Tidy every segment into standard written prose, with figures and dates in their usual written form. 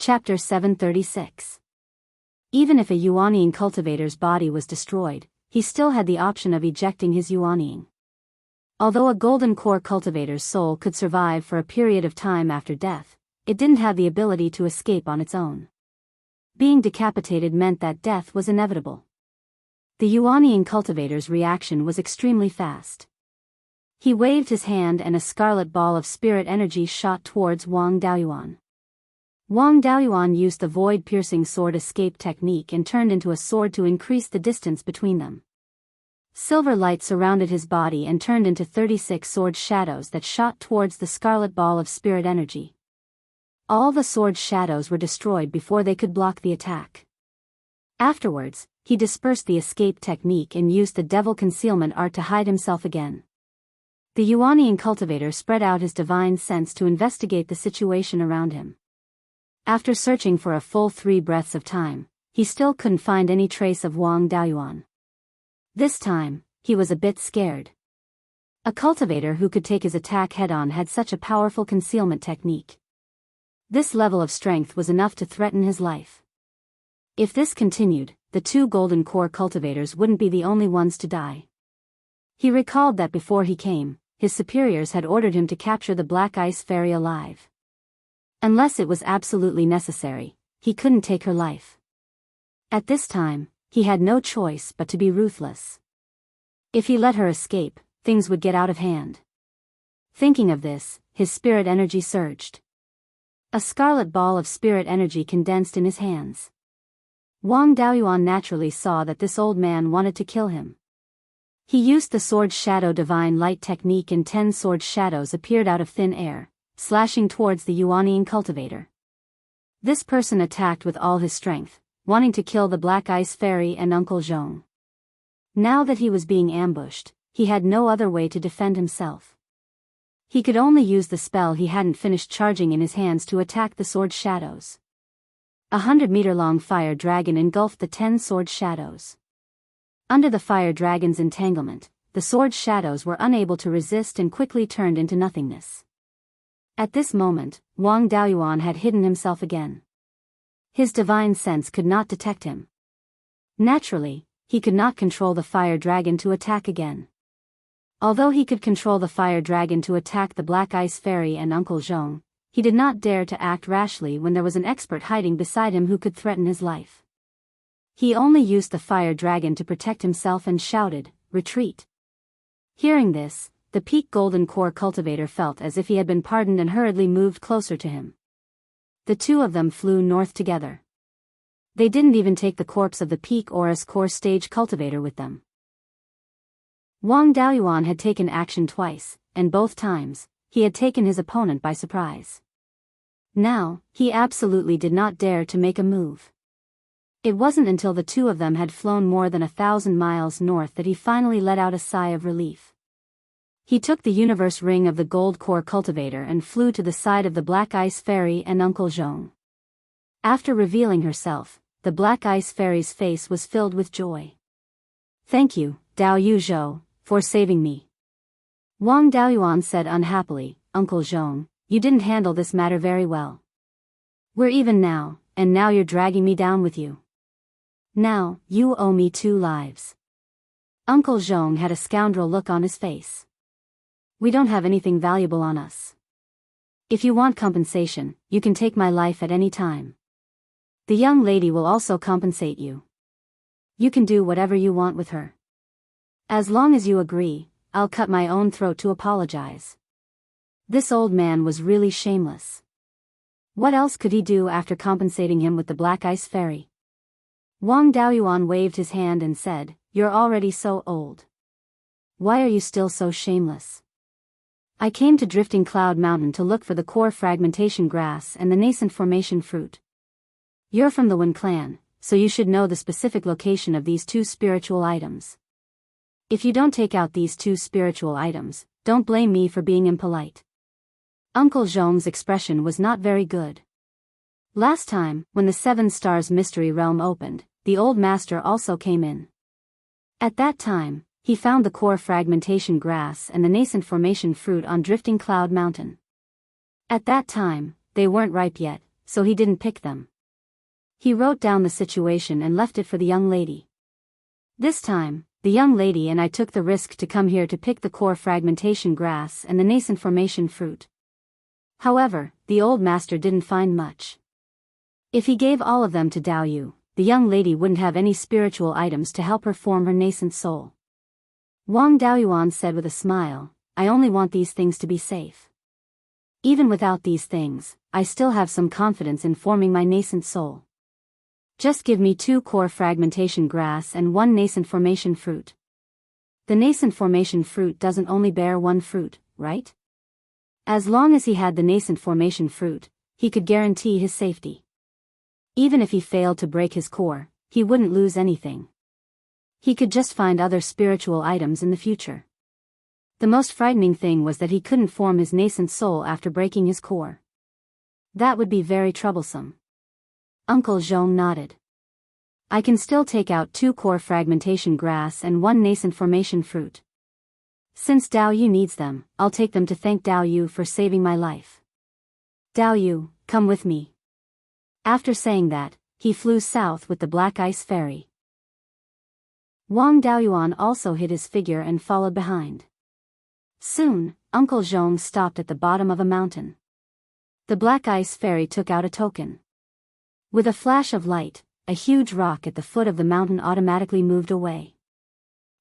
Chapter 736. Even if a Yuanying cultivator's body was destroyed, he still had the option of ejecting his Yuanying. Although a golden core cultivator's soul could survive for a period of time after death, it didn't have the ability to escape on its own. Being decapitated meant that death was inevitable. The Yuanying cultivator's reaction was extremely fast. He waved his hand and a scarlet ball of spirit energy shot towards Wang Daoyuan. Wang Daoyuan used the void-piercing sword escape technique and turned into a sword to increase the distance between them. Silver light surrounded his body and turned into 36 sword shadows that shot towards the scarlet ball of spirit energy. All the sword shadows were destroyed before they could block the attack. Afterwards, he dispersed the escape technique and used the devil concealment art to hide himself again. The Yuanying cultivator spread out his divine sense to investigate the situation around him. After searching for a full 3 breaths of time, he still couldn't find any trace of Wang Daoyuan. This time, he was a bit scared. A cultivator who could take his attack head-on had such a powerful concealment technique. This level of strength was enough to threaten his life. If this continued, the 2 golden core cultivators wouldn't be the only ones to die. He recalled that before he came, his superiors had ordered him to capture the Black Ice Fairy alive. Unless it was absolutely necessary, he couldn't take her life. At this time, he had no choice but to be ruthless. If he let her escape, things would get out of hand. Thinking of this, his spirit energy surged. A scarlet ball of spirit energy condensed in his hands. Wang Daoyuan naturally saw that this old man wanted to kill him. He used the sword shadow divine light technique and 10 sword shadows appeared out of thin air, slashing towards the Yuanying cultivator. This person attacked with all his strength, wanting to kill the Black Ice Fairy and Uncle Zhong. Now that he was being ambushed, he had no other way to defend himself. He could only use the spell he hadn't finished charging in his hands to attack the sword shadows. 100-meter-long fire dragon engulfed the 10 sword shadows. Under the fire dragon's entanglement, the sword shadows were unable to resist and quickly turned into nothingness. At this moment, Wang Daoyuan had hidden himself again. His divine sense could not detect him. Naturally, he could not control the fire dragon to attack again. Although he could control the fire dragon to attack the Black Ice Fairy and Uncle Zhong, he did not dare to act rashly when there was an expert hiding beside him who could threaten his life. He only used the fire dragon to protect himself and shouted, "Retreat!" Hearing this, the peak golden core cultivator felt as if he had been pardoned and hurriedly moved closer to him. The 2 of them flew north together. They didn't even take the corpse of the peak Aurus core stage cultivator with them. Wang Daoyuan had taken action twice, and both times, he had taken his opponent by surprise. Now, he absolutely did not dare to make a move. It wasn't until the 2 of them had flown more than 1,000 miles north that he finally let out a sigh of relief. He took the universe ring of the gold core cultivator and flew to the side of the Black Ice Fairy and Uncle Zhong. After revealing herself, the Black Ice Fairy's face was filled with joy. "Thank you, Dao Yu Zhou, for saving me." Wang Daoyuan said unhappily, "Uncle Zhong, you didn't handle this matter very well. We're even now, and now you're dragging me down with you. Now, you owe me 2 lives. Uncle Zhong had a scoundrel look on his face. "We don't have anything valuable on us. If you want compensation, you can take my life at any time. The young lady will also compensate you. You can do whatever you want with her. As long as you agree, I'll cut my own throat to apologize." This old man was really shameless. What else could he do after compensating him with the Black Ice Fairy? Wang Daoyuan waved his hand and said, "You're already so old. Why are you still so shameless? I came to Drifting Cloud Mountain to look for the core fragmentation grass and the nascent formation fruit. You're from the Wen clan, so you should know the specific location of these 2 spiritual items. If you don't take out these 2 spiritual items, don't blame me for being impolite." Uncle Zhong's expression was not very good. Last time, when the 7 Stars Mystery Realm opened, the old master also came in. At that time, he found the core fragmentation grass and the nascent formation fruit on Drifting Cloud Mountain. At that time, they weren't ripe yet, so he didn't pick them. He wrote down the situation and left it for the young lady. This time, the young lady and I took the risk to come here to pick the core fragmentation grass and the nascent formation fruit. However, the old master didn't find much. If he gave all of them to Dao Yu, the young lady wouldn't have any spiritual items to help her form her nascent soul. Wang Daoyuan said with a smile, I only want these things to be safe. Even without these things, I still have some confidence in forming my nascent soul. Just give me 2 core fragmentation grass and 1 nascent formation fruit. The nascent formation fruit doesn't only bear 1 fruit, right? As long as he had the nascent formation fruit, he could guarantee his safety. Even if he failed to break his core, he wouldn't lose anything. He could just find other spiritual items in the future. The most frightening thing was that he couldn't form his nascent soul after breaking his core. That would be very troublesome. Uncle Zhong nodded. I can still take out 2 core fragmentation grass and 1 nascent formation fruit. Since Dao Yu needs them, I'll take them to thank Dao Yu for saving my life. Dao Yu, come with me. After saying that, he flew south with the Black Ice Ferry. Wang Daoyuan also hid his figure and followed behind. Soon, Uncle Zhong stopped at the bottom of a mountain. The Black Ice Ferry took out a token. With a flash of light, a huge rock at the foot of the mountain automatically moved away.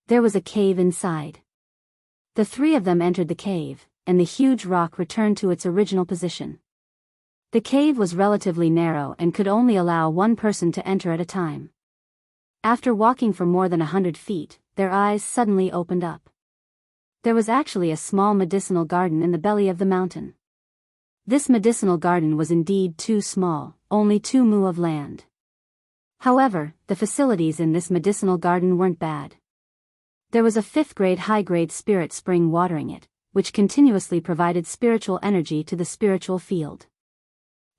There was a cave inside. The 3 of them entered the cave, and the huge rock returned to its original position. The cave was relatively narrow and could only allow 1 person to enter at a time. After walking for more than 100 feet, their eyes suddenly opened up. There was actually a small medicinal garden in the belly of the mountain. This medicinal garden was indeed too small, only 2 mu of land. However, the facilities in this medicinal garden weren't bad. There was a 5th-grade high-grade spirit spring watering it, which continuously provided spiritual energy to the spiritual field.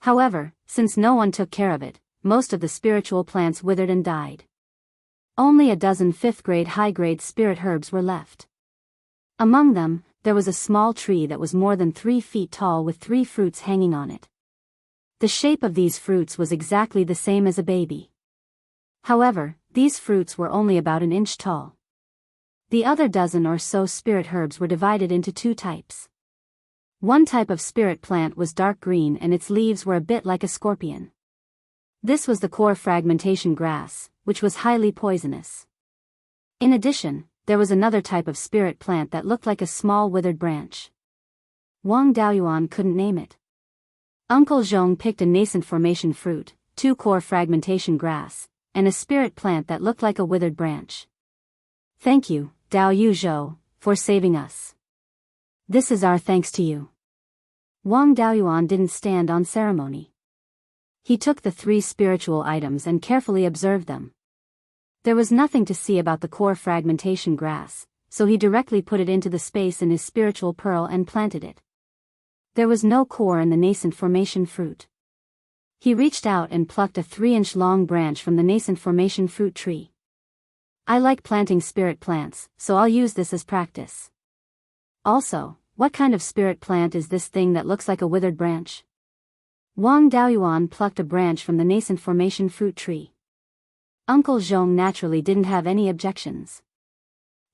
However, since no one took care of it, most of the spiritual plants withered and died. Only a dozen 5th-grade high-grade spirit herbs were left. Among them, there was a small tree that was more than 3 feet tall with 3 fruits hanging on it. The shape of these fruits was exactly the same as a baby. However, these fruits were only about an inch tall. The other dozen or so spirit herbs were divided into 2 types. One type of spirit plant was dark green and its leaves were a bit like a scorpion. This was the core fragmentation grass, which was highly poisonous. In addition, there was another type of spirit plant that looked like a small withered branch. Wang Daoyuan couldn't name it. Uncle Zhong picked a nascent formation fruit, 2 core fragmentation grass, and a spirit plant that looked like a withered branch. Thank you, Dao Yu Zhou, for saving us. This is our thanks to you. Wang Daoyuan didn't stand on ceremony. He took the 3 spiritual items and carefully observed them. There was nothing to see about the core fragmentation grass, so he directly put it into the space in his spiritual pearl and planted it. There was no core in the nascent formation fruit. He reached out and plucked a 3-inch long branch from the nascent formation fruit tree. I like planting spirit plants, so I'll use this as practice. Also, what kind of spirit plant is this thing that looks like a withered branch? Wang Daoyuan plucked a branch from the nascent formation fruit tree. Uncle Zhong naturally didn't have any objections.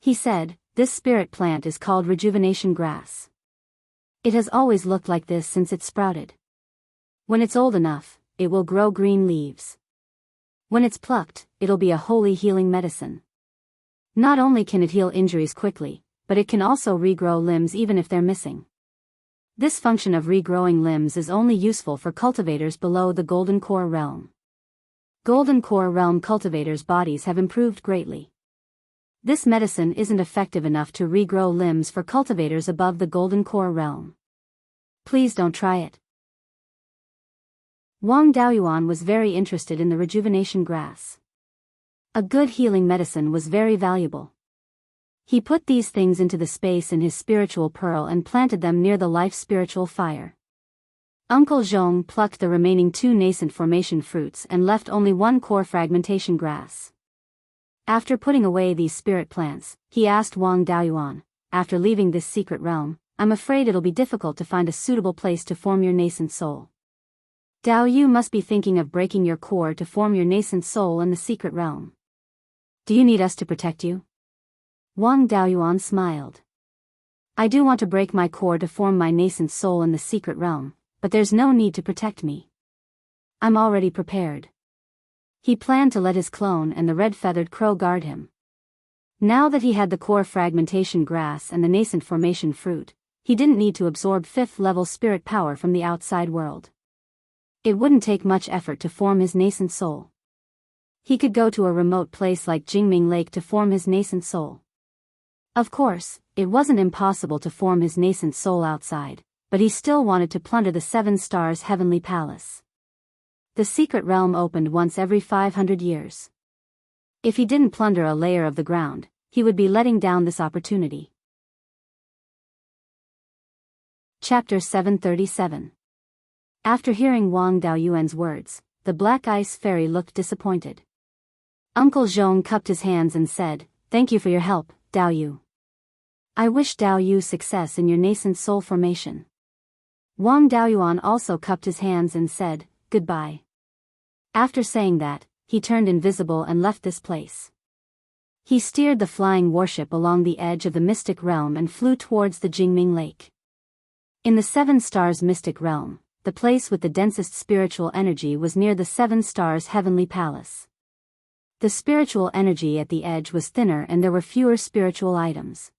He said, this spirit plant is called rejuvenation grass. It has always looked like this since it sprouted. When it's old enough, it will grow green leaves. When it's plucked, it'll be a holy healing medicine. Not only can it heal injuries quickly, but it can also regrow limbs even if they're missing. This function of regrowing limbs is only useful for cultivators below the Golden Core realm. Golden Core realm cultivators' bodies have improved greatly. This medicine isn't effective enough to regrow limbs for cultivators above the Golden Core realm. Please don't try it. Wang Daoyuan was very interested in the rejuvenation grass. A good healing medicine was very valuable. He put these things into the space in his spiritual pearl and planted them near the life spiritual fire. Uncle Zhong plucked the remaining 2 nascent formation fruits and left only 1 core fragmentation grass. After putting away these spirit plants, he asked Wang Daoyuan, after leaving this secret realm, I'm afraid it'll be difficult to find a suitable place to form your nascent soul. Dao Yu must be thinking of breaking your core to form your nascent soul in the secret realm. Do you need us to protect you? Wang Daoyuan smiled. I do want to break my core to form my nascent soul in the secret realm, but there's no need to protect me. I'm already prepared. He planned to let his clone and the red-feathered crow guard him. Now that he had the core fragmentation grass and the nascent formation fruit, he didn't need to absorb 5th-level spirit power from the outside world. It wouldn't take much effort to form his nascent soul. He could go to a remote place like Jingming Lake to form his nascent soul. Of course, it wasn't impossible to form his nascent soul outside, but he still wanted to plunder the 7 Stars Heavenly Palace. The secret realm opened once every 500 years. If he didn't plunder a layer of the ground, he would be letting down this opportunity. Chapter 737. After hearing Wang Daoyuan's words, the Black Ice Fairy looked disappointed. Uncle Zhong cupped his hands and said, "Thank you for your help, Dao Yu. I wish Dao Yu success in your nascent soul formation." Wang Daoyuan also cupped his hands and said, "Goodbye." After saying that, he turned invisible and left this place. He steered the flying warship along the edge of the mystic realm and flew towards the Jingming Lake. In the 7 Stars mystic realm, the place with the densest spiritual energy was near the 7 Stars Heavenly Palace. The spiritual energy at the edge was thinner and there were fewer spiritual items.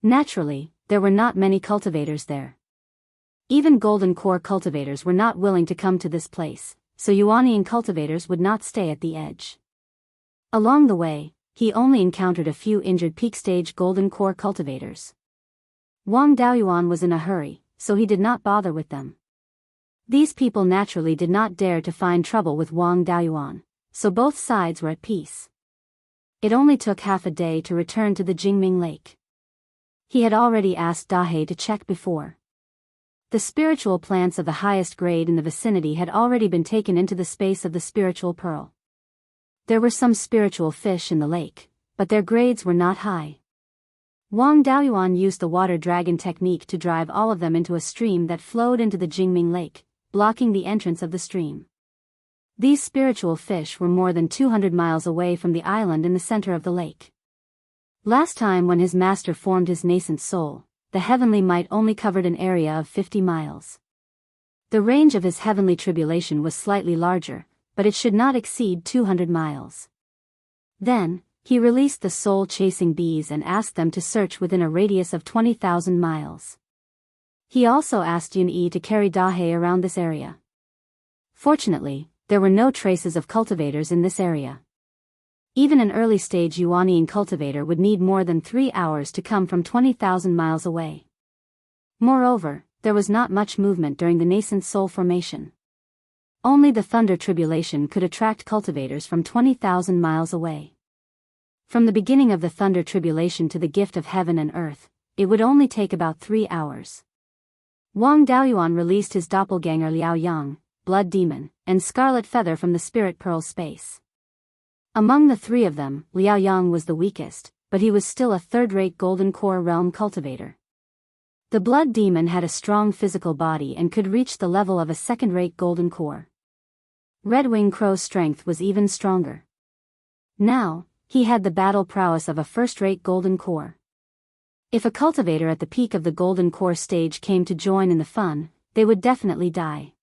Naturally, there were not many cultivators there. Even golden core cultivators were not willing to come to this place, so Yuanian cultivators would not stay at the edge. Along the way, he only encountered a few injured peak-stage golden core cultivators. Wang Daoyuan was in a hurry, so he did not bother with them. These people naturally did not dare to find trouble with Wang Daoyuan, so both sides were at peace. It only took half a day to return to the Jingming Lake. He had already asked Dahe to check before. The spiritual plants of the highest grade in the vicinity had already been taken into the space of the spiritual pearl. There were some spiritual fish in the lake, but their grades were not high. Wang Daoyuan used the water dragon technique to drive all of them into a stream that flowed into the Jingming Lake, blocking the entrance of the stream. These spiritual fish were more than 200 miles away from the island in the center of the lake. Last time when his master formed his nascent soul, the heavenly might only covered an area of 50 miles. The range of his heavenly tribulation was slightly larger, but it should not exceed 200 miles. Then, he released the soul-chasing bees and asked them to search within a radius of 20,000 miles. He also asked Yun-Yi to carry Dahe around this area. Fortunately, there were no traces of cultivators in this area. Even an early-stage Yuanian cultivator would need more than 3 hours to come from 20,000 miles away. Moreover, there was not much movement during the nascent soul formation. Only the thunder tribulation could attract cultivators from 20,000 miles away. From the beginning of the thunder tribulation to the gift of heaven and earth, it would only take about 3 hours. Wang Daoyuan released his doppelganger Liao Yang, Blood Demon, and Scarlet Feather from the Spirit Pearl space. Among the 3 of them, Liao Yang was the weakest, but he was still a third-rate Golden Core realm cultivator. The Blood Demon had a strong physical body and could reach the level of a second-rate Golden Core. Redwing Crow's strength was even stronger. Now, he had the battle prowess of a first-rate Golden Core. If a cultivator at the peak of the Golden Core stage came to join in the fun, they would definitely die.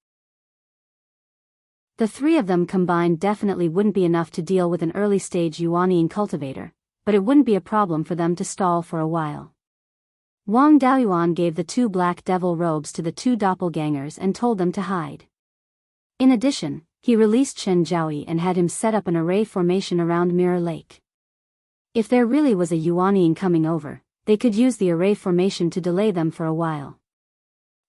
The 3 of them combined definitely wouldn't be enough to deal with an early-stage Yuanian cultivator, but it wouldn't be a problem for them to stall for a while. Wang Daoyuan gave the 2 black devil robes to the 2 doppelgangers and told them to hide. In addition, he released Chen Jiaoyi and had him set up an array formation around Mirror Lake. If there really was a Yuanian coming over, they could use the array formation to delay them for a while.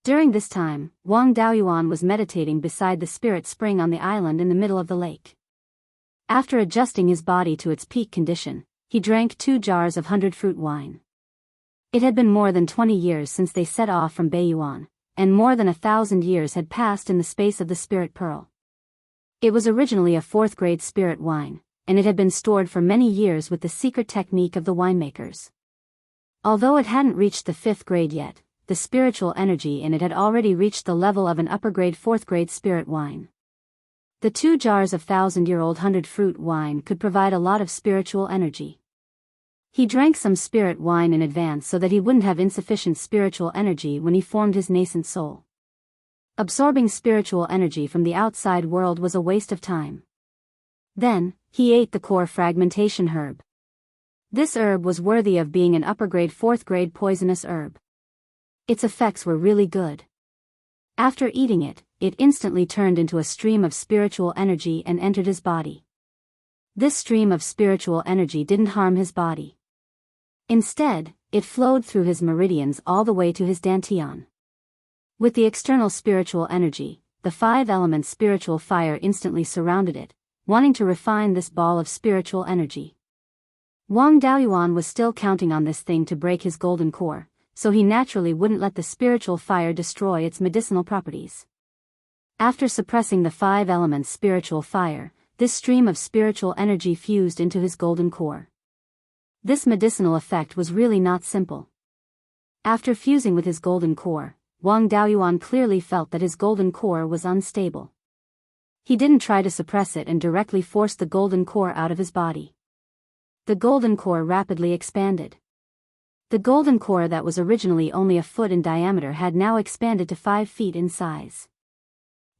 During this time, Wang Daoyuan was meditating beside the spirit spring on the island in the middle of the lake. After adjusting his body to its peak condition, he drank 2 jars of 100-fruit wine. It had been more than 20 years since they set off from Beiyuan, and more than 1,000 years had passed in the space of the Spirit Pearl. It was originally a 4th-grade spirit wine, and it had been stored for many years with the secret technique of the winemakers. Although it hadn't reached the 5th grade yet, the spiritual energy in it had already reached the level of an upper-grade 4th-grade spirit wine. The 2 jars of 1,000-year-old 100-fruit wine could provide a lot of spiritual energy. He drank some spirit wine in advance so that he wouldn't have insufficient spiritual energy when he formed his nascent soul. Absorbing spiritual energy from the outside world was a waste of time. Then, he ate the core fragmentation herb. This herb was worthy of being an upper-grade 4th-grade poisonous herb. Its effects were really good. After eating it, it instantly turned into a stream of spiritual energy and entered his body. This stream of spiritual energy didn't harm his body. Instead, it flowed through his meridians all the way to his dantian. With the external spiritual energy, the 5-element spiritual fire instantly surrounded it, wanting to refine this ball of spiritual energy. Wang Daoyuan was still counting on this thing to break his golden core, so he naturally wouldn't let the spiritual fire destroy its medicinal properties. After suppressing the 5-element spiritual fire, this stream of spiritual energy fused into his golden core. This medicinal effect was really not simple. After fusing with his golden core, Wang Daoyuan clearly felt that his golden core was unstable. He didn't try to suppress it and directly forced the golden core out of his body. The golden core rapidly expanded. The golden core that was originally only a foot in diameter had now expanded to 5 feet in size.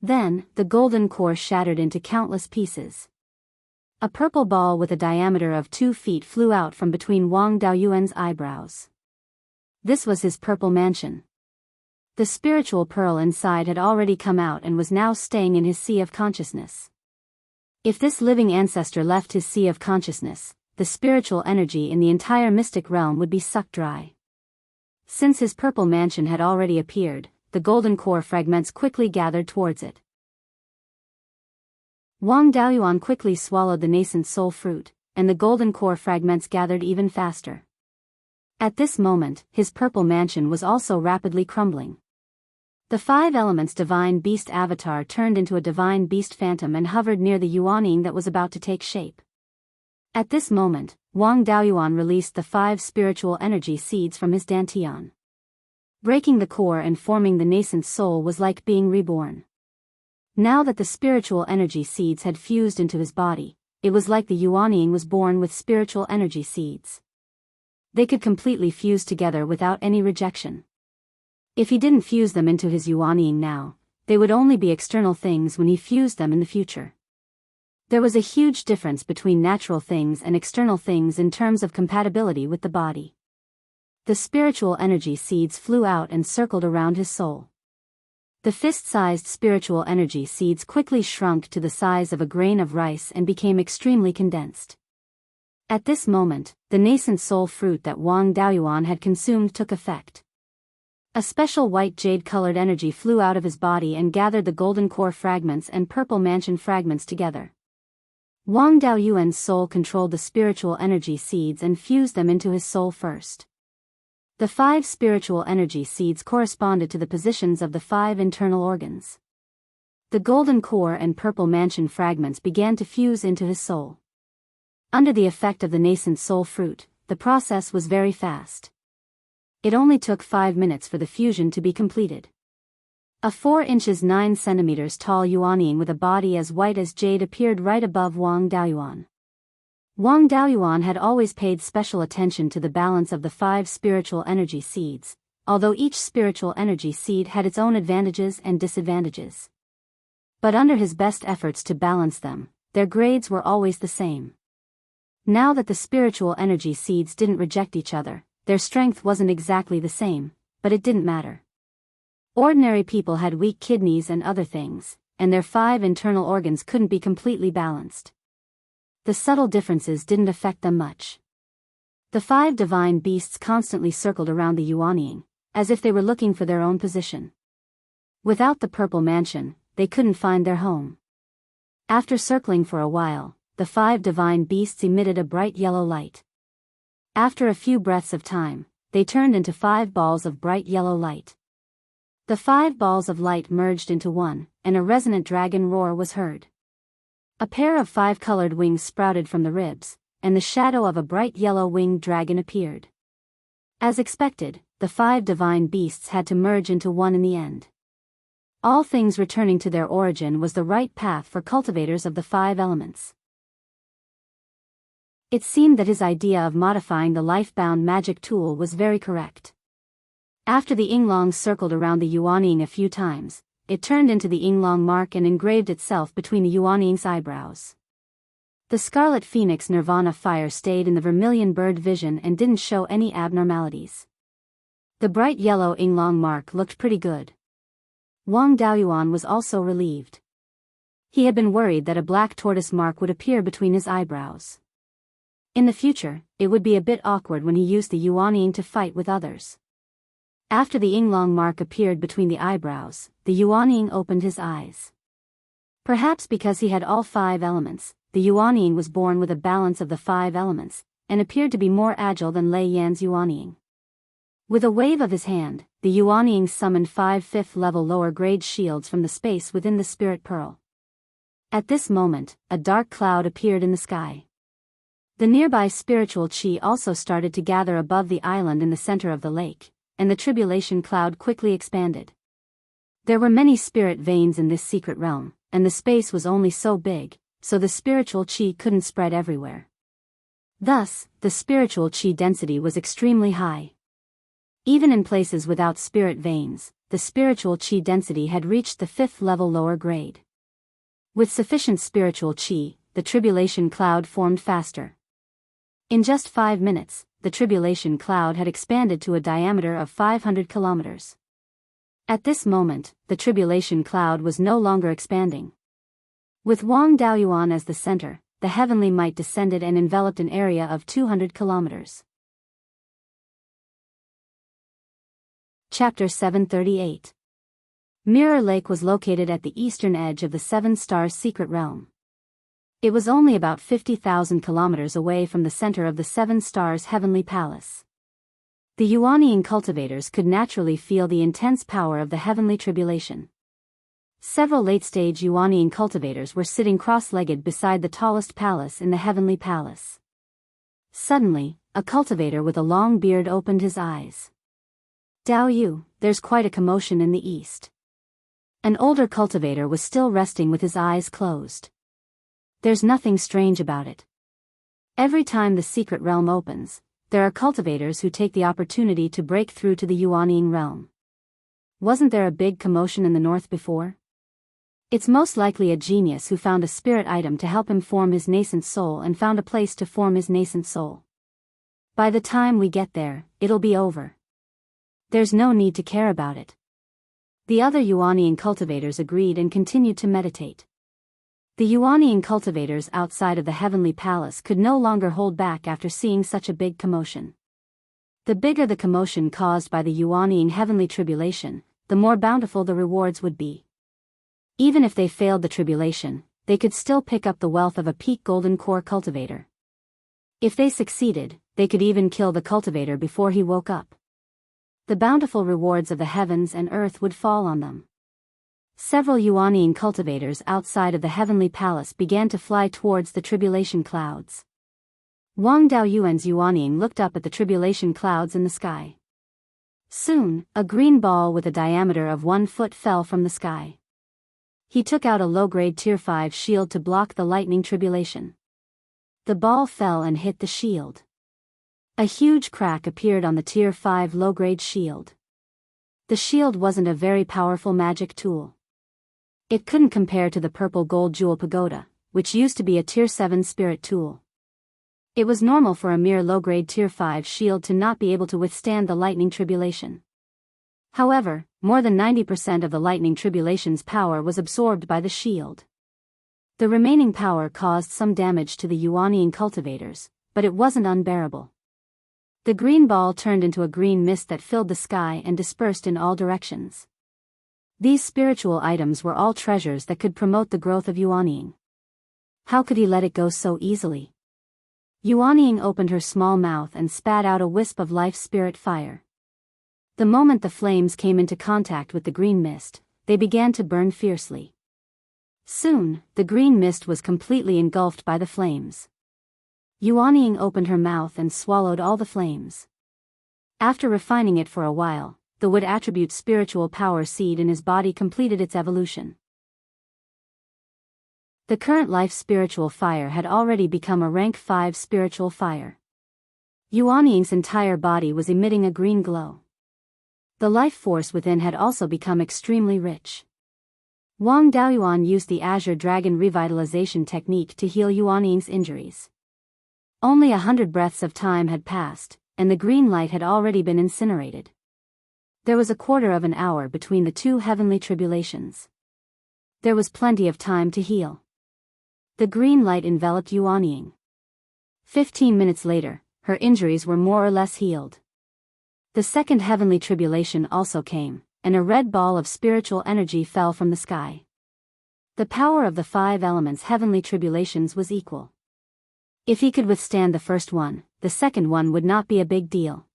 Then, the golden core shattered into countless pieces. A purple ball with a diameter of 2 feet flew out from between Wang Daoyuan's eyebrows. This was his purple mansion. The spiritual pearl inside had already come out and was now staying in his sea of consciousness. If this living ancestor left his sea of consciousness, the spiritual energy in the entire mystic realm would be sucked dry. Since his purple mansion had already appeared, the golden core fragments quickly gathered towards it. Wang Daoyuan quickly swallowed the nascent soul fruit, and the golden core fragments gathered even faster. At this moment, his purple mansion was also rapidly crumbling. The 5 elements divine beast avatar turned into a divine beast phantom and hovered near the yuaning that was about to take shape. At this moment, Wang Daoyuan released the 5 spiritual energy seeds from his dantian. Breaking the core and forming the nascent soul was like being reborn. Now that the spiritual energy seeds had fused into his body, it was like the yuaning was born with spiritual energy seeds. They could completely fuse together without any rejection. If he didn't fuse them into his yuaning now, they would only be external things when he fused them in the future. There was a huge difference between natural things and external things in terms of compatibility with the body. The spiritual energy seeds flew out and circled around his soul. The fist-sized spiritual energy seeds quickly shrunk to the size of a grain of rice and became extremely condensed. At this moment, the nascent soul fruit that Wang Daoyuan had consumed took effect. A special white jade-colored energy flew out of his body and gathered the golden core fragments and purple mansion fragments together. Wang Daoyuan's soul controlled the spiritual energy seeds and fused them into his soul first. The 5 spiritual energy seeds corresponded to the positions of the 5 internal organs. The golden core and purple mansion fragments began to fuse into his soul. Under the effect of the nascent soul fruit, the process was very fast. It only took 5 minutes for the fusion to be completed. A 4 inches 9 centimeters tall yuaning with a body as white as jade appeared right above Wang Daoyuan. Wang Daoyuan had always paid special attention to the balance of the 5 spiritual energy seeds, although each spiritual energy seed had its own advantages and disadvantages. But under his best efforts to balance them, their grades were always the same. Now that the spiritual energy seeds didn't reject each other, their strength wasn't exactly the same, but it didn't matter. Ordinary people had weak kidneys and other things, and their 5 internal organs couldn't be completely balanced. The subtle differences didn't affect them much. The 5 divine beasts constantly circled around the yuaning, as if they were looking for their own position. Without the purple mansion, they couldn't find their home. After circling for a while, the 5 divine beasts emitted a bright yellow light. After a few breaths of time, they turned into 5 balls of bright yellow light. The 5 balls of light merged into one, and a resonant dragon roar was heard. A pair of 5 colored wings sprouted from the ribs, and the shadow of a bright yellow winged dragon appeared. As expected, the 5 divine beasts had to merge into one in the end. All things returning to their origin was the right path for cultivators of the 5 elements. It seemed that his idea of modifying the life-bound magic tool was very correct. After the Yinglong circled around the Yuanying a few times, it turned into the Yinglong mark and engraved itself between the Yuanying's eyebrows. The Scarlet Phoenix Nirvana fire stayed in the vermilion bird vision and didn't show any abnormalities. The bright yellow Yinglong mark looked pretty good. Wang Daoyuan was also relieved. He had been worried that a black tortoise mark would appear between his eyebrows. In the future, it would be a bit awkward when he used the Yuanying to fight with others. After the Yinglong mark appeared between the eyebrows, the Yuanying opened his eyes. Perhaps because he had all 5 elements, the Yuanying was born with a balance of the 5 elements, and appeared to be more agile than Lei Yan's Yuanying. With a wave of his hand, the Yuanying summoned 5 5th-level lower-grade shields from the space within the Spirit Pearl. At this moment, a dark cloud appeared in the sky. The nearby spiritual chi also started to gather above the island in the center of the lake, and the tribulation cloud quickly expanded. There were many spirit veins in this secret realm, and the space was only so big, so the spiritual chi couldn't spread everywhere. Thus, the spiritual chi density was extremely high. Even in places without spirit veins, the spiritual chi density had reached the 5th level lower grade. With sufficient spiritual chi, the tribulation cloud formed faster. In just 5 minutes, the tribulation cloud had expanded to a diameter of 500 kilometers. At this moment, the tribulation cloud was no longer expanding. With Wang Daoyuan as the center, the heavenly might descended and enveloped an area of 200 kilometers. Chapter 738. Mirror Lake was located at the eastern edge of the 7 Stars Secret Realm. It was only about 50,000 kilometers away from the center of the 7 Stars Heavenly Palace. The Yuanying cultivators could naturally feel the intense power of the heavenly tribulation. Several late-stage Yuanying cultivators were sitting cross-legged beside the tallest palace in the heavenly palace. Suddenly, a cultivator with a long beard opened his eyes. "Dao Yu, there's quite a commotion in the east." An older cultivator was still resting with his eyes closed. There's nothing strange about it. Every time the secret realm opens, there are cultivators who take the opportunity to break through to the Yuanying realm. Wasn't there a big commotion in the north before? It's most likely a genius who found a spirit item to help him form his nascent soul and found a place to form his nascent soul. By the time we get there, it'll be over. There's no need to care about it. The other Yuanying cultivators agreed and continued to meditate. The Yuanying cultivators outside of the heavenly palace could no longer hold back after seeing such a big commotion. The bigger the commotion caused by the Yuanying heavenly tribulation, the more bountiful the rewards would be. Even if they failed the tribulation, they could still pick up the wealth of a peak golden core cultivator. If they succeeded, they could even kill the cultivator before he woke up. The bountiful rewards of the heavens and earth would fall on them. Several Yuanying cultivators outside of the heavenly palace began to fly towards the tribulation clouds. Wang Daoyuan's Yuanying looked up at the tribulation clouds in the sky. Soon, a green ball with a diameter of 1 foot fell from the sky. He took out a low-grade Tier 5 shield to block the lightning tribulation. The ball fell and hit the shield. A huge crack appeared on the Tier 5 low-grade shield. The shield wasn't a very powerful magic tool. It couldn't compare to the purple gold jewel pagoda, which used to be a Tier 7 spirit tool. It was normal for a mere low-grade Tier 5 shield to not be able to withstand the lightning tribulation. However, more than 90% of the lightning tribulation's power was absorbed by the shield. The remaining power caused some damage to the Yuanying cultivators, but it wasn't unbearable. The green ball turned into a green mist that filled the sky and dispersed in all directions. These spiritual items were all treasures that could promote the growth of Yuanying. How could he let it go so easily? Yuanying opened her small mouth and spat out a wisp of life spirit fire. The moment the flames came into contact with the green mist, they began to burn fiercely. Soon, the green mist was completely engulfed by the flames. Yuanying opened her mouth and swallowed all the flames. After refining it for a while, the wood attribute spiritual power seed in his body completed its evolution. The current life spiritual fire had already become a rank 5 spiritual fire. Yuanying's entire body was emitting a green glow. The life force within had also become extremely rich. Wang Daoyuan used the Azure Dragon revitalization technique to heal Yuanying's injuries. Only 100 breaths of time had passed, and the green light had already been incinerated. There was a quarter of an hour between the two heavenly tribulations. There was plenty of time to heal. The green light enveloped Yuanying. 15 minutes later, her injuries were more or less healed. The second heavenly tribulation also came, and a red ball of spiritual energy fell from the sky. The power of the 5 elements' heavenly tribulations was equal. If he could withstand the first one, the second one would not be a big deal.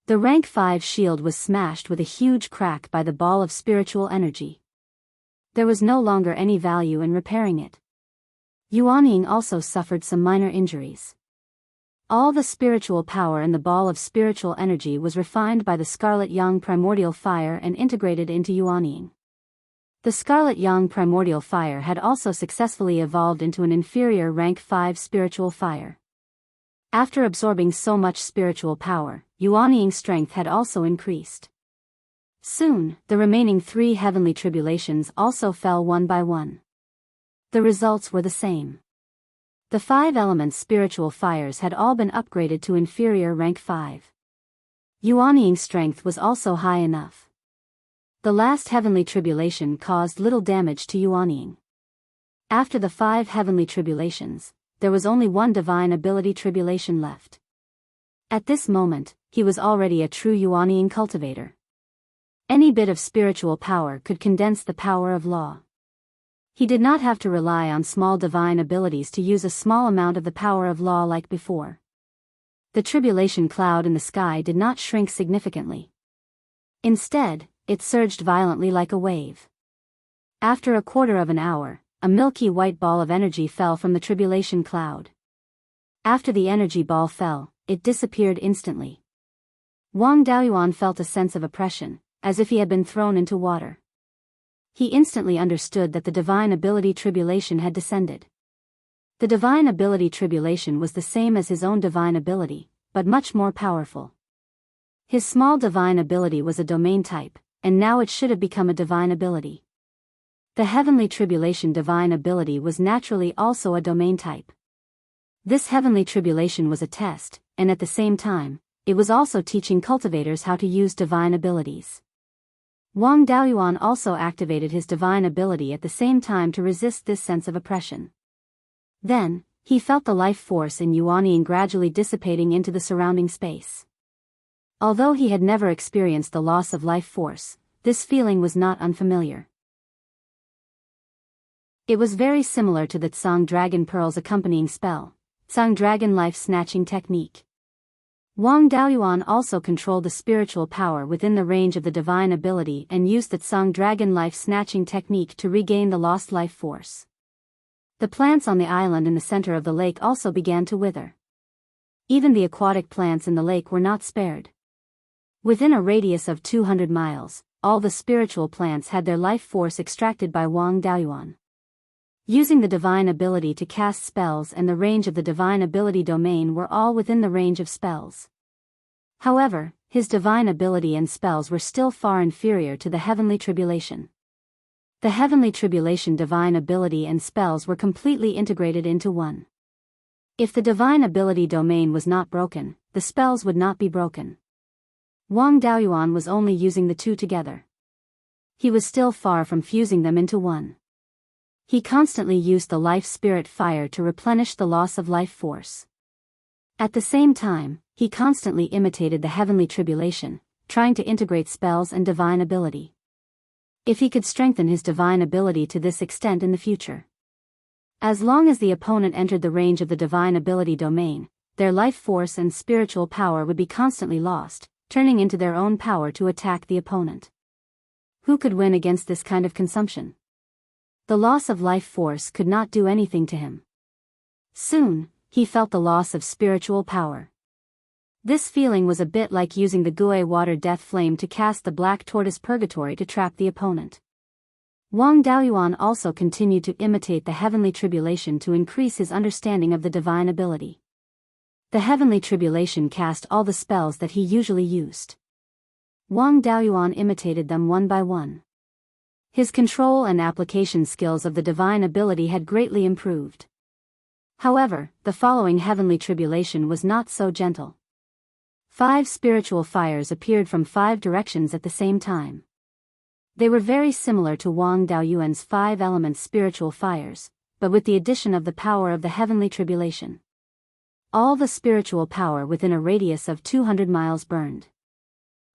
The rank 5 shield was smashed with a huge crack by the ball of spiritual energy. There was no longer any value in repairing it. Yuanying also suffered some minor injuries. All the spiritual power in the ball of spiritual energy was refined by the Scarlet Yang primordial fire and integrated into Yuanying. The Scarlet Yang primordial fire had also successfully evolved into an inferior rank 5 spiritual fire. After absorbing so much spiritual power, Yuanying's strength had also increased. Soon, the remaining 3 heavenly tribulations also fell one by one. The results were the same. The 5 elements spiritual fires had all been upgraded to inferior rank 5. Yuanying's strength was also high enough. The last heavenly tribulation caused little damage to Yuanying. After the 5 heavenly tribulations, there was only one divine ability tribulation left. At this moment, he was already a true Yuanying cultivator. Any bit of spiritual power could condense the power of law. He did not have to rely on small divine abilities to use a small amount of the power of law like before. The tribulation cloud in the sky did not shrink significantly. Instead, it surged violently like a wave. After a quarter of an hour, a milky white ball of energy fell from the tribulation cloud. After the energy ball fell, it disappeared instantly. Wang Daoyuan felt a sense of oppression, as if he had been thrown into water. He instantly understood that the divine ability tribulation had descended. The divine ability tribulation was the same as his own divine ability, but much more powerful. His small divine ability was a domain type, and now it should have become a divine ability. The heavenly tribulation divine ability was naturally also a domain type. This heavenly tribulation was a test, and at the same time, it was also teaching cultivators how to use divine abilities. Wang Daoyuan also activated his divine ability at the same time to resist this sense of oppression. Then, he felt the life force in Yuanying gradually dissipating into the surrounding space. Although he had never experienced the loss of life force, this feeling was not unfamiliar. It was very similar to the Tsang Dragon Pearl's accompanying spell, Tsang Dragon Life Snatching Technique. Wang Daoyuan also controlled the spiritual power within the range of the divine ability and used the Tsang Dragon Life Snatching Technique to regain the lost life force. The plants on the island in the center of the lake also began to wither. Even the aquatic plants in the lake were not spared. Within a radius of 200 miles, all the spiritual plants had their life force extracted by Wang Daoyuan. Using the divine ability to cast spells and the range of the divine ability domain were all within the range of spells. However, his divine ability and spells were still far inferior to the heavenly tribulation. The heavenly tribulation divine ability and spells were completely integrated into one. If the divine ability domain was not broken, the spells would not be broken. Wang Daoyuan was only using the two together. He was still far from fusing them into one. He constantly used the life spirit fire to replenish the loss of life force. At the same time, he constantly imitated the heavenly tribulation, trying to integrate spells and divine ability. If he could strengthen his divine ability to this extent in the future. As long as the opponent entered the range of the divine ability domain, their life force and spiritual power would be constantly lost, turning into their own power to attack the opponent. Who could win against this kind of consumption? The loss of life force could not do anything to him. Soon, he felt the loss of spiritual power. This feeling was a bit like using the Gui water death flame to cast the black tortoise purgatory to trap the opponent. Wang Daoyuan also continued to imitate the heavenly tribulation to increase his understanding of the divine ability. The heavenly tribulation cast all the spells that he usually used. Wang Daoyuan imitated them one by one. His control and application skills of the divine ability had greatly improved. However, the following heavenly tribulation was not so gentle. 5 spiritual fires appeared from 5 directions at the same time. They were very similar to Wang Daoyuan's 5 elements spiritual fires, but with the addition of the power of the heavenly tribulation. All the spiritual power within a radius of 200 miles burned.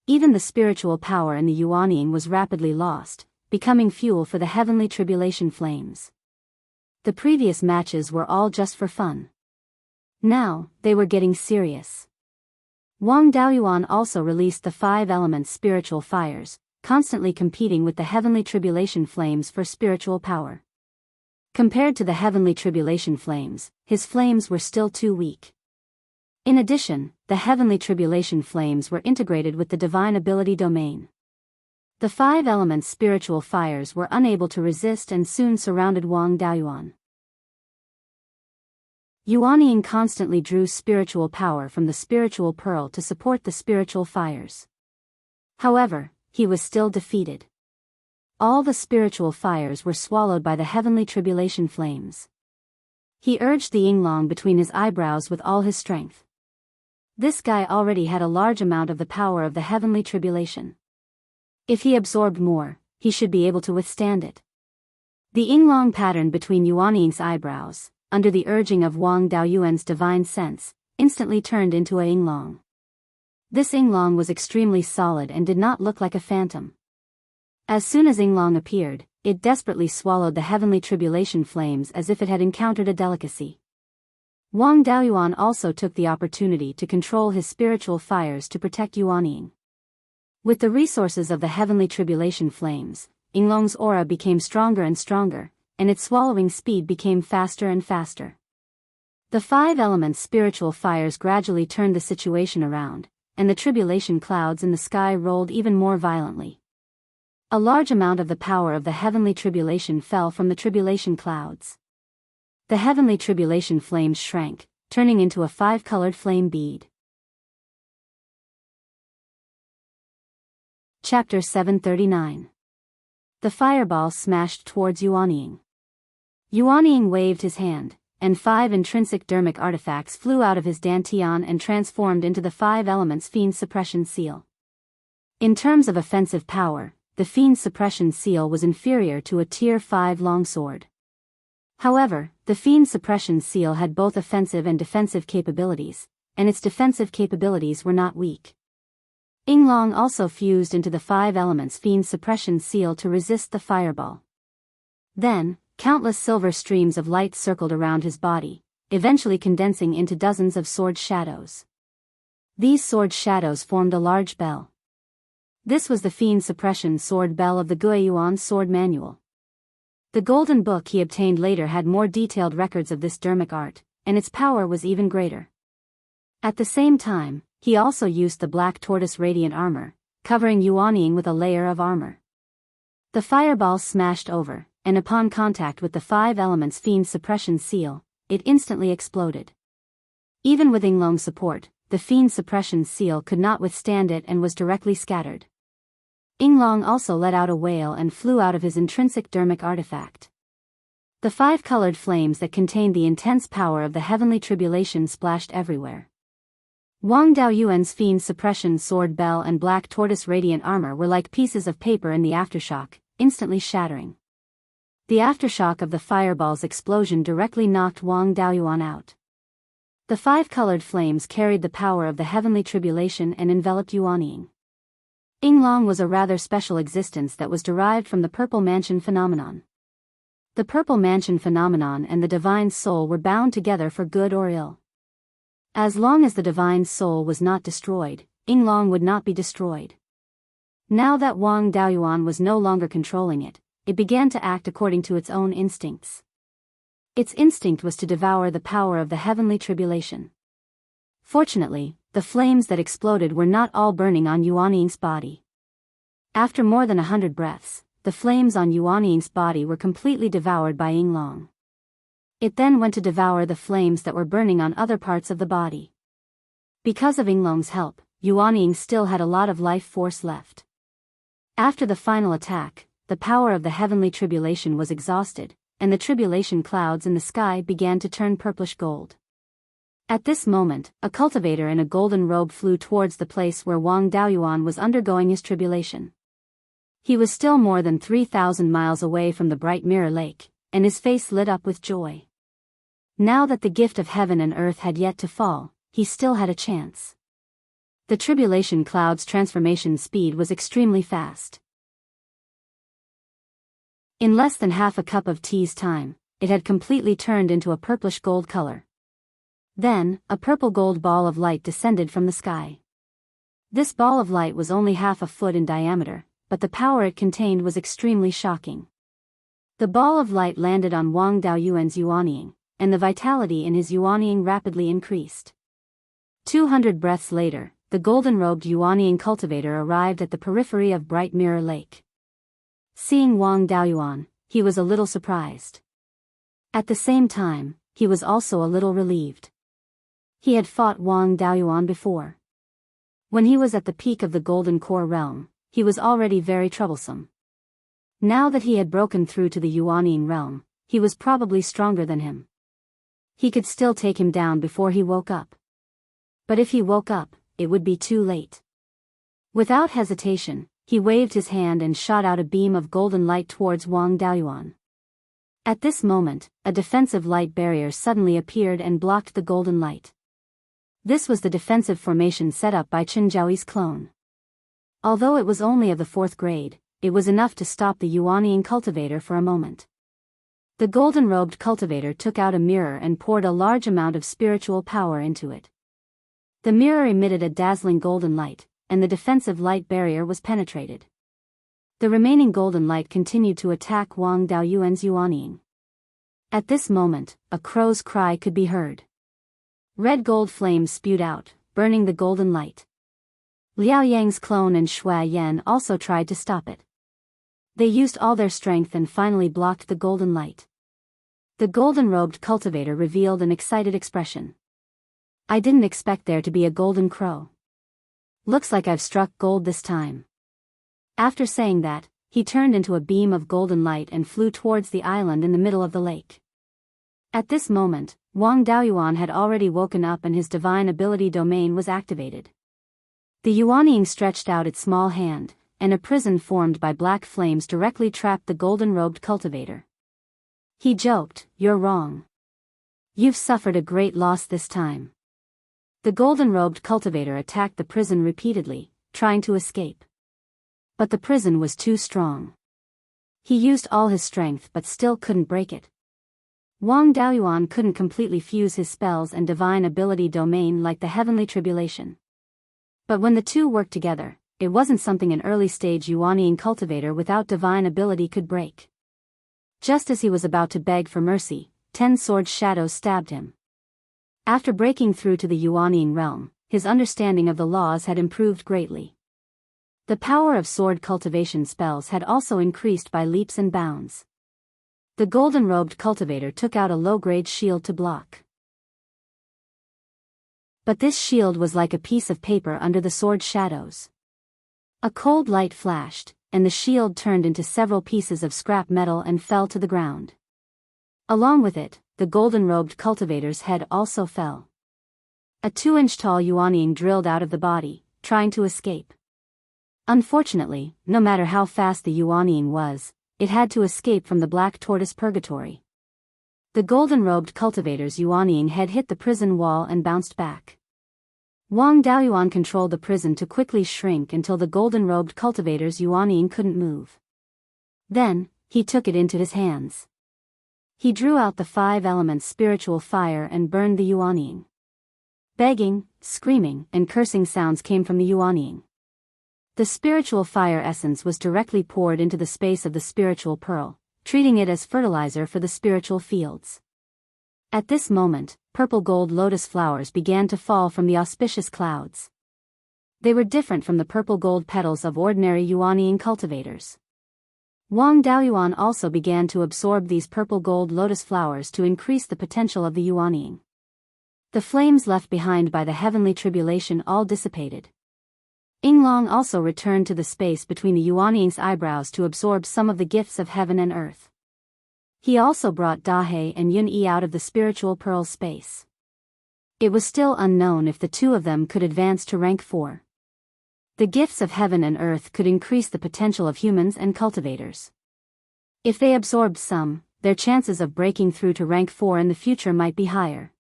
Even the spiritual power in the Yuanying was rapidly lost, becoming fuel for the heavenly tribulation flames. The previous matches were all just for fun. Now, they were getting serious. Wang Daoyuan also released the 5 elements spiritual fires, constantly competing with the heavenly tribulation flames for spiritual power. Compared to the heavenly tribulation flames, his flames were still too weak. In addition, the heavenly tribulation flames were integrated with the divine ability domain. The 5 elements spiritual fires were unable to resist and soon surrounded Wang Daoyuan. Yuanying constantly drew spiritual power from the spiritual pearl to support the spiritual fires. However, he was still defeated. All the spiritual fires were swallowed by the heavenly tribulation flames. He urged the Yinglong between his eyebrows with all his strength. This guy already had a large amount of the power of the heavenly tribulation. If he absorbed more, he should be able to withstand it. The Yinglong pattern between Yuanying's eyebrows, under the urging of Wang Daoyuan's divine sense, instantly turned into a Yinglong. This Yinglong was extremely solid and did not look like a phantom. As soon as Yinglong appeared, it desperately swallowed the heavenly tribulation flames as if it had encountered a delicacy. Wang Daoyuan also took the opportunity to control his spiritual fires to protect Yuanying. With the resources of the heavenly tribulation flames, Yinglong's aura became stronger and stronger, and its swallowing speed became faster and faster. The 5 elements spiritual fires gradually turned the situation around, and the tribulation clouds in the sky rolled even more violently. A large amount of the power of the heavenly tribulation fell from the tribulation clouds. The heavenly tribulation flames shrank, turning into a 5-colored flame bead. Chapter 739. The fireball smashed towards Yuanying. Yuanying waved his hand, and 5 intrinsic dermic artifacts flew out of his dantian and transformed into the 5 elements fiend suppression seal. In terms of offensive power, the fiend suppression seal was inferior to a tier 5 longsword. However, the fiend suppression seal had both offensive and defensive capabilities, and its defensive capabilities were not weak. Yinglong also fused into the 5 elements fiend suppression seal to resist the fireball. Then, countless silver streams of light circled around his body, eventually condensing into dozens of sword shadows. These sword shadows formed a large bell. This was the fiend suppression sword bell of the Guiyuan sword manual. The golden book he obtained later had more detailed records of this dermic art, and its power was even greater. At the same time, he also used the black tortoise radiant armor, covering Yuanying with a layer of armor. The fireball smashed over, and upon contact with the 5 elements fiend suppression seal, it instantly exploded. Even with Yinglong's support, the fiend suppression seal could not withstand it and was directly scattered. Yinglong also let out a wail and flew out of his intrinsic dermic artifact. The 5-colored flames that contained the intense power of the heavenly tribulation splashed everywhere. Wang Daoyuan's fiend suppression sword bell and black tortoise radiant armor were like pieces of paper in the aftershock, instantly shattering. The aftershock of the fireball's explosion directly knocked Wang Daoyuan out. The 5-colored flames carried the power of the heavenly tribulation and enveloped Yuanying. Yinglong was a rather special existence that was derived from the Purple Mansion phenomenon. The Purple Mansion phenomenon and the divine soul were bound together for good or ill. As long as the divine soul was not destroyed, Yinglong would not be destroyed. Now that Wang Daoyuan was no longer controlling it, it began to act according to its own instincts. Its instinct was to devour the power of the heavenly tribulation. Fortunately, the flames that exploded were not all burning on Yuanying's body. After more than 100 breaths, the flames on Yuanying's body were completely devoured by Yinglong. It then went to devour the flames that were burning on other parts of the body. Because of Yinglong's help, Yuanying still had a lot of life force left. After the final attack, the power of the heavenly tribulation was exhausted, and the tribulation clouds in the sky began to turn purplish gold. At this moment, a cultivator in a golden robe flew towards the place where Wang Daoyuan was undergoing his tribulation. He was still more than 3,000 miles away from the bright mirror lake, and his face lit up with joy. Now that the gift of heaven and earth had yet to fall, he still had a chance. The tribulation cloud's transformation speed was extremely fast. In less than half a cup of tea's time, it had completely turned into a purplish gold color. Then, a purple gold ball of light descended from the sky. This ball of light was only half a foot in diameter, but the power it contained was extremely shocking. The ball of light landed on Wang Daoyuan's Yuanying, and the vitality in his Yuanying rapidly increased. 200 breaths later, the golden-robed Yuanying cultivator arrived at the periphery of Bright Mirror Lake. Seeing Wang Daoyuan, he was a little surprised. At the same time, he was also a little relieved. He had fought Wang Daoyuan before. When he was at the peak of the Golden Core realm, he was already very troublesome. Now that he had broken through to the Yuanying realm, he was probably stronger than him. He could still take him down before he woke up. But if he woke up, it would be too late. Without hesitation, he waved his hand and shot out a beam of golden light towards Wang Daoyuan. At this moment, a defensive light barrier suddenly appeared and blocked the golden light. This was the defensive formation set up by Chen Zhaoyi's clone. Although it was only of the 4th grade, it was enough to stop the Yuanying cultivator for a moment. The golden-robed cultivator took out a mirror and poured a large amount of spiritual power into it. The mirror emitted a dazzling golden light, and the defensive light barrier was penetrated. The remaining golden light continued to attack Wang Daoyuan's Yuanying. At this moment, a crow's cry could be heard. Red gold flames spewed out, burning the golden light. Liao Yang's clone and Shui Yan also tried to stop it. They used all their strength and finally blocked the golden light. The golden-robed cultivator revealed an excited expression. "I didn't expect there to be a golden crow. Looks like I've struck gold this time." After saying that, he turned into a beam of golden light and flew towards the island in the middle of the lake. At this moment, Wang Daoyuan had already woken up and his divine ability domain was activated. The Yuanying stretched out its small hand, and a prison formed by black flames directly trapped the golden-robed cultivator. He joked, "You're wrong. You've suffered a great loss this time." The golden-robed cultivator attacked the prison repeatedly, trying to escape. But the prison was too strong. He used all his strength but still couldn't break it. Wang Daoyuan couldn't completely fuse his spells and divine ability domain like the heavenly tribulation. But when the two worked together, it wasn't something an early-stage Yuanying cultivator without divine ability could break. Just as he was about to beg for mercy, 10 sword shadows stabbed him. After breaking through to the Yuanying realm, his understanding of the laws had improved greatly. The power of sword cultivation spells had also increased by leaps and bounds. The golden-robed cultivator took out a low-grade shield to block. But this shield was like a piece of paper under the sword shadows. A cold light flashed, and the shield turned into several pieces of scrap metal and fell to the ground. Along with it, the golden-robed cultivator's head also fell. A 2-inch-tall Yuanying drilled out of the body, trying to escape. Unfortunately, no matter how fast the Yuanying was, it had to escape from the black tortoise purgatory. The golden-robed cultivator's Yuanying head hit the prison wall and bounced back. Wang Daoyuan controlled the prison to quickly shrink until the golden-robed cultivator's Yuanying couldn't move. Then, he took it into his hands. He drew out the 5 elements spiritual fire and burned the Yuanying. Begging, screaming, and cursing sounds came from the Yuanying. The spiritual fire essence was directly poured into the space of the spiritual pearl, treating it as fertilizer for the spiritual fields. At this moment, purple gold lotus flowers began to fall from the auspicious clouds. They were different from the purple gold petals of ordinary Yuanying cultivators. Wang Daoyuan also began to absorb these purple gold lotus flowers to increase the potential of the Yuanying. The flames left behind by the heavenly tribulation all dissipated. Yinglong also returned to the space between the Yuanying's eyebrows to absorb some of the gifts of heaven and earth. He also brought Dahe and Yun-Yi out of the spiritual pearl space. It was still unknown if the two of them could advance to rank 4. The gifts of heaven and earth could increase the potential of humans and cultivators. If they absorbed some, their chances of breaking through to rank 4 in the future might be higher.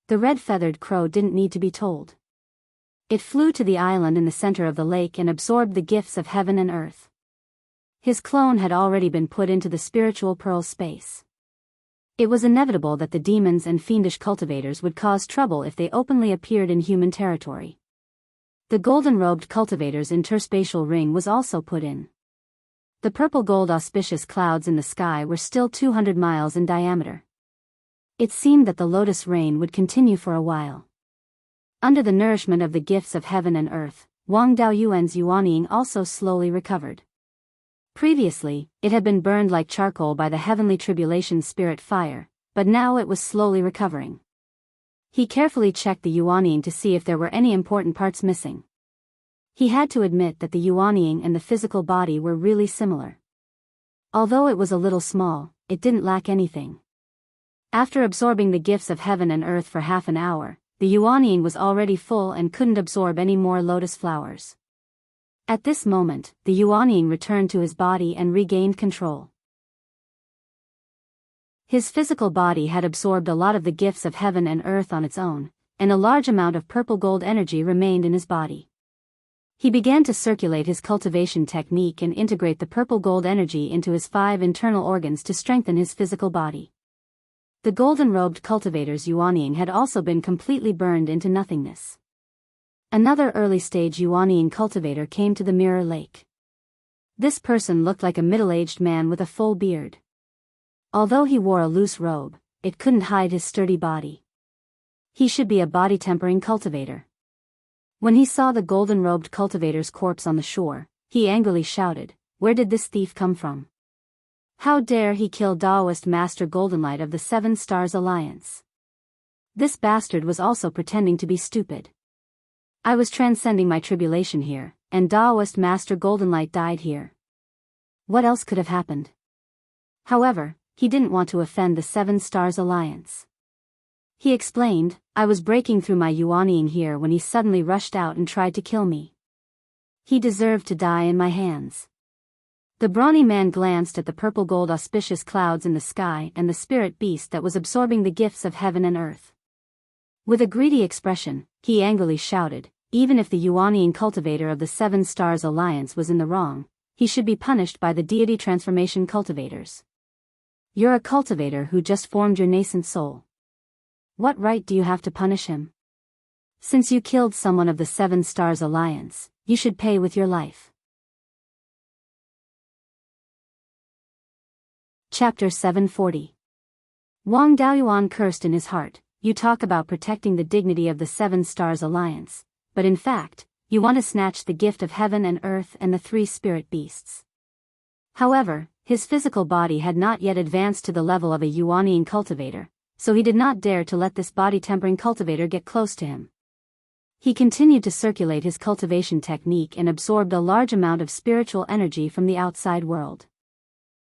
The red-feathered crow didn't need to be told. It flew to the island in the center of the lake and absorbed the gifts of heaven and earth. His clone had already been put into the spiritual pearl space. It was inevitable that the demons and fiendish cultivators would cause trouble if they openly appeared in human territory. The golden-robed cultivator's interspatial ring was also put in. The purple-gold auspicious clouds in the sky were still 200 miles in diameter. It seemed that the lotus rain would continue for a while. Under the nourishment of the gifts of heaven and earth, Wang Daoyuan's Yuanying also slowly recovered. Previously, it had been burned like charcoal by the heavenly tribulation spirit fire, but now it was slowly recovering. He carefully checked the Yuanying to see if there were any important parts missing. He had to admit that the Yuanying and the physical body were really similar. Although it was a little small, it didn't lack anything. After absorbing the gifts of heaven and earth for half an hour, the Yuanying was already full and couldn't absorb any more lotus flowers. At this moment, the Yuanying returned to his body and regained control. His physical body had absorbed a lot of the gifts of heaven and earth on its own, and a large amount of purple gold energy remained in his body. He began to circulate his cultivation technique and integrate the purple gold energy into his 5 internal organs to strengthen his physical body. The golden-robed cultivator's Yuanying had also been completely burned into nothingness. Another early-stage Yuanying cultivator came to the mirror lake. This person looked like a middle-aged man with a full beard. Although he wore a loose robe, it couldn't hide his sturdy body. He should be a body-tempering cultivator. When he saw the golden-robed cultivator's corpse on the shore, he angrily shouted, "Where did this thief come from? How dare he kill Taoist Master Goldenlight of the 7 Stars Alliance? This bastard was also pretending to be stupid. I was transcending my tribulation here, and Taoist Master Goldenlight died here. What else could have happened?" However, he didn't want to offend the 7 Stars Alliance. He explained, "I was breaking through my Yuanying here when he suddenly rushed out and tried to kill me. He deserved to die in my hands." The brawny man glanced at the purple gold auspicious clouds in the sky and the spirit beast that was absorbing the gifts of heaven and earth. With a greedy expression, he angrily shouted, "Even if the Yuanying cultivator of the 7 Stars Alliance was in the wrong, he should be punished by the deity transformation cultivators. You're a cultivator who just formed your nascent soul. What right do you have to punish him? Since you killed someone of the 7 Stars Alliance, you should pay with your life." Chapter 740. Wang Daoyuan cursed in his heart, "You talk about protecting the dignity of the 7 Stars Alliance, but in fact, you want to snatch the gift of heaven and earth and the 3 spirit beasts." However, his physical body had not yet advanced to the level of a Yuanying cultivator, so he did not dare to let this body-tempering cultivator get close to him. He continued to circulate his cultivation technique and absorbed a large amount of spiritual energy from the outside world.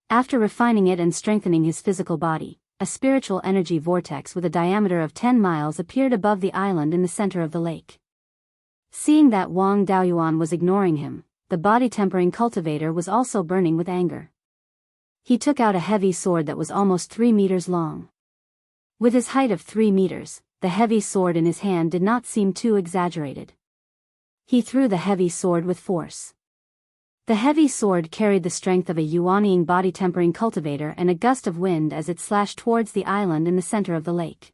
After refining it and strengthening his physical body, a spiritual energy vortex with a diameter of 10 miles appeared above the island in the center of the lake. Seeing that Wang Daoyuan was ignoring him, the body-tempering cultivator was also burning with anger. He took out a heavy sword that was almost 3 meters long. With his height of 3 meters, the heavy sword in his hand did not seem too exaggerated. He threw the heavy sword with force. The heavy sword carried the strength of a Yuanying body-tempering cultivator and a gust of wind as it slashed towards the island in the center of the lake.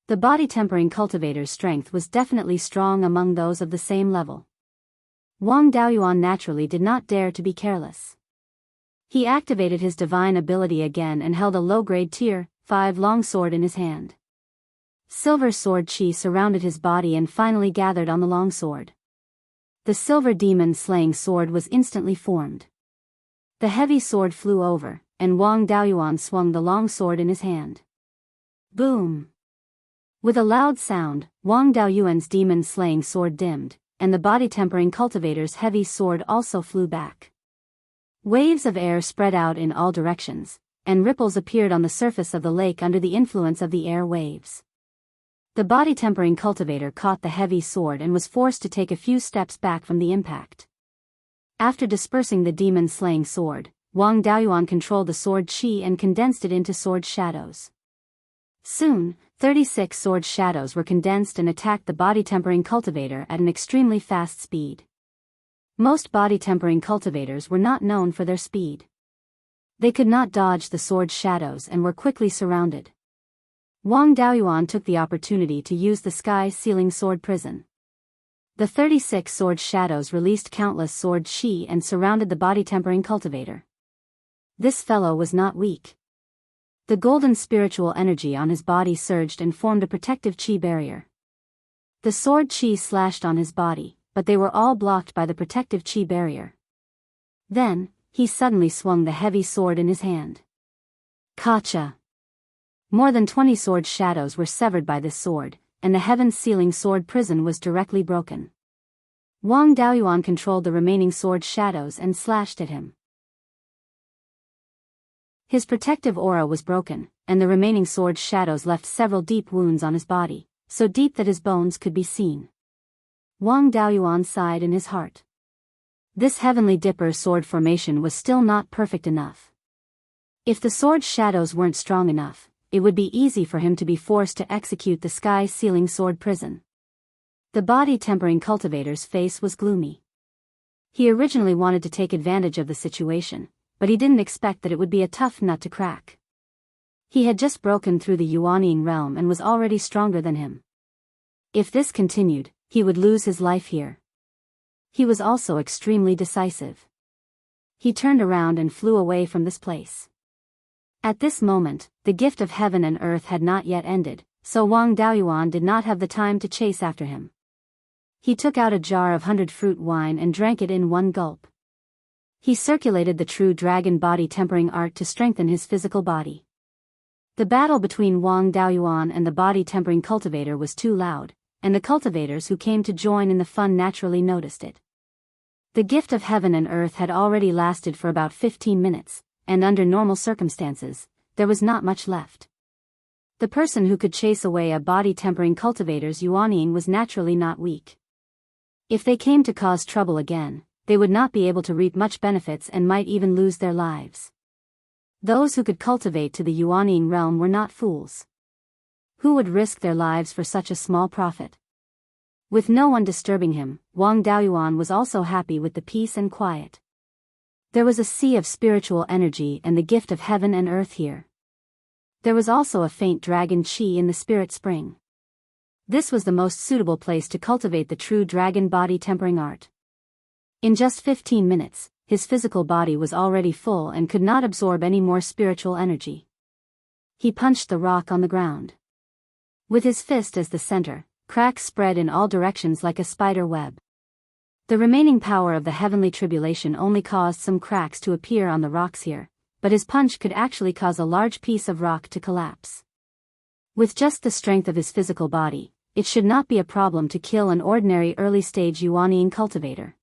The body-tempering cultivator's strength was definitely strong among those of the same level. Wang Daoyuan naturally did not dare to be careless. He activated his divine ability again and held a low-grade tier 5 long sword in his hand. Silver sword chi surrounded his body and finally gathered on the long sword. The silver demon slaying sword was instantly formed. The heavy sword flew over, and Wang Daoyuan swung the long sword in his hand. Boom! With a loud sound, Wang Daoyuan's demon slaying sword dimmed, and the body tempering cultivator's heavy sword also flew back. Waves of air spread out in all directions, and ripples appeared on the surface of the lake under the influence of the air waves. The body tempering cultivator caught the heavy sword and was forced to take a few steps back from the impact. After dispersing the demon slaying sword, Wang Daoyuan controlled the sword chi and condensed it into sword shadows. Soon, 36 sword shadows were condensed and attacked the body tempering cultivator at an extremely fast speed. Most body tempering cultivators were not known for their speed. They could not dodge the sword shadows and were quickly surrounded. Wang Daoyuan took the opportunity to use the sky-sealing sword prison. The 36 sword shadows released countless sword chi and surrounded the body tempering cultivator. This fellow was not weak. The golden spiritual energy on his body surged and formed a protective chi barrier. The sword chi slashed on his body, but they were all blocked by the protective chi barrier. Then, he suddenly swung the heavy sword in his hand. Kacha! More than 20 sword shadows were severed by this sword, and the heaven-sealing sword prison was directly broken. Wang Daoyuan controlled the remaining sword shadows and slashed at him. His protective aura was broken, and the remaining sword shadows left several deep wounds on his body, so deep that his bones could be seen. Wang Daoyuan sighed in his heart. This heavenly dipper sword formation was still not perfect enough. If the sword shadows weren't strong enough, it would be easy for him to be forced to execute the sky-sealing sword prison. The body tempering cultivator's face was gloomy. He originally wanted to take advantage of the situation, but he didn't expect that it would be a tough nut to crack. He had just broken through the Yuanying realm and was already stronger than him. If this continued, he would lose his life here. He was also extremely decisive. He turned around and flew away from this place. At this moment, the gift of heaven and earth had not yet ended, so Wang Daoyuan did not have the time to chase after him. He took out a jar of 100-fruit wine and drank it in one gulp. He circulated the true dragon body tempering art to strengthen his physical body. The battle between Wang Daoyuan and the body tempering cultivator was too loud, and the cultivators who came to join in the fun naturally noticed it. The gift of heaven and earth had already lasted for about 15 minutes, and under normal circumstances, there was not much left. The person who could chase away a body tempering cultivator's yuanying was naturally not weak. If they came to cause trouble again, they would not be able to reap much benefits and might even lose their lives. Those who could cultivate to the yuanying realm were not fools. Who would risk their lives for such a small profit? With no one disturbing him, Wang Daoyuan was also happy with the peace and quiet. There was a sea of spiritual energy and the gift of heaven and earth here. There was also a faint dragon chi in the spirit spring. This was the most suitable place to cultivate the true dragon body tempering art. In just 15 minutes, his physical body was already full and could not absorb any more spiritual energy. He punched the rock on the ground. With his fist as the center, cracks spread in all directions like a spider web. The remaining power of the heavenly tribulation only caused some cracks to appear on the rocks here, but his punch could actually cause a large piece of rock to collapse. With just the strength of his physical body, it should not be a problem to kill an ordinary early-stage yuanying cultivator.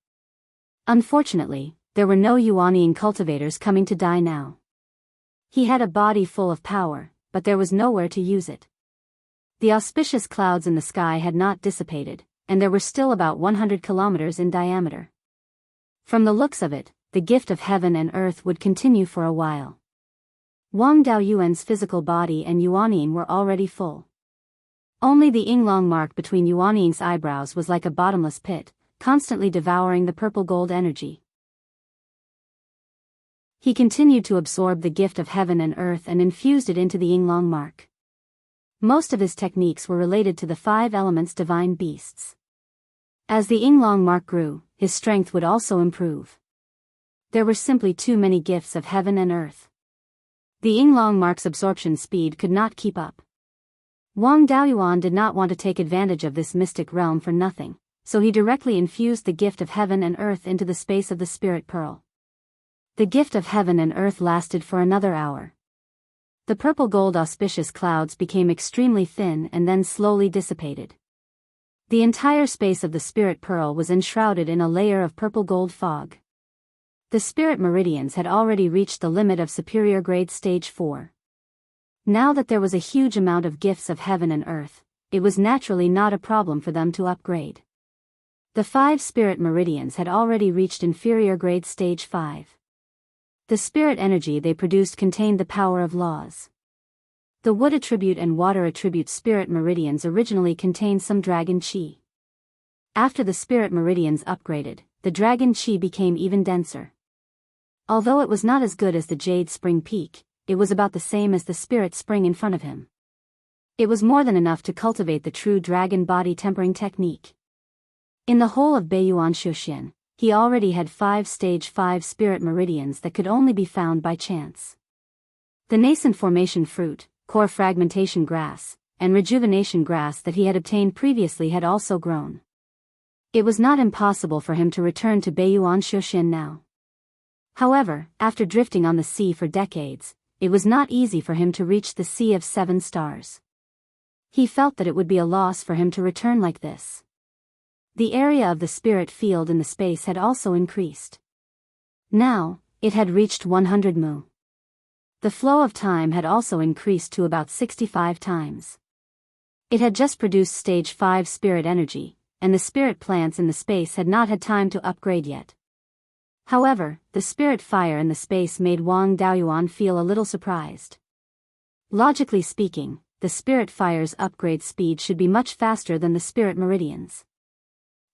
Unfortunately, there were no yuanying cultivators coming to die now. He had a body full of power, but there was nowhere to use it. The auspicious clouds in the sky had not dissipated, and there were still about 100 kilometers in diameter. From the looks of it, the gift of heaven and earth would continue for a while. Wang Daoyuan's physical body and yuanying were already full. Only the yin-long mark between yuanying's eyebrows was like a bottomless pit, constantly devouring the purple gold energy. He continued to absorb the gift of heaven and earth and infused it into the yin-long mark. Most of his techniques were related to the 5 elements divine beasts. As the yin-long mark grew, his strength would also improve. There were simply too many gifts of heaven and earth. The Yinglong mark's absorption speed could not keep up. Wang Daoyuan did not want to take advantage of this mystic realm for nothing, so he directly infused the gift of heaven and earth into the space of the spirit pearl. The gift of heaven and earth lasted for another hour. The purple-gold auspicious clouds became extremely thin and then slowly dissipated. The entire space of the spirit pearl was enshrouded in a layer of purple-gold fog. The spirit meridians had already reached the limit of superior grade stage 4. Now that there was a huge amount of gifts of heaven and earth, it was naturally not a problem for them to upgrade. The 5 spirit meridians had already reached inferior grade stage 5. The spirit energy they produced contained the power of laws. The wood attribute and water attribute spirit meridians originally contained some dragon chi. After the spirit meridians upgraded, the dragon chi became even denser. Although it was not as good as the Jade Spring Peak, it was about the same as the spirit spring in front of him. It was more than enough to cultivate the true dragon body tempering technique. In the whole of Beiyuan Shuxian, he already had 5 stage 5 spirit meridians that could only be found by chance. The nascent formation fruit, core fragmentation grass, and rejuvenation grass that he had obtained previously had also grown. It was not impossible for him to return to Beiyuan Shuxian now. However, after drifting on the sea for decades, it was not easy for him to reach the Sea of 7 Stars. He felt that it would be a loss for him to return like this. The area of the spirit field in the space had also increased. Now, it had reached 100 mu. The flow of time had also increased to about 65 times. It had just produced stage 5 spirit energy, and the spirit plants in the space had not had time to upgrade yet. However, the spirit fire in the space made Wang Daoyuan feel a little surprised. Logically speaking, the spirit fire's upgrade speed should be much faster than the spirit meridians.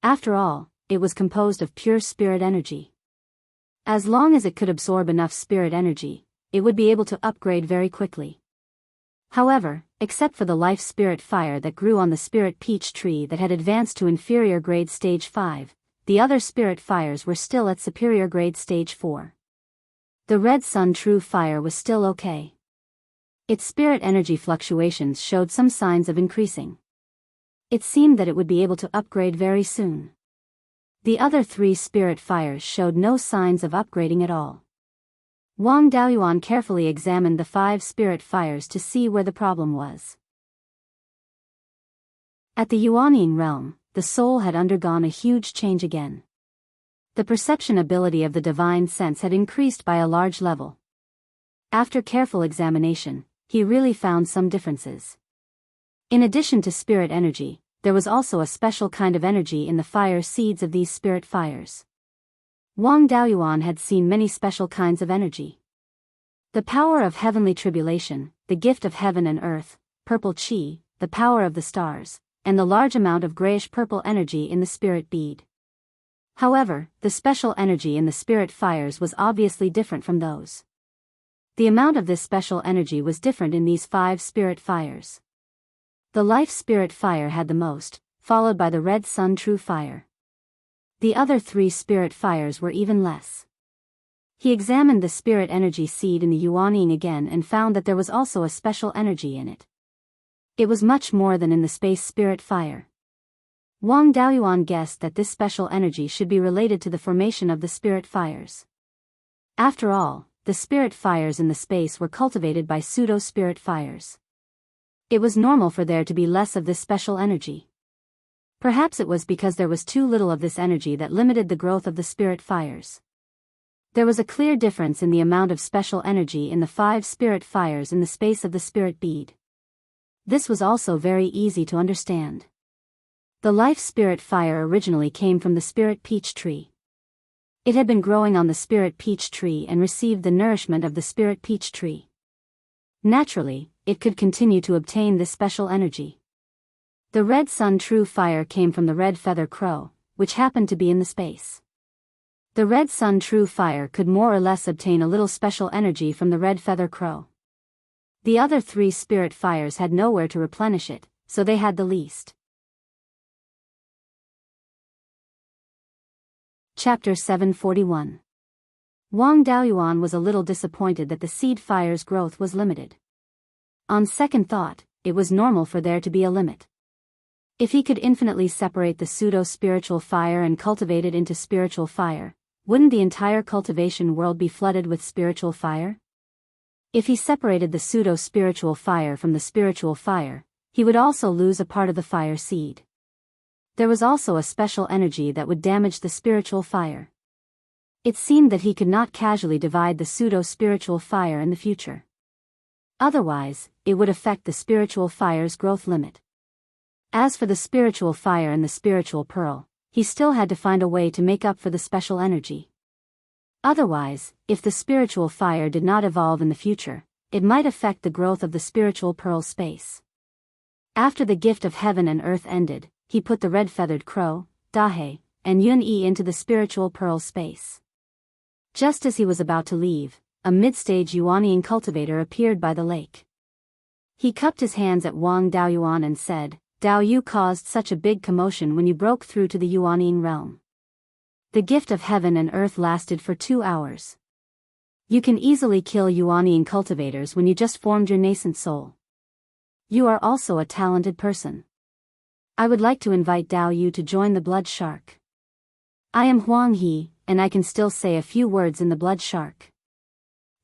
After all, it was composed of pure spirit energy. As long as it could absorb enough spirit energy, it would be able to upgrade very quickly. However, except for the life spirit fire that grew on the spirit peach tree that had advanced to inferior grade stage 5, the other spirit fires were still at superior grade stage 4. The red sun true fire was still okay. Its spirit energy fluctuations showed some signs of increasing. It seemed that it would be able to upgrade very soon. The other 3 spirit fires showed no signs of upgrading at all. Wang Daoyuan carefully examined the 5 spirit fires to see where the problem was. At the Yuanying realm, the soul had undergone a huge change again. The perception ability of the divine sense had increased by a large level. After careful examination, he really found some differences. In addition to spirit energy, there was also a special kind of energy in the fire seeds of these spirit fires. Wang Daoyuan had seen many special kinds of energy. The power of heavenly tribulation, the gift of heaven and earth, purple chi, the power of the stars, and the large amount of grayish-purple energy in the spirit bead. However, the special energy in the spirit fires was obviously different from those. The amount of this special energy was different in these 5 spirit fires. The life spirit fire had the most, followed by the red sun true fire. The other 3 spirit fires were even less. He examined the spirit energy seed in the Yuanying again and found that there was also a special energy in it. It was much more than in the space spirit fire. Wang Daoyuan guessed that this special energy should be related to the formation of the spirit fires. After all, the spirit fires in the space were cultivated by pseudo-spirit fires. It was normal for there to be less of this special energy. Perhaps it was because there was too little of this energy that limited the growth of the spirit fires. There was a clear difference in the amount of special energy in the 5 spirit fires in the space of the spirit bead. This was also very easy to understand. The life spirit fire originally came from the spirit peach tree. It had been growing on the spirit peach tree and received the nourishment of the spirit peach tree. Naturally, it could continue to obtain this special energy. The red sun true fire came from the red feather crow, which happened to be in the space. The red sun true fire could more or less obtain a little special energy from the red feather crow. The other 3 spirit fires had nowhere to replenish it, so they had the least. Chapter 741. Wang Daoyuan was a little disappointed that the seed fire's growth was limited. On second thought, it was normal for there to be a limit. If he could infinitely separate the pseudo-spiritual fire and cultivate it into spiritual fire, wouldn't the entire cultivation world be flooded with spiritual fire? If he separated the pseudo-spiritual fire from the spiritual fire, he would also lose a part of the fire seed. There was also a special energy that would damage the spiritual fire. It seemed that he could not casually divide the pseudo-spiritual fire in the future. Otherwise, it would affect the spiritual fire's growth limit. As for the spiritual fire and the spiritual pearl, he still had to find a way to make up for the special energy. Otherwise, if the spiritual fire did not evolve in the future, it might affect the growth of the spiritual pearl space. After the gift of heaven and earth ended, he put the red-feathered crow, Dahe, and Yun-Yi into the spiritual pearl space. Just as he was about to leave, a mid-stage Yuanian cultivator appeared by the lake. He cupped his hands at Wang Daoyuan and said, "Dao, you caused such a big commotion when you broke through to the Yuanian realm. The gift of heaven and earth lasted for 2 hours. You can easily kill Yuanian cultivators when you just formed your nascent soul. You are also a talented person. I would like to invite Dao Yu to join the Blood Shark. I am Huang He, and I can still say a few words in the Blood Shark.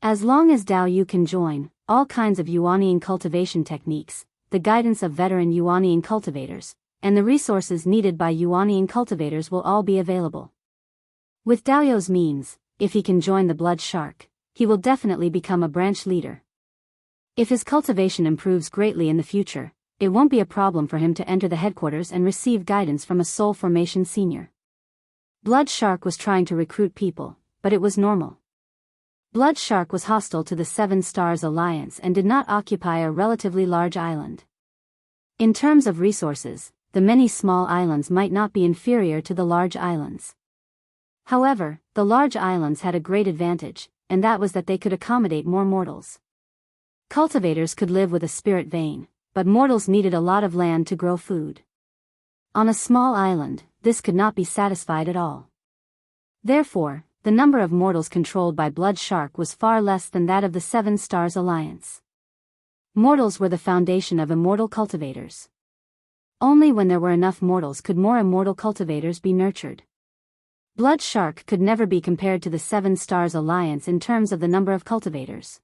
As long as Dao Yu can join, all kinds of Yuanian cultivation techniques, the guidance of veteran Yuanian cultivators, and the resources needed by Yuanian cultivators will all be available. With Dao Yu's means, if he can join the Blood Shark, he will definitely become a branch leader. If his cultivation improves greatly in the future, it won't be a problem for him to enter the headquarters and receive guidance from a soul formation senior." Blood Shark was trying to recruit people, but it was normal. Blood Shark was hostile to the Seven Stars Alliance and did not occupy a relatively large island. In terms of resources, the many small islands might not be inferior to the large islands. However, the large islands had a great advantage, and that was that they could accommodate more mortals. Cultivators could live with a spirit vein, but mortals needed a lot of land to grow food. On a small island, this could not be satisfied at all. Therefore, the number of mortals controlled by Blood Shark was far less than that of the Seven Stars Alliance. Mortals were the foundation of immortal cultivators. Only when there were enough mortals could more immortal cultivators be nurtured. Blood Shark could never be compared to the Seven Stars Alliance in terms of the number of cultivators.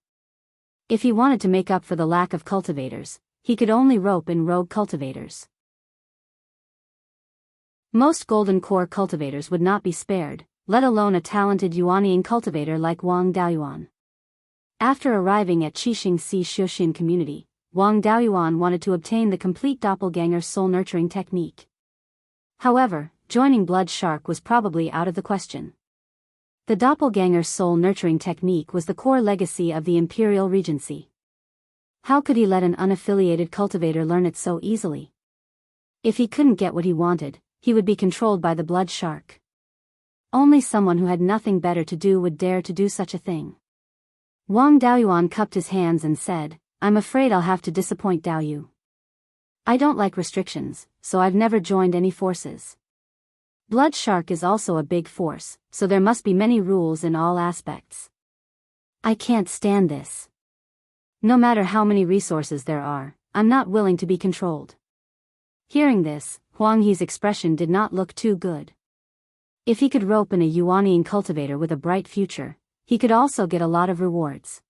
If he wanted to make up for the lack of cultivators, he could only rope in rogue cultivators. Most golden core cultivators would not be spared, let alone a talented Yuanian cultivator like Wang Daoyuan. After arriving at Qixing Si Xiuxian community, Wang Daoyuan wanted to obtain the complete doppelganger soul nurturing technique. However, joining Blood Shark was probably out of the question. The doppelganger soul nurturing technique was the core legacy of the Imperial Regency. How could he let an unaffiliated cultivator learn it so easily? If he couldn't get what he wanted, he would be controlled by the Blood Shark. Only someone who had nothing better to do would dare to do such a thing. Wang Daoyuan cupped his hands and said, "I'm afraid I'll have to disappoint Dao Yu. I don't like restrictions, so I've never joined any forces. Blood Shark is also a big force, so there must be many rules in all aspects. I can't stand this. No matter how many resources there are, I'm not willing to be controlled." Hearing this, Huang He's expression did not look too good. If he could rope in a Yuanian cultivator with a bright future, he could also get a lot of rewards.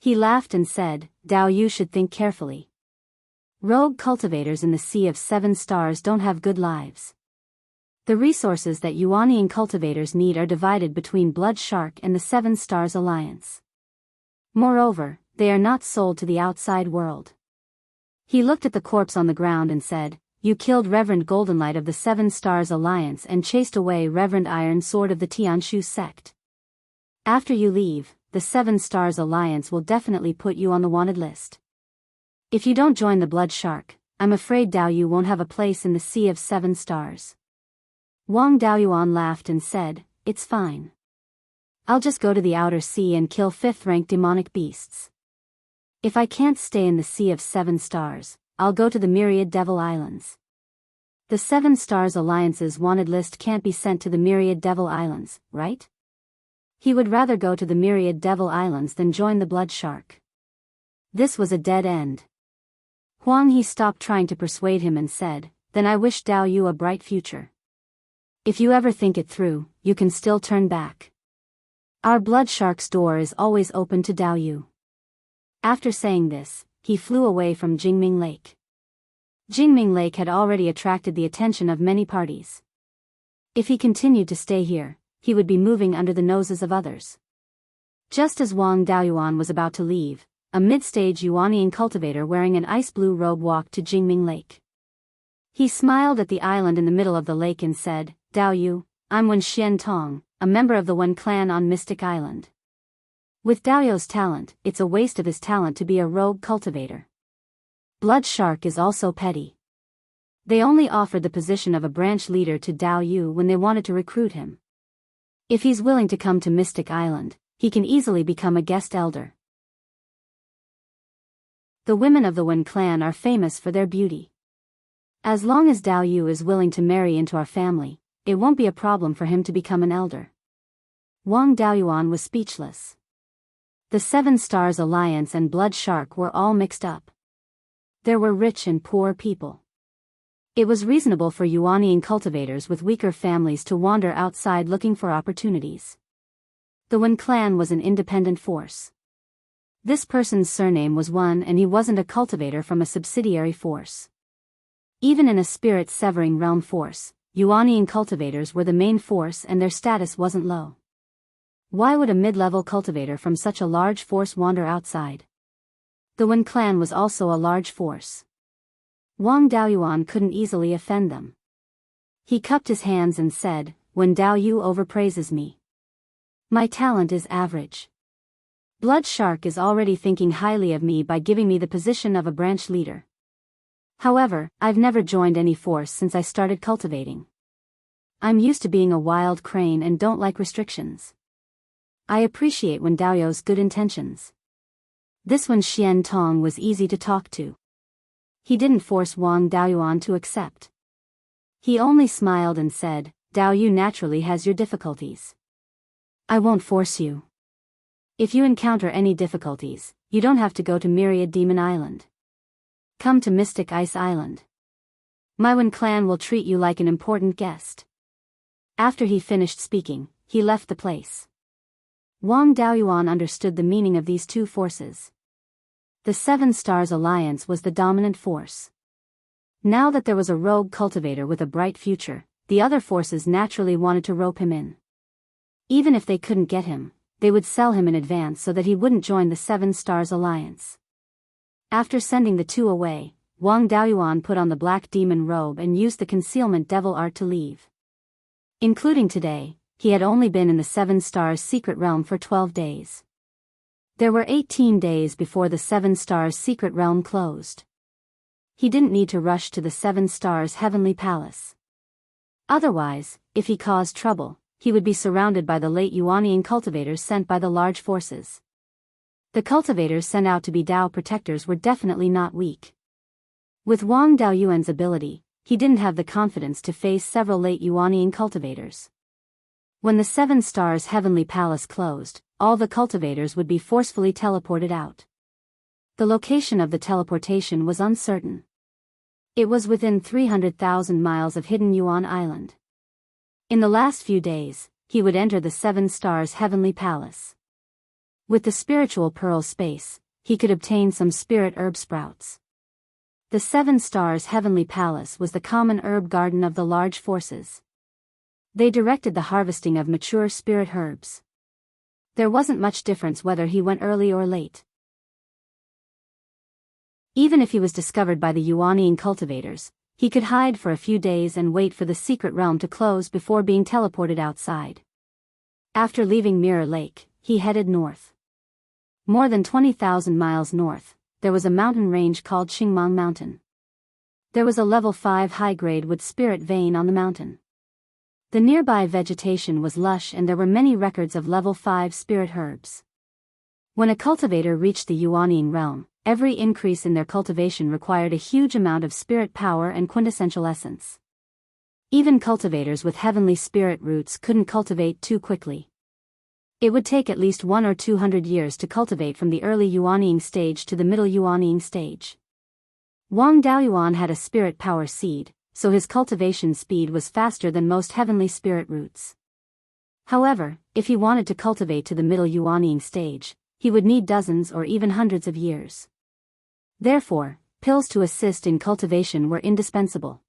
He laughed and said, "Dao Yu should think carefully. Rogue cultivators in the Sea of Seven Stars don't have good lives. The resources that Yuanian cultivators need are divided between Blood Shark and the Seven Stars Alliance. Moreover, they are not sold to the outside world." He looked at the corpse on the ground and said, "You killed Reverend Goldenlight of the Seven Stars Alliance and chased away Reverend Iron Sword of the Tianshu sect. After you leave, the Seven Stars Alliance will definitely put you on the wanted list. If you don't join the Blood Shark, I'm afraid Dao Yu won't have a place in the Sea of Seven Stars." Wang Daoyuan laughed and said, "It's fine. I'll just go to the outer sea and kill 5th-ranked demonic beasts. If I can't stay in the Sea of Seven Stars, I'll go to the Myriad Devil Islands. The Seven Stars Alliance's wanted list can't be sent to the Myriad Devil Islands, right?" He would rather go to the myriad devil islands than join the blood shark. This was a dead end. Huang He stopped trying to persuade him and said, "Then I wish Dao Yu a bright future. If you ever think it through, you can still turn back. Our blood shark's door is always open to Dao Yu." After saying this, he flew away from Jingming Lake. Jingming Lake had already attracted the attention of many parties. If he continued to stay here, he would be moving under the noses of others. Just as Wang Daoyuan was about to leave, a mid-stage Yuanian cultivator wearing an ice-blue robe walked to Jingming Lake. He smiled at the island in the middle of the lake and said, "Dao Yu, I'm Wen Xian Tong, a member of the Wen clan on Mystic Island. With Dao Yu's talent, it's a waste of his talent to be a rogue cultivator. Blood Shark is also petty. They only offered the position of a branch leader to Dao Yu when they wanted to recruit him. If he's willing to come to Mystic Island, he can easily become a guest elder. The women of the Wen clan are famous for their beauty. As long as Dao Yu is willing to marry into our family, it won't be a problem for him to become an elder." Wang Daoyuan was speechless. The Seven Stars Alliance and Blood Shark were all mixed up. There were rich and poor people. It was reasonable for Yuanian cultivators with weaker families to wander outside looking for opportunities. The Wen clan was an independent force. This person's surname was Wen and he wasn't a cultivator from a subsidiary force. Even in a spirit-severing realm force, Yuanian cultivators were the main force and their status wasn't low. Why would a mid-level cultivator from such a large force wander outside? The Wen clan was also a large force. Wang Daoyuan couldn't easily offend them. He cupped his hands and said, "When Dao Yu overpraises me. My talent is average. Blood Shark is already thinking highly of me by giving me the position of a branch leader. However, I've never joined any force since I started cultivating. I'm used to being a wild crane and don't like restrictions. I appreciate Wen Daoyu's good intentions." This Wen Xian Tong was easy to talk to. He didn't force Wang Daoyuan to accept. He only smiled and said, "Dao Yu naturally has your difficulties. I won't force you. If you encounter any difficulties, you don't have to go to Myriad Demon Island. Come to Mystic Ice Island. My Wen clan will treat you like an important guest." After he finished speaking, he left the place. Wang Daoyuan understood the meaning of these two forces. The Seven Stars Alliance was the dominant force. Now that there was a rogue cultivator with a bright future, the other forces naturally wanted to rope him in. Even if they couldn't get him, they would sell him in advance so that he wouldn't join the Seven Stars Alliance. After sending the two away, Wang Daoyuan put on the black demon robe and used the concealment devil art to leave. Including today, he had only been in the Seven Stars secret realm for 12 days. There were 18 days before the Seven Stars secret realm closed. He didn't need to rush to the Seven Stars heavenly palace. Otherwise, if he caused trouble, he would be surrounded by the late Yuanian cultivators sent by the large forces. The cultivators sent out to be Dao protectors were definitely not weak. With Wang Daoyuan's ability, he didn't have the confidence to face several late Yuanian cultivators. When the Seven Stars heavenly palace closed, all the cultivators would be forcefully teleported out. The location of the teleportation was uncertain. It was within 300,000 miles of hidden Yuan Island. In the last few days, he would enter the Seven Stars heavenly palace. With the spiritual pearl space, he could obtain some spirit herb sprouts. The Seven Stars heavenly palace was the common herb garden of the large forces. They directed the harvesting of mature spirit herbs. There wasn't much difference whether he went early or late. Even if he was discovered by the Yuanian cultivators, he could hide for a few days and wait for the secret realm to close before being teleported outside. After leaving Mirror Lake, he headed north. More than 20,000 miles north, there was a mountain range called Qingmang Mountain. There was a level 5 high-grade wood spirit vein on the mountain. The nearby vegetation was lush and there were many records of level 5 spirit herbs. When a cultivator reached the Yuanian realm, every increase in their cultivation required a huge amount of spirit power and quintessential essence. Even cultivators with heavenly spirit roots couldn't cultivate too quickly. It would take at least 1 or 200 years to cultivate from the early Yuanying stage to the middle Yuanying stage. Wang Daoyuan had a spirit power seed, so his cultivation speed was faster than most heavenly spirit roots. However, if he wanted to cultivate to the middle Yuanying stage, he would need dozens or even hundreds of years. Therefore, pills to assist in cultivation were indispensable.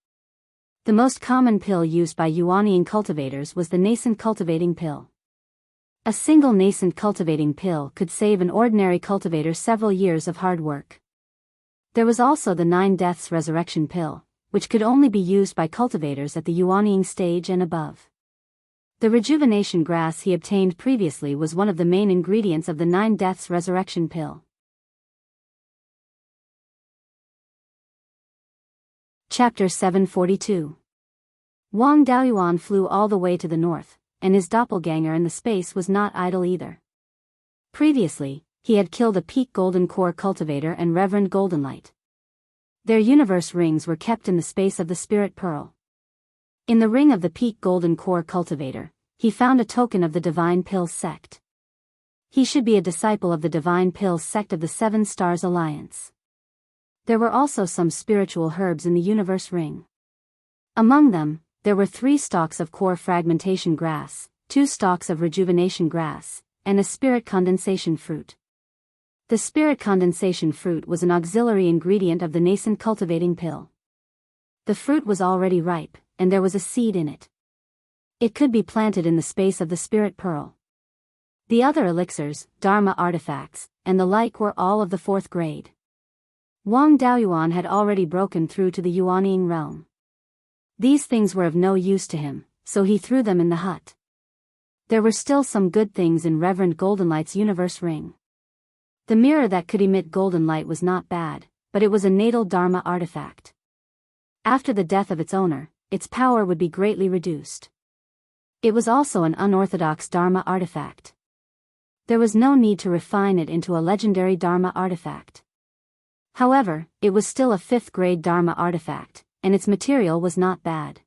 The most common pill used by Yuanying cultivators was the nascent cultivating pill. A single nascent cultivating pill could save an ordinary cultivator several years of hard work. There was also the 9 Deaths resurrection pill, which could only be used by cultivators at the Yuanying stage and above. The rejuvenation grass he obtained previously was one of the main ingredients of the 9 Deaths resurrection pill. Chapter 742. Wang Daoyuan flew all the way to the north, and his doppelganger in the space was not idle either. Previously, he had killed a peak golden core cultivator and Reverend Goldenlight. Their universe rings were kept in the space of the spirit pearl. In the ring of the peak golden core cultivator, he found a token of the Divine Pills sect. He should be a disciple of the Divine Pills sect of the 7 Stars Alliance. There were also some spiritual herbs in the universe ring. Among them, there were 3 stalks of core fragmentation grass, 2 stalks of rejuvenation grass, and a spirit condensation fruit. The spirit condensation fruit was an auxiliary ingredient of the nascent cultivating pill. The fruit was already ripe, and there was a seed in it. It could be planted in the space of the spirit pearl. The other elixirs, dharma artifacts, and the like were all of the 4th grade. Wang Daoyuan had already broken through to the Yuanying realm. These things were of no use to him, so he threw them in the hut. There were still some good things in Reverend Goldenlight's universe ring. The mirror that could emit golden light was not bad, but it was a natal dharma artifact. After the death of its owner, its power would be greatly reduced. It was also an unorthodox dharma artifact. There was no need to refine it into a legendary dharma artifact. However, it was still a 5th grade dharma artifact, and its material was not bad.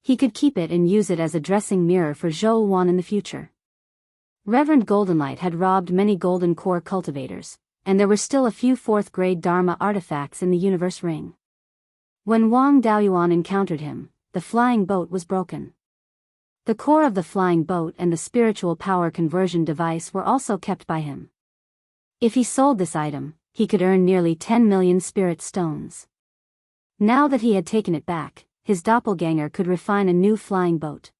He could keep it and use it as a dressing mirror for Zhou Wan in the future. Reverend Goldenlight had robbed many golden core cultivators, and there were still a few 4th grade dharma artifacts in the universe ring. When Wang Daoyuan encountered him, the flying boat was broken. The core of the flying boat and the spiritual power conversion device were also kept by him. If he sold this item, he could earn nearly 10 million spirit stones. Now that he had taken it back, his doppelganger could refine a new flying boat.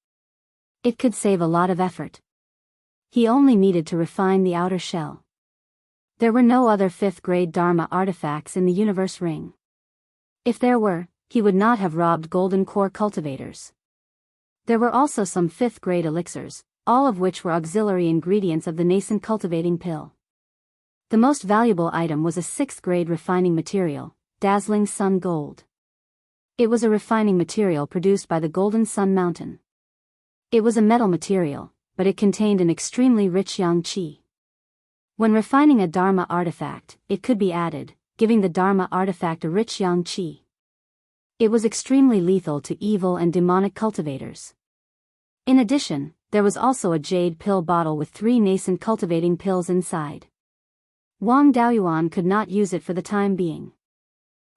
It could save a lot of effort. He only needed to refine the outer shell. There were no other 5th grade dharma artifacts in the universe ring. If there were, he would not have robbed golden core cultivators. There were also some 5th grade elixirs, all of which were auxiliary ingredients of the nascent cultivating pill. The most valuable item was a 6th grade refining material, dazzling sun gold. It was a refining material produced by the Golden Sun Mountain. It was a metal material, but it contained an extremely rich yang qi. When refining a dharma artifact, it could be added, giving the dharma artifact a rich yang qi. It was extremely lethal to evil and demonic cultivators. In addition, there was also a jade pill bottle with 3 nascent cultivating pills inside. Wang Daoyuan could not use it for the time being.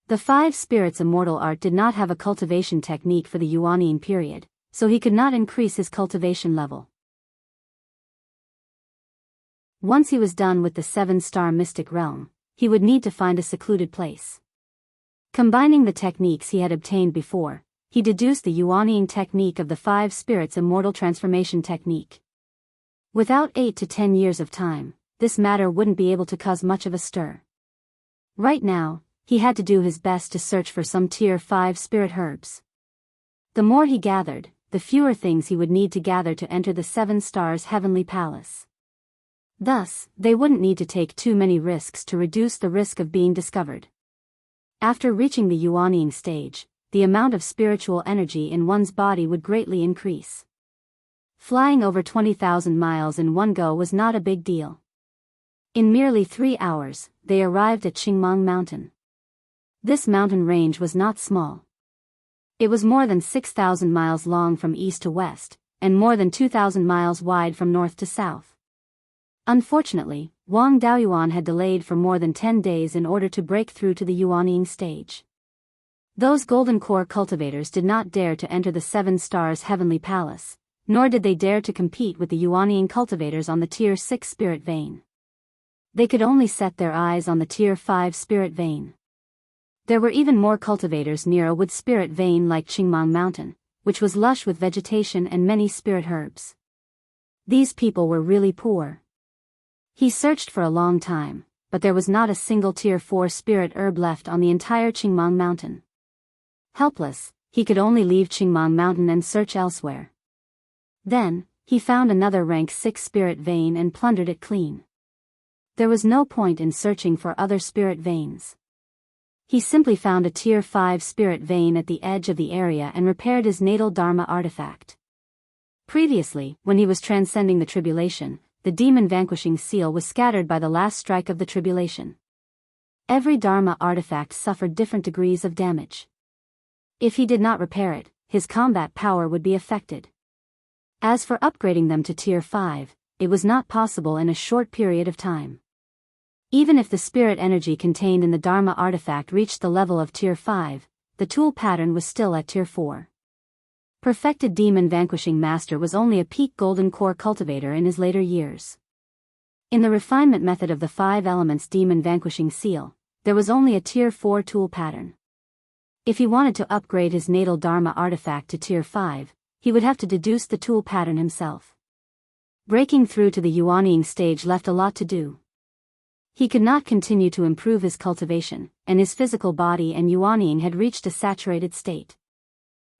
The 5 spirits immortal art did not have a cultivation technique for the Yuanying period, so he could not increase his cultivation level. Once he was done with the 7-star mystic realm, he would need to find a secluded place. Combining the techniques he had obtained before, he deduced the Yuanying technique of the 5 spirits immortal transformation technique. Without 8 to 10 years of time, this matter wouldn't be able to cause much of a stir. Right now, he had to do his best to search for some tier 5 spirit herbs. The more he gathered, the fewer things he would need to gather to enter the 7 stars heavenly palace. Thus, they wouldn't need to take too many risks to reduce the risk of being discovered. After reaching the Yuanying stage, the amount of spiritual energy in one's body would greatly increase. Flying over 20,000 miles in one go was not a big deal. In merely 3 hours, they arrived at Qingmang Mountain. This mountain range was not small. It was more than 6,000 miles long from east to west, and more than 2,000 miles wide from north to south. Unfortunately, Wang Daoyuan had delayed for more than 10 days in order to break through to the yuanying stage. Those golden core cultivators did not dare to enter the 7 stars heavenly palace, nor did they dare to compete with the yuanying cultivators on the tier 6 spirit vein. They could only set their eyes on the tier 5 spirit vein. There were even more cultivators near a wood spirit vein like Qingmang Mountain, which was lush with vegetation and many spirit herbs. These people were really poor. He searched for a long time, but there was not a single tier 4 spirit herb left on the entire Qingmang Mountain. Helpless, he could only leave Qingmang Mountain and search elsewhere. Then, he found another rank 6 spirit vein and plundered it clean. There was no point in searching for other spirit veins. He simply found a tier 5 spirit vein at the edge of the area and repaired his natal Dharma artifact. Previously, when he was transcending the tribulation, the demon vanquishing seal was scattered by the last strike of the tribulation. Every Dharma artifact suffered different degrees of damage. If he did not repair it, his combat power would be affected. As for upgrading them to tier 5, it was not possible in a short period of time. Even if the spirit energy contained in the Dharma artifact reached the level of tier 5, the tool pattern was still at tier 4. Perfected demon vanquishing master was only a peak golden core cultivator in his later years. In the refinement method of the 5 elements demon vanquishing seal, there was only a tier 4 tool pattern. If he wanted to upgrade his natal Dharma artifact to tier 5, he would have to deduce the tool pattern himself. Breaking through to the yuanying stage left a lot to do. He could not continue to improve his cultivation, and his physical body and yuanying had reached a saturated state.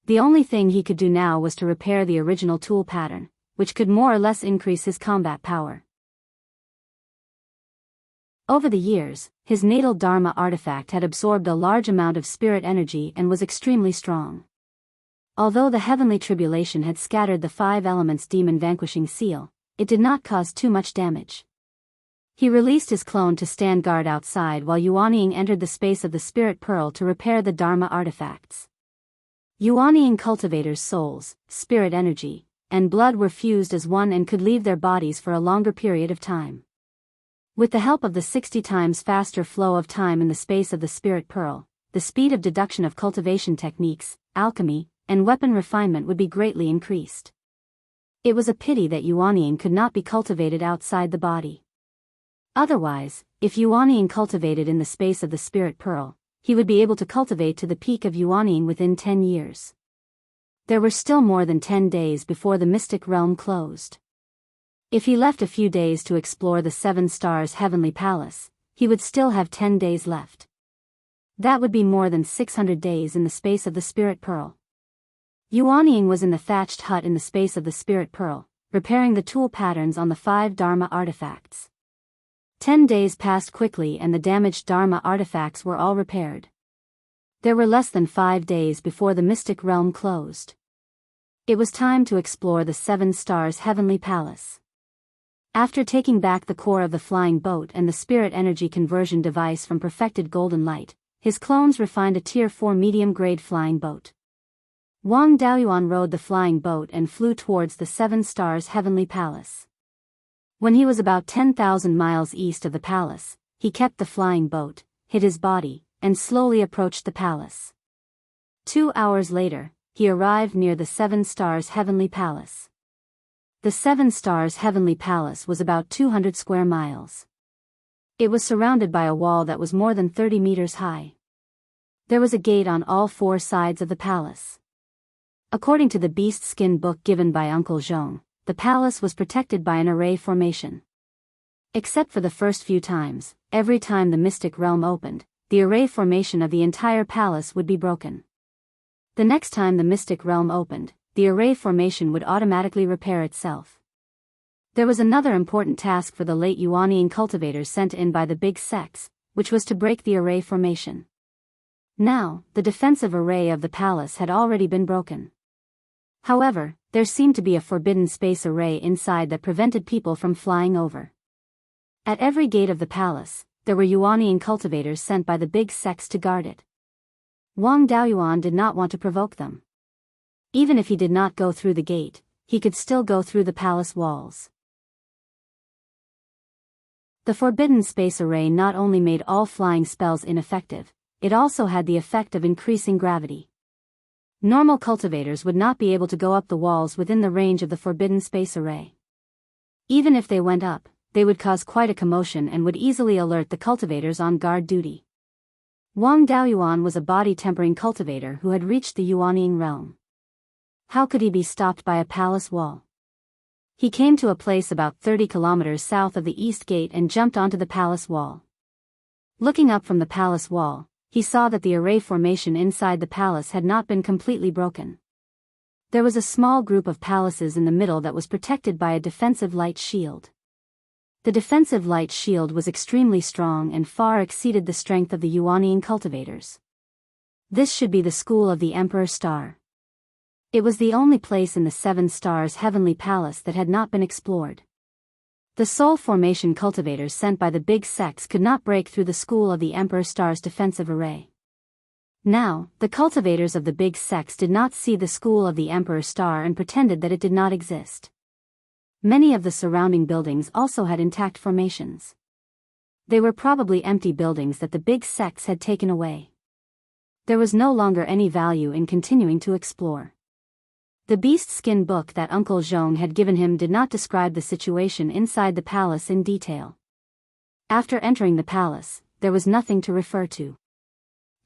The only thing he could do now was to repair the original tool pattern, which could more or less increase his combat power. Over the years, his natal Dharma artifact had absorbed a large amount of spirit energy and was extremely strong. Although the heavenly tribulation had scattered the 5 elements demon vanquishing seal, it did not cause too much damage. He released his clone to stand guard outside while yuanying entered the space of the spirit pearl to repair the Dharma artifacts. Yuanying cultivators' souls, spirit energy, and blood were fused as one and could leave their bodies for a longer period of time. With the help of the 60 times faster flow of time in the space of the spirit pearl, the speed of deduction of cultivation techniques, alchemy, and weapon refinement would be greatly increased. It was a pity that yuanying could not be cultivated outside the body. Otherwise, if yuanying cultivated in the space of the spirit pearl, he would be able to cultivate to the peak of yuanying within 10 years. There were still more than 10 days before the mystic realm closed. If he left a few days to explore the 7 stars heavenly palace, he would still have 10 days left. That would be more than 600 days in the space of the spirit pearl. Yuanying was in the thatched hut in the space of the spirit pearl, repairing the tool patterns on the 5 Dharma artifacts. 10 days passed quickly and the damaged Dharma artifacts were all repaired. There were less than 5 days before the mystic realm closed. It was time to explore the 7 stars heavenly palace. After taking back the core of the flying boat and the spirit energy conversion device from perfected golden light, his clones refined a tier 4 medium-grade flying boat. Wang Daoyuan rode the flying boat and flew towards the 7 stars heavenly palace. When he was about 10,000 miles east of the palace, he kept the flying boat, hid his body, and slowly approached the palace. 2 hours later, he arrived near the 7 stars heavenly palace. The 7 stars heavenly palace was about 200 square miles. It was surrounded by a wall that was more than 30 meters high. There was a gate on all 4 sides of the palace. According to the beast skin book given by Uncle Zhong, the palace was protected by an array formation. Except for the first few times, every time the mystic realm opened, the array formation of the entire palace would be broken. The next time the mystic realm opened, the array formation would automatically repair itself. There was another important task for the late yuanying cultivators sent in by the big sects, which was to break the array formation. Now, the defensive array of the palace had already been broken. However, there seemed to be a forbidden space array inside that prevented people from flying over. At every gate of the palace, there were yuanying cultivators sent by the big sects to guard it. Wang Daoyuan did not want to provoke them. Even if he did not go through the gate, he could still go through the palace walls. The forbidden space array not only made all flying spells ineffective, it also had the effect of increasing gravity. Normal cultivators would not be able to go up the walls within the range of the forbidden space array. Even if they went up, they would cause quite a commotion and would easily alert the cultivators on guard duty. Wang Daoyuan was a body-tempering cultivator who had reached the Yuanying realm. How could he be stopped by a palace wall? He came to a place about 30 kilometers south of the east gate and jumped onto the palace wall. Looking up from the palace wall, he saw that the array formation inside the palace had not been completely broken. There was a small group of palaces in the middle that was protected by a defensive light shield. The defensive light shield was extremely strong and far exceeded the strength of the Yuanying cultivators. This should be the school of the Emperor Star. It was the only place in the Seven Stars Heavenly Palace that had not been explored. The soul formation cultivators sent by the big sects could not break through the school of the Emperor Star's defensive array. Now, the cultivators of the big sects did not see the school of the Emperor Star and pretended that it did not exist. Many of the surrounding buildings also had intact formations. They were probably empty buildings that the big sects had taken away. There was no longer any value in continuing to explore. The beast skin book that Uncle Zhong had given him did not describe the situation inside the palace in detail. After entering the palace, there was nothing to refer to.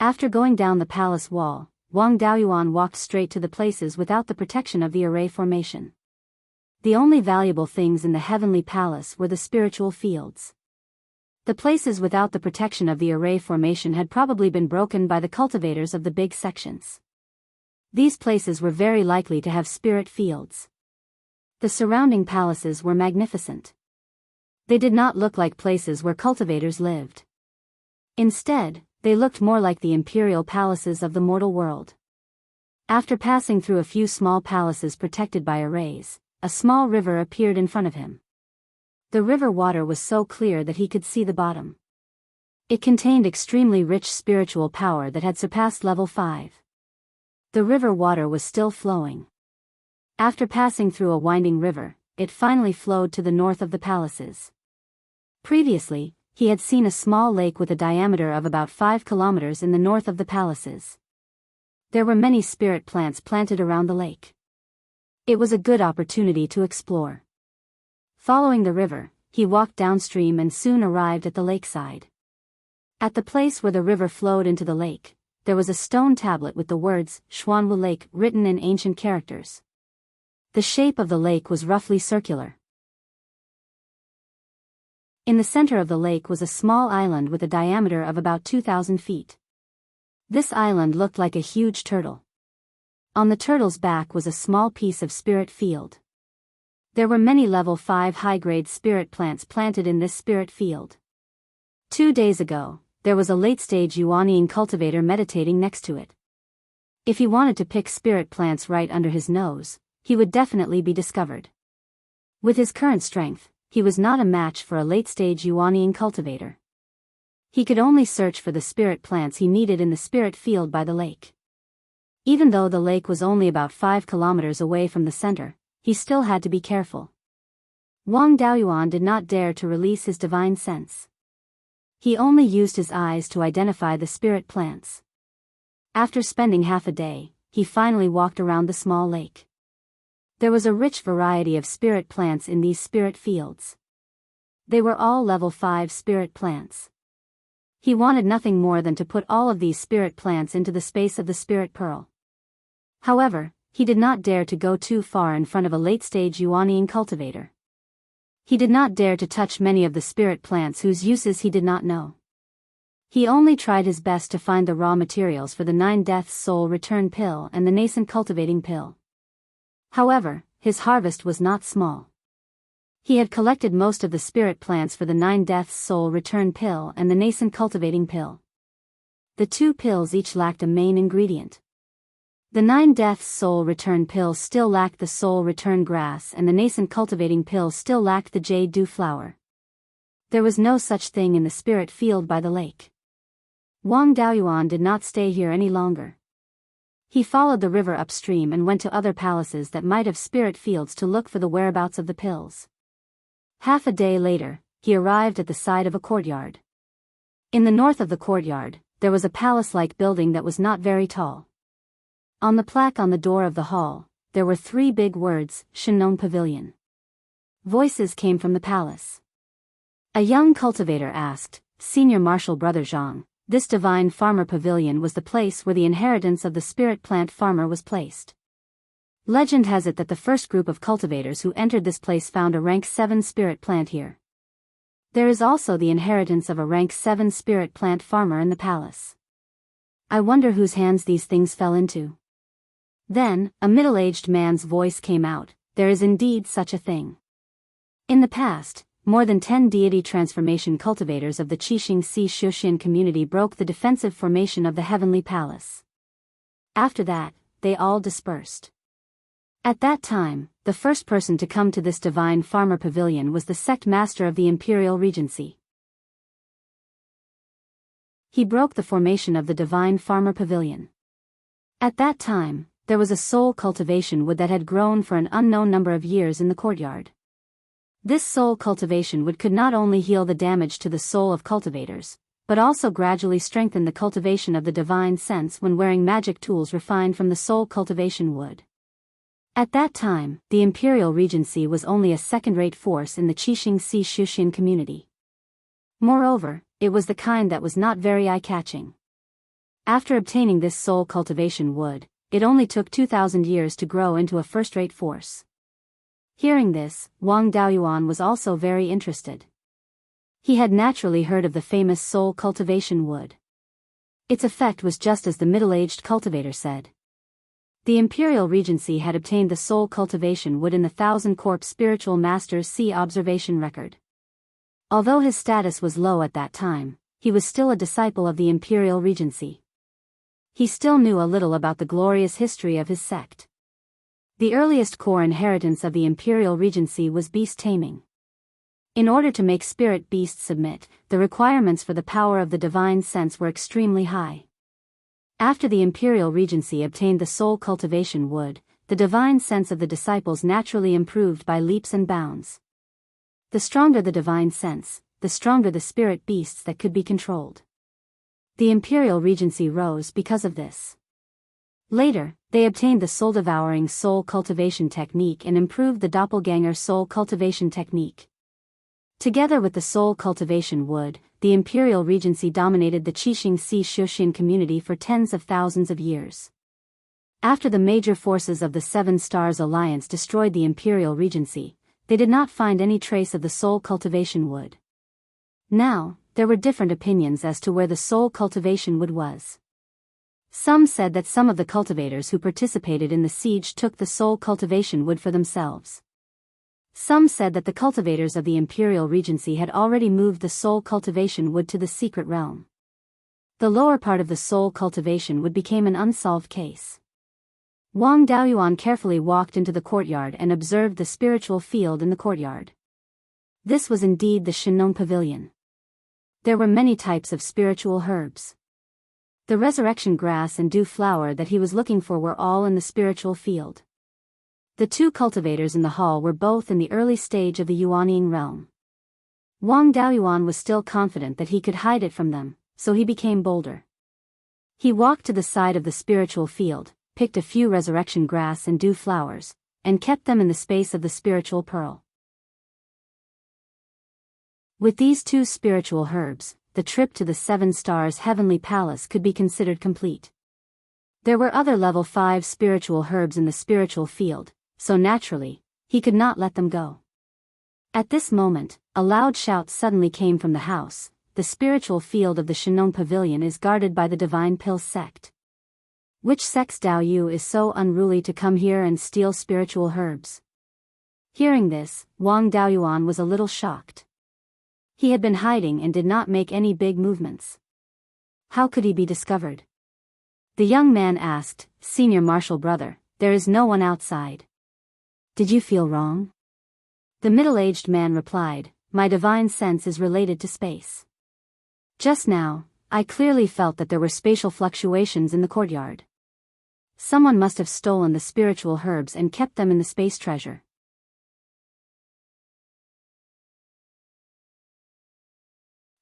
After going down the palace wall, Wang Daoyuan walked straight to the places without the protection of the array formation. The only valuable things in the heavenly palace were the spiritual fields. The places without the protection of the array formation had probably been broken by the cultivators of the big sections. These places were very likely to have spirit fields. The surrounding palaces were magnificent. They did not look like places where cultivators lived. Instead, they looked more like the imperial palaces of the mortal world. After passing through a few small palaces protected by arrays, a small river appeared in front of him. The river water was so clear that he could see the bottom. It contained extremely rich spiritual power that had surpassed level 5. The river water was still flowing. After passing through a winding river, it finally flowed to the north of the palaces. Previously, he had seen a small lake with a diameter of about 5 kilometers in the north of the palaces. There were many spirit plants planted around the lake. It was a good opportunity to explore. Following the river, he walked downstream and soon arrived at the lakeside. At the place where the river flowed into the lake, there was a stone tablet with the words, Xuanwu Lake, written in ancient characters. The shape of the lake was roughly circular. In the center of the lake was a small island with a diameter of about 2,000 feet. This island looked like a huge turtle. On the turtle's back was a small piece of spirit field. There were many level 5 high-grade spirit plants planted in this spirit field. 2 days ago, there was a late-stage Yuanying cultivator meditating next to it. If he wanted to pick spirit plants right under his nose, he would definitely be discovered. With his current strength, he was not a match for a late-stage Yuanying cultivator. He could only search for the spirit plants he needed in the spirit field by the lake. Even though the lake was only about 5 kilometers away from the center, he still had to be careful. Wang Daoyuan did not dare to release his divine sense. He only used his eyes to identify the spirit plants. After spending half a day, he finally walked around the small lake. There was a rich variety of spirit plants in these spirit fields. They were all level 5 spirit plants. He wanted nothing more than to put all of these spirit plants into the space of the spirit pearl. However, he did not dare to go too far in front of a late-stage Yuanying cultivator. He did not dare to touch many of the spirit plants whose uses he did not know. He only tried his best to find the raw materials for the 9 Deaths Soul Return Pill and the Nascent Cultivating Pill. However, his harvest was not small. He had collected most of the spirit plants for the 9 Deaths Soul Return Pill and the Nascent Cultivating Pill. The 2 pills each lacked a main ingredient. The 9 Deaths Soul Return Pill still lacked the Soul Return Grass and the Nascent Cultivating Pill still lacked the Jade Dew Flower. There was no such thing in the spirit field by the lake. Wang Daoyuan did not stay here any longer. He followed the river upstream and went to other palaces that might have spirit fields to look for the whereabouts of the pills. Half a day later, he arrived at the side of a courtyard. In the north of the courtyard, there was a palace-like building that was not very tall. On the plaque on the door of the hall, there were 3 big words, Shenong Pavilion. Voices came from the palace. A young cultivator asked, Senior Marshal Brother Zhang, this divine farmer pavilion was the place where the inheritance of the spirit plant farmer was placed. Legend has it that the first group of cultivators who entered this place found a rank 7 spirit plant here. There is also the inheritance of a rank 7 spirit plant farmer in the palace. I wonder whose hands these things fell into. Then, a middle-aged man's voice came out, there is indeed such a thing. In the past, more than 10 deity transformation cultivators of the Qixing Si Shuxian community broke the defensive formation of the heavenly palace. After that, they all dispersed. At that time, the first person to come to this divine farmer pavilion was the sect master of the imperial regency. He broke the formation of the divine farmer pavilion. At that time, there was a soul cultivation wood that had grown for an unknown number of years in the courtyard. This soul cultivation wood could not only heal the damage to the soul of cultivators, but also gradually strengthen the cultivation of the divine sense when wearing magic tools refined from the soul cultivation wood. At that time, the Imperial Regency was only a second-rate force in the Qixing Si Shuxian community. Moreover, it was the kind that was not very eye-catching. After obtaining this soul cultivation wood, it only took 2,000 years to grow into a first-rate force. Hearing this, Wang Daoyuan was also very interested. He had naturally heard of the famous soul cultivation wood. Its effect was just as the middle-aged cultivator said. The Imperial Regency had obtained the soul cultivation wood in the Thousand Corp Spiritual Master's Sea observation record. Although his status was low at that time, he was still a disciple of the Imperial Regency. He still knew a little about the glorious history of his sect. The earliest core inheritance of the Imperial Regency was beast taming. In order to make spirit beasts submit, the requirements for the power of the divine sense were extremely high. After the Imperial Regency obtained the soul cultivation wood, the divine sense of the disciples naturally improved by leaps and bounds. The stronger the divine sense, the stronger the spirit beasts that could be controlled. The Imperial Regency rose because of this. Later, they obtained the soul-devouring soul cultivation technique and improved the doppelganger soul cultivation technique. Together with the soul cultivation wood, the Imperial Regency dominated the Qixing Si Shuxian community for tens of thousands of years. After the major forces of the Seven Stars Alliance destroyed the Imperial Regency, they did not find any trace of the soul cultivation wood. Now, there were different opinions as to where the soul cultivation wood was. Some said that some of the cultivators who participated in the siege took the soul cultivation wood for themselves. Some said that the cultivators of the Imperial Regency had already moved the soul cultivation wood to the secret realm. The lower part of the soul cultivation wood became an unsolved case. Wang Daoyuan carefully walked into the courtyard and observed the spiritual field in the courtyard. This was indeed the Shenong Pavilion. There were many types of spiritual herbs. The resurrection grass and dew flower that he was looking for were all in the spiritual field. The 2 cultivators in the hall were both in the early stage of the Yuanying realm. Wang Daoyuan was still confident that he could hide it from them, so he became bolder. He walked to the side of the spiritual field, picked a few resurrection grass and dew flowers, and kept them in the space of the spiritual pearl. With these 2 spiritual herbs, the trip to the 7 Stars Heavenly Palace could be considered complete. There were other level 5 spiritual herbs in the spiritual field, so naturally, he could not let them go. At this moment, a loud shout suddenly came from the house. The spiritual field of the Shenong Pavilion is guarded by the Divine Pill sect. Which sect's Dao Yu is so unruly to come here and steal spiritual herbs? Hearing this, Wang Daoyuan was a little shocked. He had been hiding and did not make any big movements. How could he be discovered? The young man asked, Senior Marshal Brother, there is no one outside. Did you feel wrong? The middle-aged man replied, My divine sense is related to space. Just now, I clearly felt that there were spatial fluctuations in the courtyard. Someone must have stolen the spiritual herbs and kept them in the space treasure.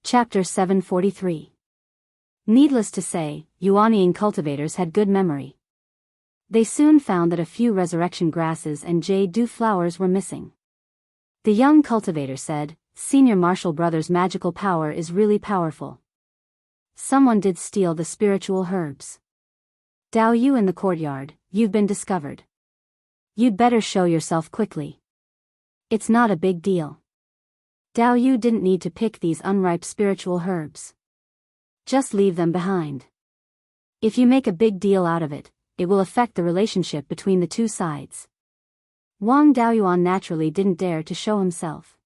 Chapter 743. Needless to say, Yuanian cultivators had good memory. They soon found that a few resurrection grasses and jade dew flowers were missing. The young cultivator said, "Senior Marshall Brothers' magical power is really powerful. Someone did steal the spiritual herbs. Dao Yu in the courtyard, you've been discovered. You'd better show yourself quickly. It's not a big deal. Dao Yu didn't need to pick these unripe spiritual herbs. Just leave them behind. If you make a big deal out of it, it will affect the relationship between the two sides." Wang Daoyuan naturally didn't dare to show himself.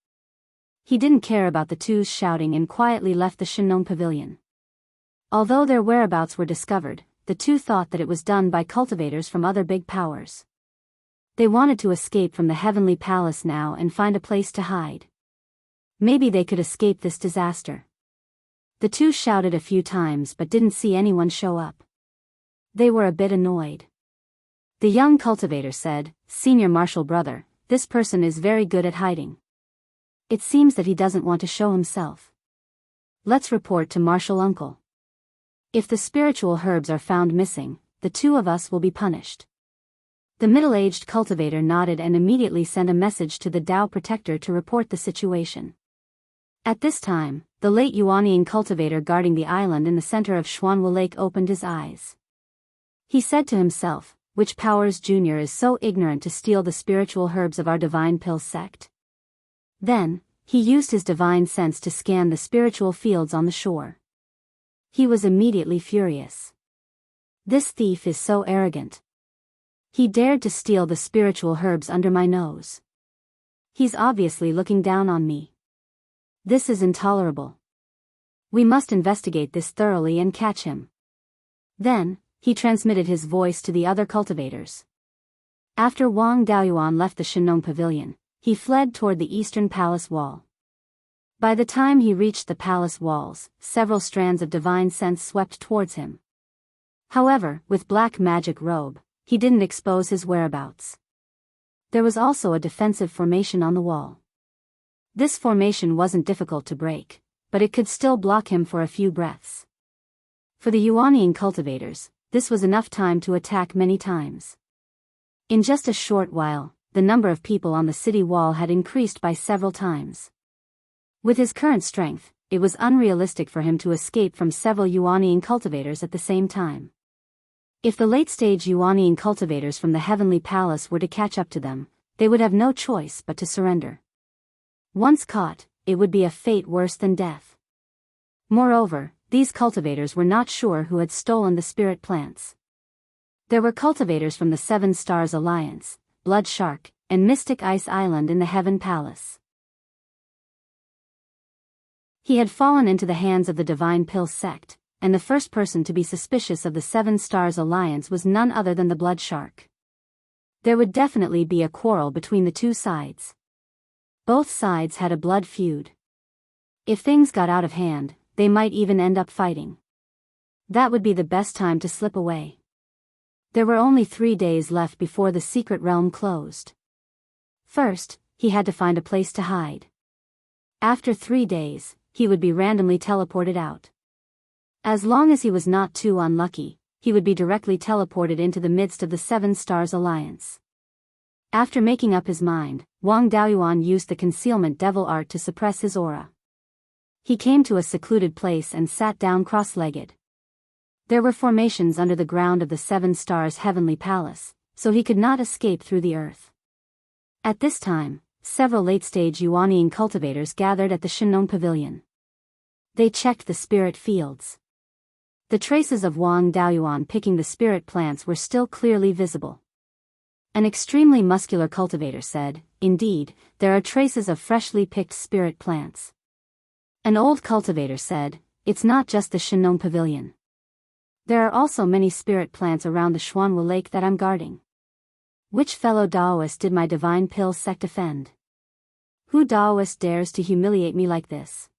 He didn't care about the two's shouting and quietly left the Shinong pavilion. Although their whereabouts were discovered, the two thought that it was done by cultivators from other big powers. They wanted to escape from the heavenly palace now and find a place to hide. Maybe they could escape this disaster. The two shouted a few times but didn't see anyone show up. They were a bit annoyed. The young cultivator said, "Senior Marshall Brother, this person is very good at hiding. It seems that he doesn't want to show himself. Let's report to Marshall Uncle. If the spiritual herbs are found missing, the two of us will be punished." The middle-aged cultivator nodded and immediately sent a message to the Dao protector to report the situation. At this time, the late Yuanian cultivator guarding the island in the center of Xuanwu Lake opened his eyes. He said to himself, "Which Powers Jr. is so ignorant to steal the spiritual herbs of our divine pill sect?" Then, he used his divine sense to scan the spiritual fields on the shore. He was immediately furious. This thief is so arrogant. He dared to steal the spiritual herbs under my nose. He's obviously looking down on me. This is intolerable. We must investigate this thoroughly and catch him. Then, he transmitted his voice to the other cultivators. After Wang Daoyuan left the Shinong pavilion, he fled toward the eastern palace wall. By the time he reached the palace walls, several strands of divine sense swept towards him. However, with black magic robe, he didn't expose his whereabouts. There was also a defensive formation on the wall. This formation wasn't difficult to break, but it could still block him for a few breaths. For the Yuanian cultivators, this was enough time to attack many times. In just a short while, the number of people on the city wall had increased by several times. With his current strength, it was unrealistic for him to escape from several Yuanian cultivators at the same time. If the late-stage Yuanian cultivators from the Heavenly Palace were to catch up to them, they would have no choice but to surrender. Once caught, it would be a fate worse than death. Moreover, these cultivators were not sure who had stolen the spirit plants. There were cultivators from the Seven Stars Alliance, Blood Shark, and Mystic Ice Island in the Heaven Palace. He had fallen into the hands of the Divine Pill sect, and the first person to be suspicious of the Seven Stars Alliance was none other than the Blood Shark. There would definitely be a quarrel between the two sides. Both sides had a blood feud. If things got out of hand, they might even end up fighting. That would be the best time to slip away. There were only 3 days left before the secret realm closed. First, he had to find a place to hide. After 3 days, he would be randomly teleported out. As long as he was not too unlucky, he would be directly teleported into the midst of the Seven Stars Alliance. After making up his mind, Wang Daoyuan used the concealment devil art to suppress his aura. He came to a secluded place and sat down cross-legged. There were formations under the ground of the Seven Stars Heavenly Palace, so he could not escape through the earth. At this time, several late-stage Yuanian cultivators gathered at the Shinong Pavilion. They checked the spirit fields. The traces of Wang Daoyuan picking the spirit plants were still clearly visible. An extremely muscular cultivator said, "Indeed, there are traces of freshly picked spirit plants." An old cultivator said, "It's not just the Shinong Pavilion. There are also many spirit plants around the Xuanwu Lake that I'm guarding. Which fellow Daoist did my divine pill sect offend? Who Daoist dares to humiliate me like this?"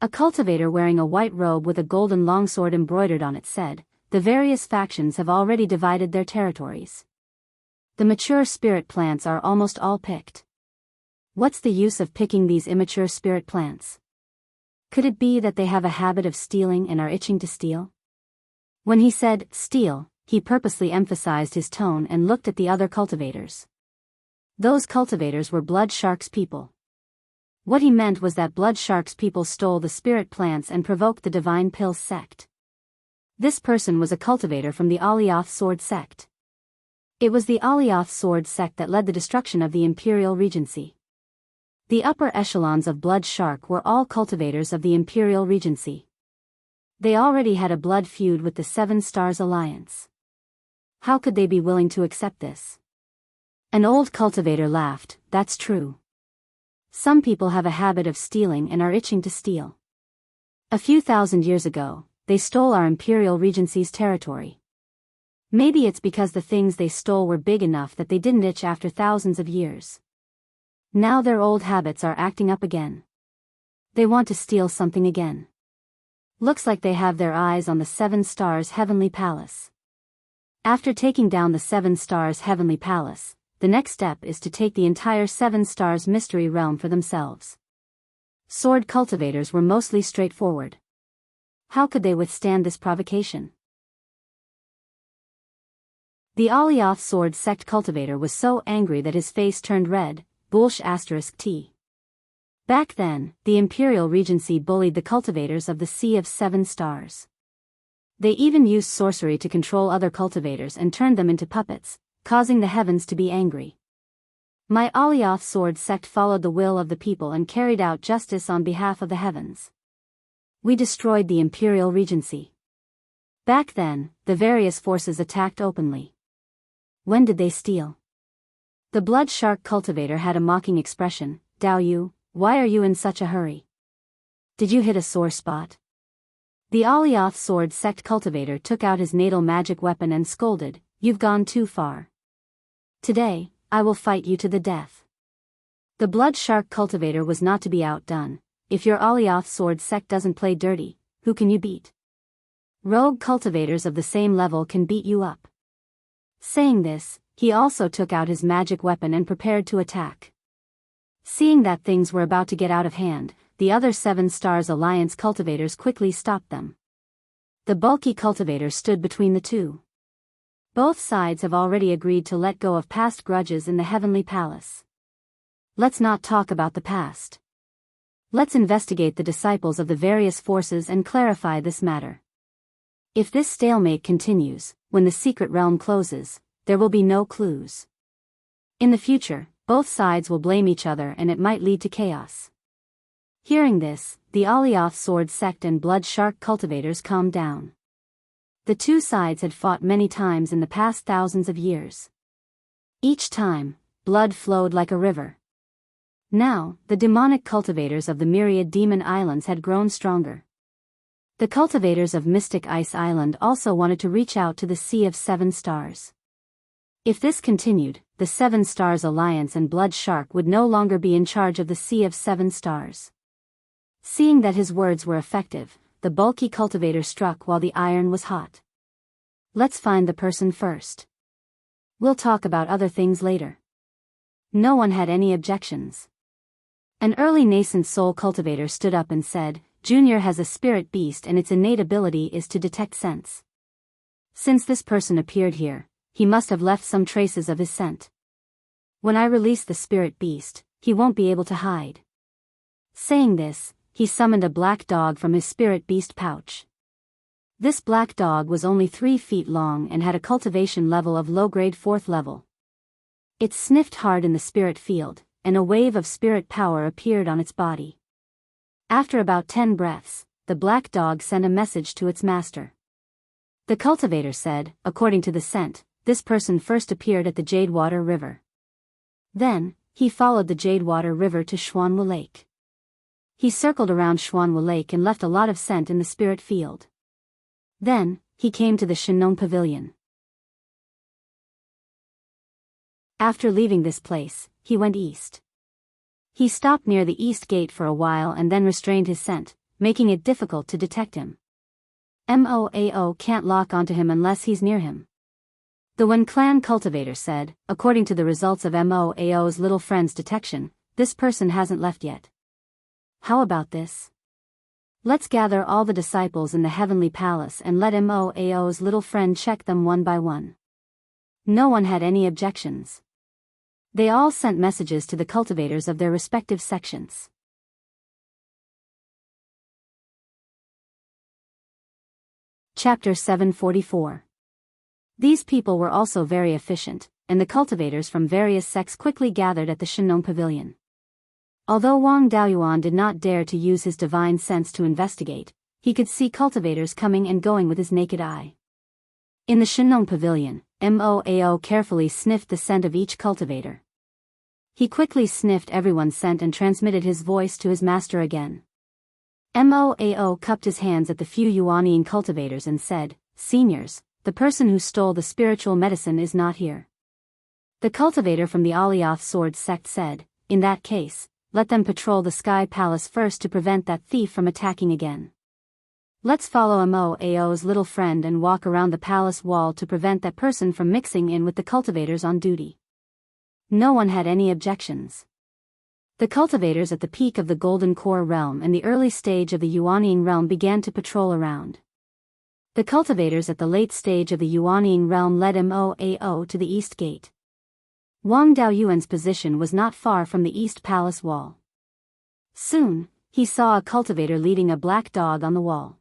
A cultivator wearing a white robe with a golden longsword embroidered on it said, the various factions have already divided their territories. The mature spirit plants are almost all picked. What's the use of picking these immature spirit plants? Could it be that they have a habit of stealing and are itching to steal? When he said, steal, he purposely emphasized his tone and looked at the other cultivators. Those cultivators were Blood Shark's people. What he meant was that Blood Shark's people stole the spirit plants and provoked the Divine Pills sect. This person was a cultivator from the Alioth Sword sect. It was the Alioth Sword sect that led the destruction of the Imperial Regency. The upper echelons of Blood Shark were all cultivators of the Imperial Regency. They already had a blood feud with the Seven Stars Alliance. How could they be willing to accept this? An old cultivator laughed. That's true. Some people have a habit of stealing and are itching to steal. A few thousand years ago, they stole our Imperial Regency's territory. Maybe it's because the things they stole were big enough that they didn't itch after thousands of years. Now their old habits are acting up again. They want to steal something again. Looks like they have their eyes on the Seven Stars Heavenly Palace. After taking down the Seven Stars Heavenly Palace, the next step is to take the entire Seven Stars Mystery Realm for themselves. Sword cultivators were mostly straightforward. How could they withstand this provocation? The Alioth Sword sect cultivator was so angry that his face turned red. *T. Back then, the Imperial Regency bullied the cultivators of the Sea of Seven Stars. They even used sorcery to control other cultivators and turned them into puppets, causing the heavens to be angry. My Alioth Sword sect followed the will of the people and carried out justice on behalf of the heavens. We destroyed the Imperial Regency. Back then, the various forces attacked openly. When did they steal? The Blood Shark cultivator had a mocking expression. Dao Yu, why are you in such a hurry? Did you hit a sore spot? The Alioth Sword sect cultivator took out his natal magic weapon and scolded, you've gone too far. Today, I will fight you to the death. The Blood Shark cultivator was not to be outdone. If your Alioth Sword sect doesn't play dirty, who can you beat? Rogue cultivators of the same level can beat you up. Saying this, he also took out his magic weapon and prepared to attack. Seeing that things were about to get out of hand, the other Seven Stars Alliance cultivators quickly stopped them. The bulky cultivator stood between the two. Both sides have already agreed to let go of past grudges in the Heavenly Palace. Let's not talk about the past. Let's investigate the disciples of the various forces and clarify this matter. If this stalemate continues, when the secret realm closes, there will be no clues. In the future, both sides will blame each other and it might lead to chaos. Hearing this, the Alioth Sword sect and Blood Shark cultivators calmed down. The two sides had fought many times in the past thousands of years. Each time, blood flowed like a river. Now, the demonic cultivators of the myriad demon islands had grown stronger. The cultivators of Mystic Ice Island also wanted to reach out to the Sea of Seven Stars. If this continued, the Seven Stars Alliance and Blood Shark would no longer be in charge of the Sea of Seven Stars. Seeing that his words were effective, the bulky cultivator struck while the iron was hot. Let's find the person first. We'll talk about other things later. No one had any objections. An early nascent soul cultivator stood up and said, Junior has a spirit beast and its innate ability is to detect scents. Since this person appeared here, he must have left some traces of his scent. When I release the spirit beast, he won't be able to hide. Saying this, he summoned a black dog from his spirit beast pouch. This black dog was only 3 feet long and had a cultivation level of low-grade 4th level. It sniffed hard in the spirit field, and a wave of spirit power appeared on its body. After about 10 breaths, the black dog sent a message to its master. The cultivator said, according to the scent, this person first appeared at the Jadewater River. Then, he followed the Jadewater River to Xuanwu Lake. He circled around Xuanwu Lake and left a lot of scent in the spirit field. Then, he came to the Shenong Pavilion. After leaving this place, he went east. He stopped near the east gate for a while and then restrained his scent, making it difficult to detect him. Moao can't lock onto him unless he's near him. The Wen clan cultivator said, according to the results of Moao's little friend's detection, this person hasn't left yet. How about this? Let's gather all the disciples in the heavenly palace and let Moao's little friend check them one by one. No one had any objections. They all sent messages to the cultivators of their respective sections. Chapter 744. These people were also very efficient, and the cultivators from various sects quickly gathered at the Shenong Pavilion. Although Wang Daoyuan did not dare to use his divine sense to investigate, he could see cultivators coming and going with his naked eye. In the Shenong Pavilion, Moao carefully sniffed the scent of each cultivator. He quickly sniffed everyone's scent and transmitted his voice to his master again. Moao cupped his hands at the few Yuanian cultivators and said, "Seniors, the person who stole the spiritual medicine is not here." The cultivator from the Alioth sword sect said, "In that case, let them patrol the Sky Palace first to prevent that thief from attacking again. Let's follow Moao's little friend and walk around the palace wall to prevent that person from mixing in with the cultivators on duty." No one had any objections. The cultivators at the peak of the Golden Core realm and the early stage of the Yuanian realm began to patrol around. The cultivators at the late stage of the Yuanian realm led Moao to the east gate. Wang Daoyuan's position was not far from the east palace wall. Soon, he saw a cultivator leading a black dog on the wall.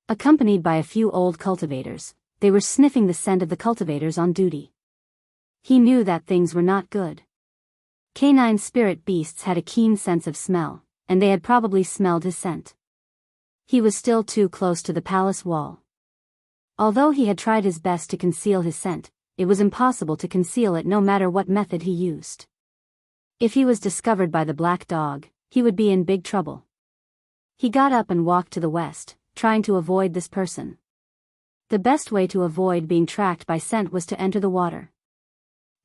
Accompanied by a few old cultivators, they were sniffing the scent of the cultivators on duty. He knew that things were not good. Canine spirit beasts had a keen sense of smell, and they had probably smelled his scent. He was still too close to the palace wall. Although he had tried his best to conceal his scent, it was impossible to conceal it no matter what method he used. If he was discovered by the black dog, he would be in big trouble. He got up and walked to the west, trying to avoid this person. The best way to avoid being tracked by scent was to enter the water.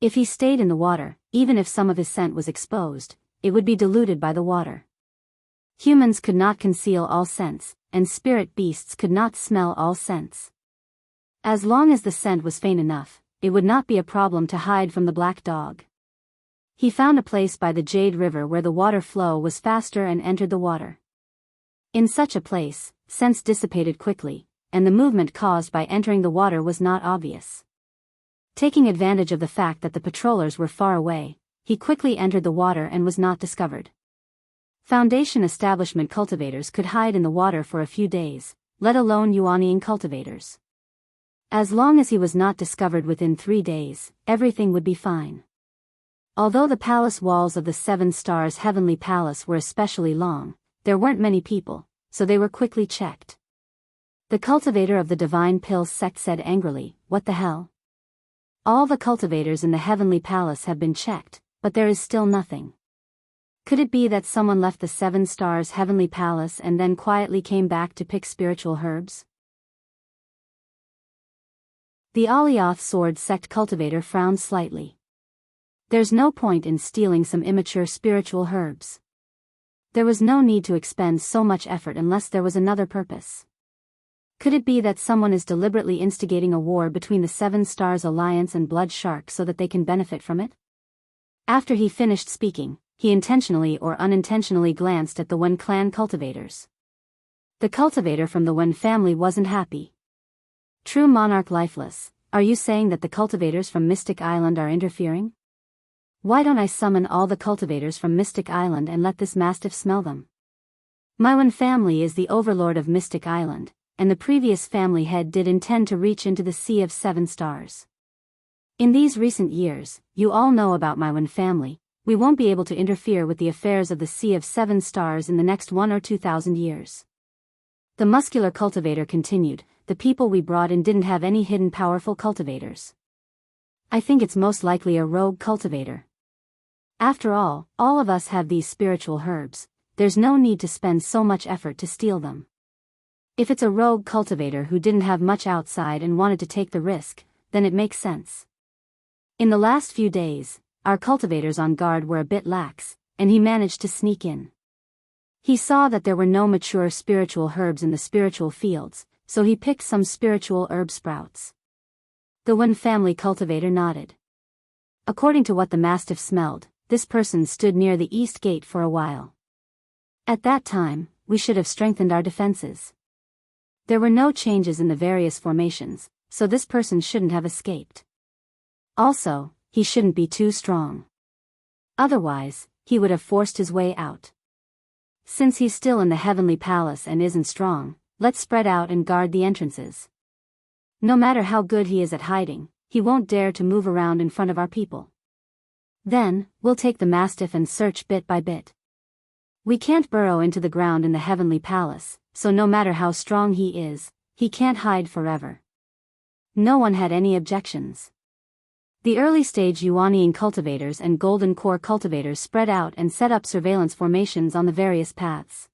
If he stayed in the water, even if some of his scent was exposed, it would be diluted by the water. Humans could not conceal all scents, and spirit beasts could not smell all scents. As long as the scent was faint enough, it would not be a problem to hide from the black dog. He found a place by the Jade River where the water flow was faster and entered the water. In such a place, scents dissipated quickly, and the movement caused by entering the water was not obvious. Taking advantage of the fact that the patrollers were far away, he quickly entered the water and was not discovered. Foundation establishment cultivators could hide in the water for a few days, let alone Yuanian cultivators. As long as he was not discovered within 3 days, everything would be fine. Although the palace walls of the 7 Stars Heavenly Palace were especially long, there weren't many people, so they were quickly checked. The cultivator of the Divine Pills sect said angrily, "What the hell? All the cultivators in the Heavenly Palace have been checked, but there is still nothing. Could it be that someone left the 7 Stars Heavenly Palace and then quietly came back to pick spiritual herbs?" The Alioth sword sect cultivator frowned slightly. There's no point in stealing some immature spiritual herbs. There was no need to expend so much effort unless there was another purpose. Could it be that someone is deliberately instigating a war between the 7 Stars Alliance and Blood Shark so that they can benefit from it? After he finished speaking, he intentionally or unintentionally glanced at the Wen clan cultivators. The cultivator from the Wen family wasn't happy. "True monarch lifeless, are you saying that the cultivators from Mystic Island are interfering? Why don't I summon all the cultivators from Mystic Island and let this mastiff smell them? My Wen family is the overlord of Mystic Island, and the previous family head did intend to reach into the Sea of 7 Stars. In these recent years, you all know about my Wen family. We won't be able to interfere with the affairs of the Sea of 7 Stars in the next 1 or 2,000 years." The muscular cultivator continued, "The people we brought in didn't have any hidden powerful cultivators. I think it's most likely a rogue cultivator. After all of us have these spiritual herbs, there's no need to spend so much effort to steal them. If it's a rogue cultivator who didn't have much outside and wanted to take the risk, then it makes sense. In the last few days, our cultivators on guard were a bit lax, and he managed to sneak in. He saw that there were no mature spiritual herbs in the spiritual fields, so he picked some spiritual herb sprouts. The Wen family cultivator nodded. According to what the mastiff smelled, this person stood near the east gate for a while. At that time, we should have strengthened our defenses. There were no changes in the various formations, so this person shouldn't have escaped. Also, he shouldn't be too strong. Otherwise, he would have forced his way out. Since he's still in the heavenly palace and isn't strong, let's spread out and guard the entrances. No matter how good he is at hiding, he won't dare to move around in front of our people. Then, we'll take the mastiff and search bit by bit. We can't burrow into the ground in the heavenly palace, so no matter how strong he is, he can't hide forever. No one had any objections. The early-stage Yuanian cultivators and golden core cultivators spread out and set up surveillance formations on the various paths.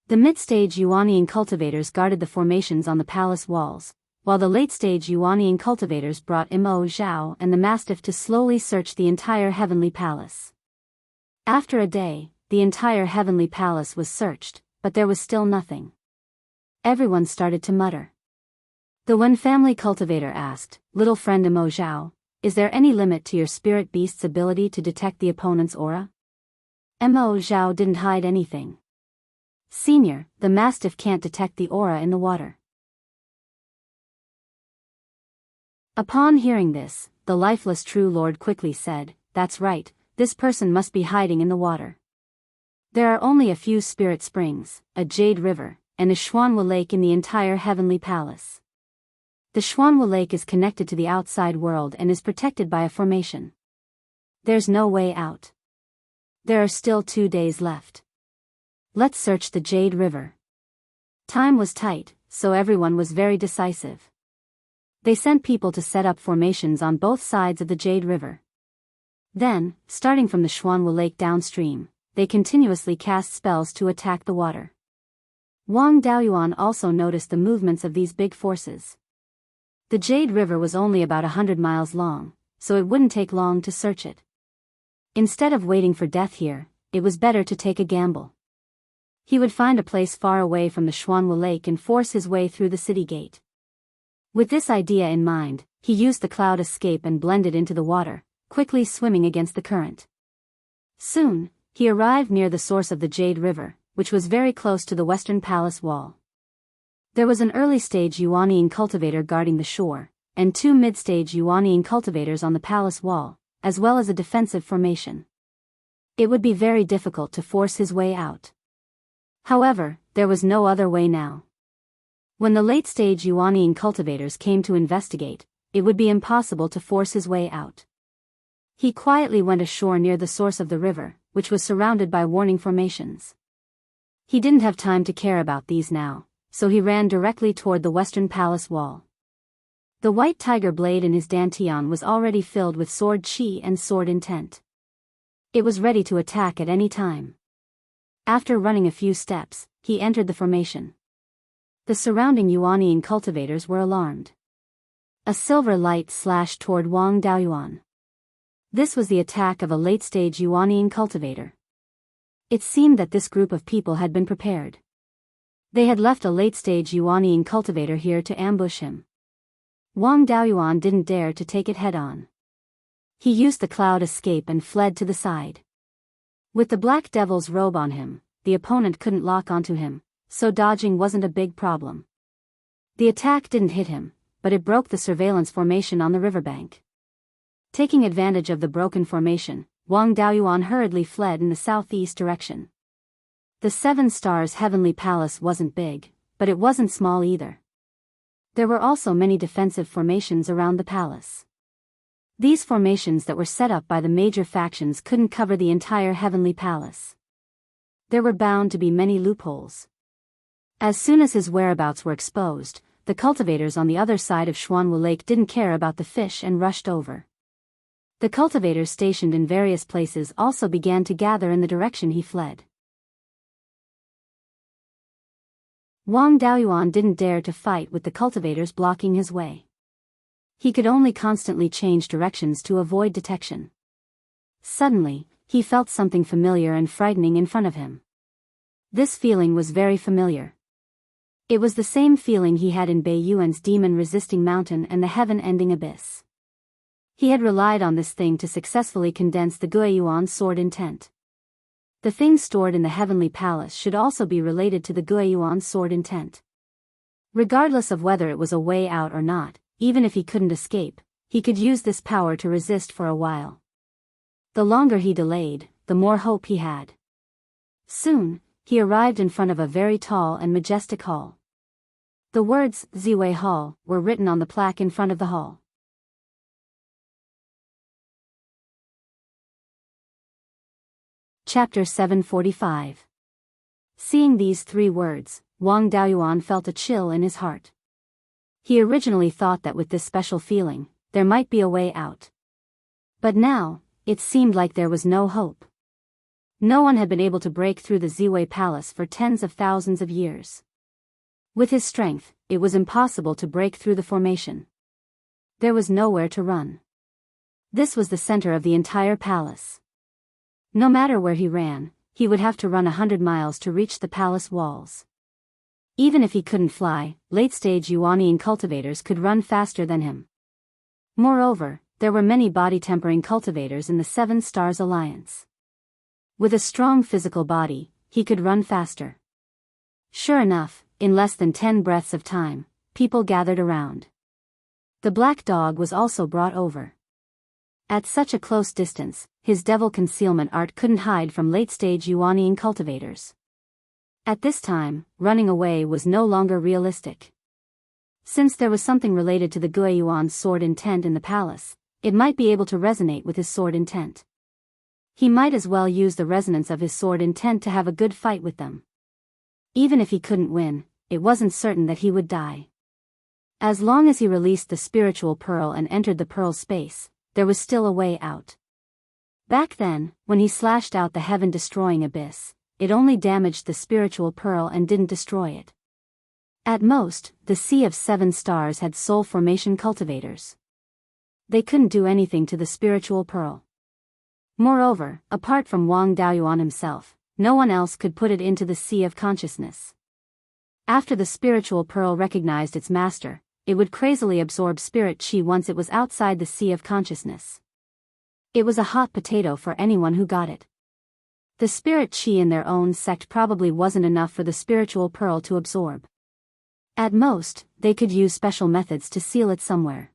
The mid-stage Yuanian cultivators guarded the formations on the palace walls, while the late-stage Yuanian cultivators brought Imo Zhao and the mastiff to slowly search the entire heavenly palace. After a day, the entire heavenly palace was searched, but there was still nothing. Everyone started to mutter. The Wen family cultivator asked, "Little friend Imo Zhao, is there any limit to your spirit beast's ability to detect the opponent's aura?" Imo Zhao didn't hide anything. "Senior, the mastiff can't detect the aura in the water." Upon hearing this, the lifeless true lord quickly said, "That's right, this person must be hiding in the water. There are only a few spirit springs, a jade river, and a Xuanwu lake in the entire heavenly palace. The Xuanwu lake is connected to the outside world and is protected by a formation. There's no way out. There are still 2 days left. Let's search the Jade River." Time was tight, so everyone was very decisive. They sent people to set up formations on both sides of the Jade River. Then, starting from the Xuanwu Lake downstream, they continuously cast spells to attack the water. Wang Daoyuan also noticed the movements of these big forces. The Jade River was only about 100 miles long, so it wouldn't take long to search it. Instead of waiting for death here, it was better to take a gamble. He would find a place far away from the Xuanwu Lake and force his way through the city gate. With this idea in mind, he used the cloud escape and blended into the water, quickly swimming against the current. Soon, he arrived near the source of the Jade River, which was very close to the western palace wall. There was an early-stage Yuanian cultivator guarding the shore, and 2 mid-stage Yuanian cultivators on the palace wall, as well as a defensive formation. It would be very difficult to force his way out. However, there was no other way now. When the late-stage Yuanian cultivators came to investigate, it would be impossible to force his way out. He quietly went ashore near the source of the river, which was surrounded by warning formations. He didn't have time to care about these now, so he ran directly toward the western palace wall. The white tiger blade in his dantian was already filled with sword chi and sword intent. It was ready to attack at any time. After running a few steps, he entered the formation. The surrounding Yuanian cultivators were alarmed. A silver light slashed toward Wang Daoyuan. This was the attack of a late-stage Yuanian cultivator. It seemed that this group of people had been prepared. They had left a late-stage Yuanian cultivator here to ambush him. Wang Daoyuan didn't dare to take it head-on. He used the cloud escape and fled to the side. With the Black Devil's robe on him, the opponent couldn't lock onto him, so dodging wasn't a big problem. The attack didn't hit him, but it broke the surveillance formation on the riverbank. Taking advantage of the broken formation, Wang Daoyuan hurriedly fled in the southeast direction. The 7 Stars Heavenly Palace wasn't big, but it wasn't small either. There were also many defensive formations around the palace. These formations that were set up by the major factions couldn't cover the entire Heavenly Palace. There were bound to be many loopholes. As soon as his whereabouts were exposed, the cultivators on the other side of Xuanwu Lake didn't care about the fish and rushed over. The cultivators stationed in various places also began to gather in the direction he fled. Wang Daoyuan didn't dare to fight with the cultivators blocking his way. He could only constantly change directions to avoid detection. Suddenly, he felt something familiar and frightening in front of him. This feeling was very familiar. It was the same feeling he had in Beiyuan's demon-resisting mountain and the heaven-ending abyss. He had relied on this thing to successfully condense the Guiyuan sword intent. The thing stored in the heavenly palace should also be related to the Guiyuan sword intent. Regardless of whether it was a way out or not, even if he couldn't escape, he could use this power to resist for a while. The longer he delayed, the more hope he had. Soon, he arrived in front of a very tall and majestic hall. The words, Ziwei Hall, were written on the plaque in front of the hall. Chapter 745. Seeing these 3 words, Wang Daoyuan felt a chill in his heart. He originally thought that with this special feeling, there might be a way out. But now, it seemed like there was no hope. No one had been able to break through the Ziwei Palace for tens of thousands of years. With his strength, it was impossible to break through the formation. There was nowhere to run. This was the center of the entire palace. No matter where he ran, he would have to run 100 miles to reach the palace walls. Even if he couldn't fly, late-stage Yuanian cultivators could run faster than him. Moreover, there were many body-tempering cultivators in the 7 Stars Alliance. With a strong physical body, he could run faster. Sure enough, in less than 10 breaths of time, people gathered around. The black dog was also brought over. At such a close distance, his devil concealment art couldn't hide from late-stage Yuanian cultivators. At this time, running away was no longer realistic. Since there was something related to the Guiyuan's sword intent in the palace, it might be able to resonate with his sword intent. He might as well use the resonance of his sword intent to have a good fight with them. Even if he couldn't win, it wasn't certain that he would die. As long as he released the spiritual pearl and entered the pearl space, there was still a way out. Back then, when he slashed out the heaven-destroying abyss, it only damaged the spiritual pearl and didn't destroy it. At most, the Sea of 7 Stars had soul formation cultivators. They couldn't do anything to the spiritual pearl. Moreover, apart from Wang Daoyuan himself, no one else could put it into the Sea of Consciousness. After the spiritual pearl recognized its master, it would crazily absorb spirit chi once it was outside the Sea of Consciousness. It was a hot potato for anyone who got it. The spirit chi in their own sect probably wasn't enough for the spiritual pearl to absorb. At most, they could use special methods to seal it somewhere.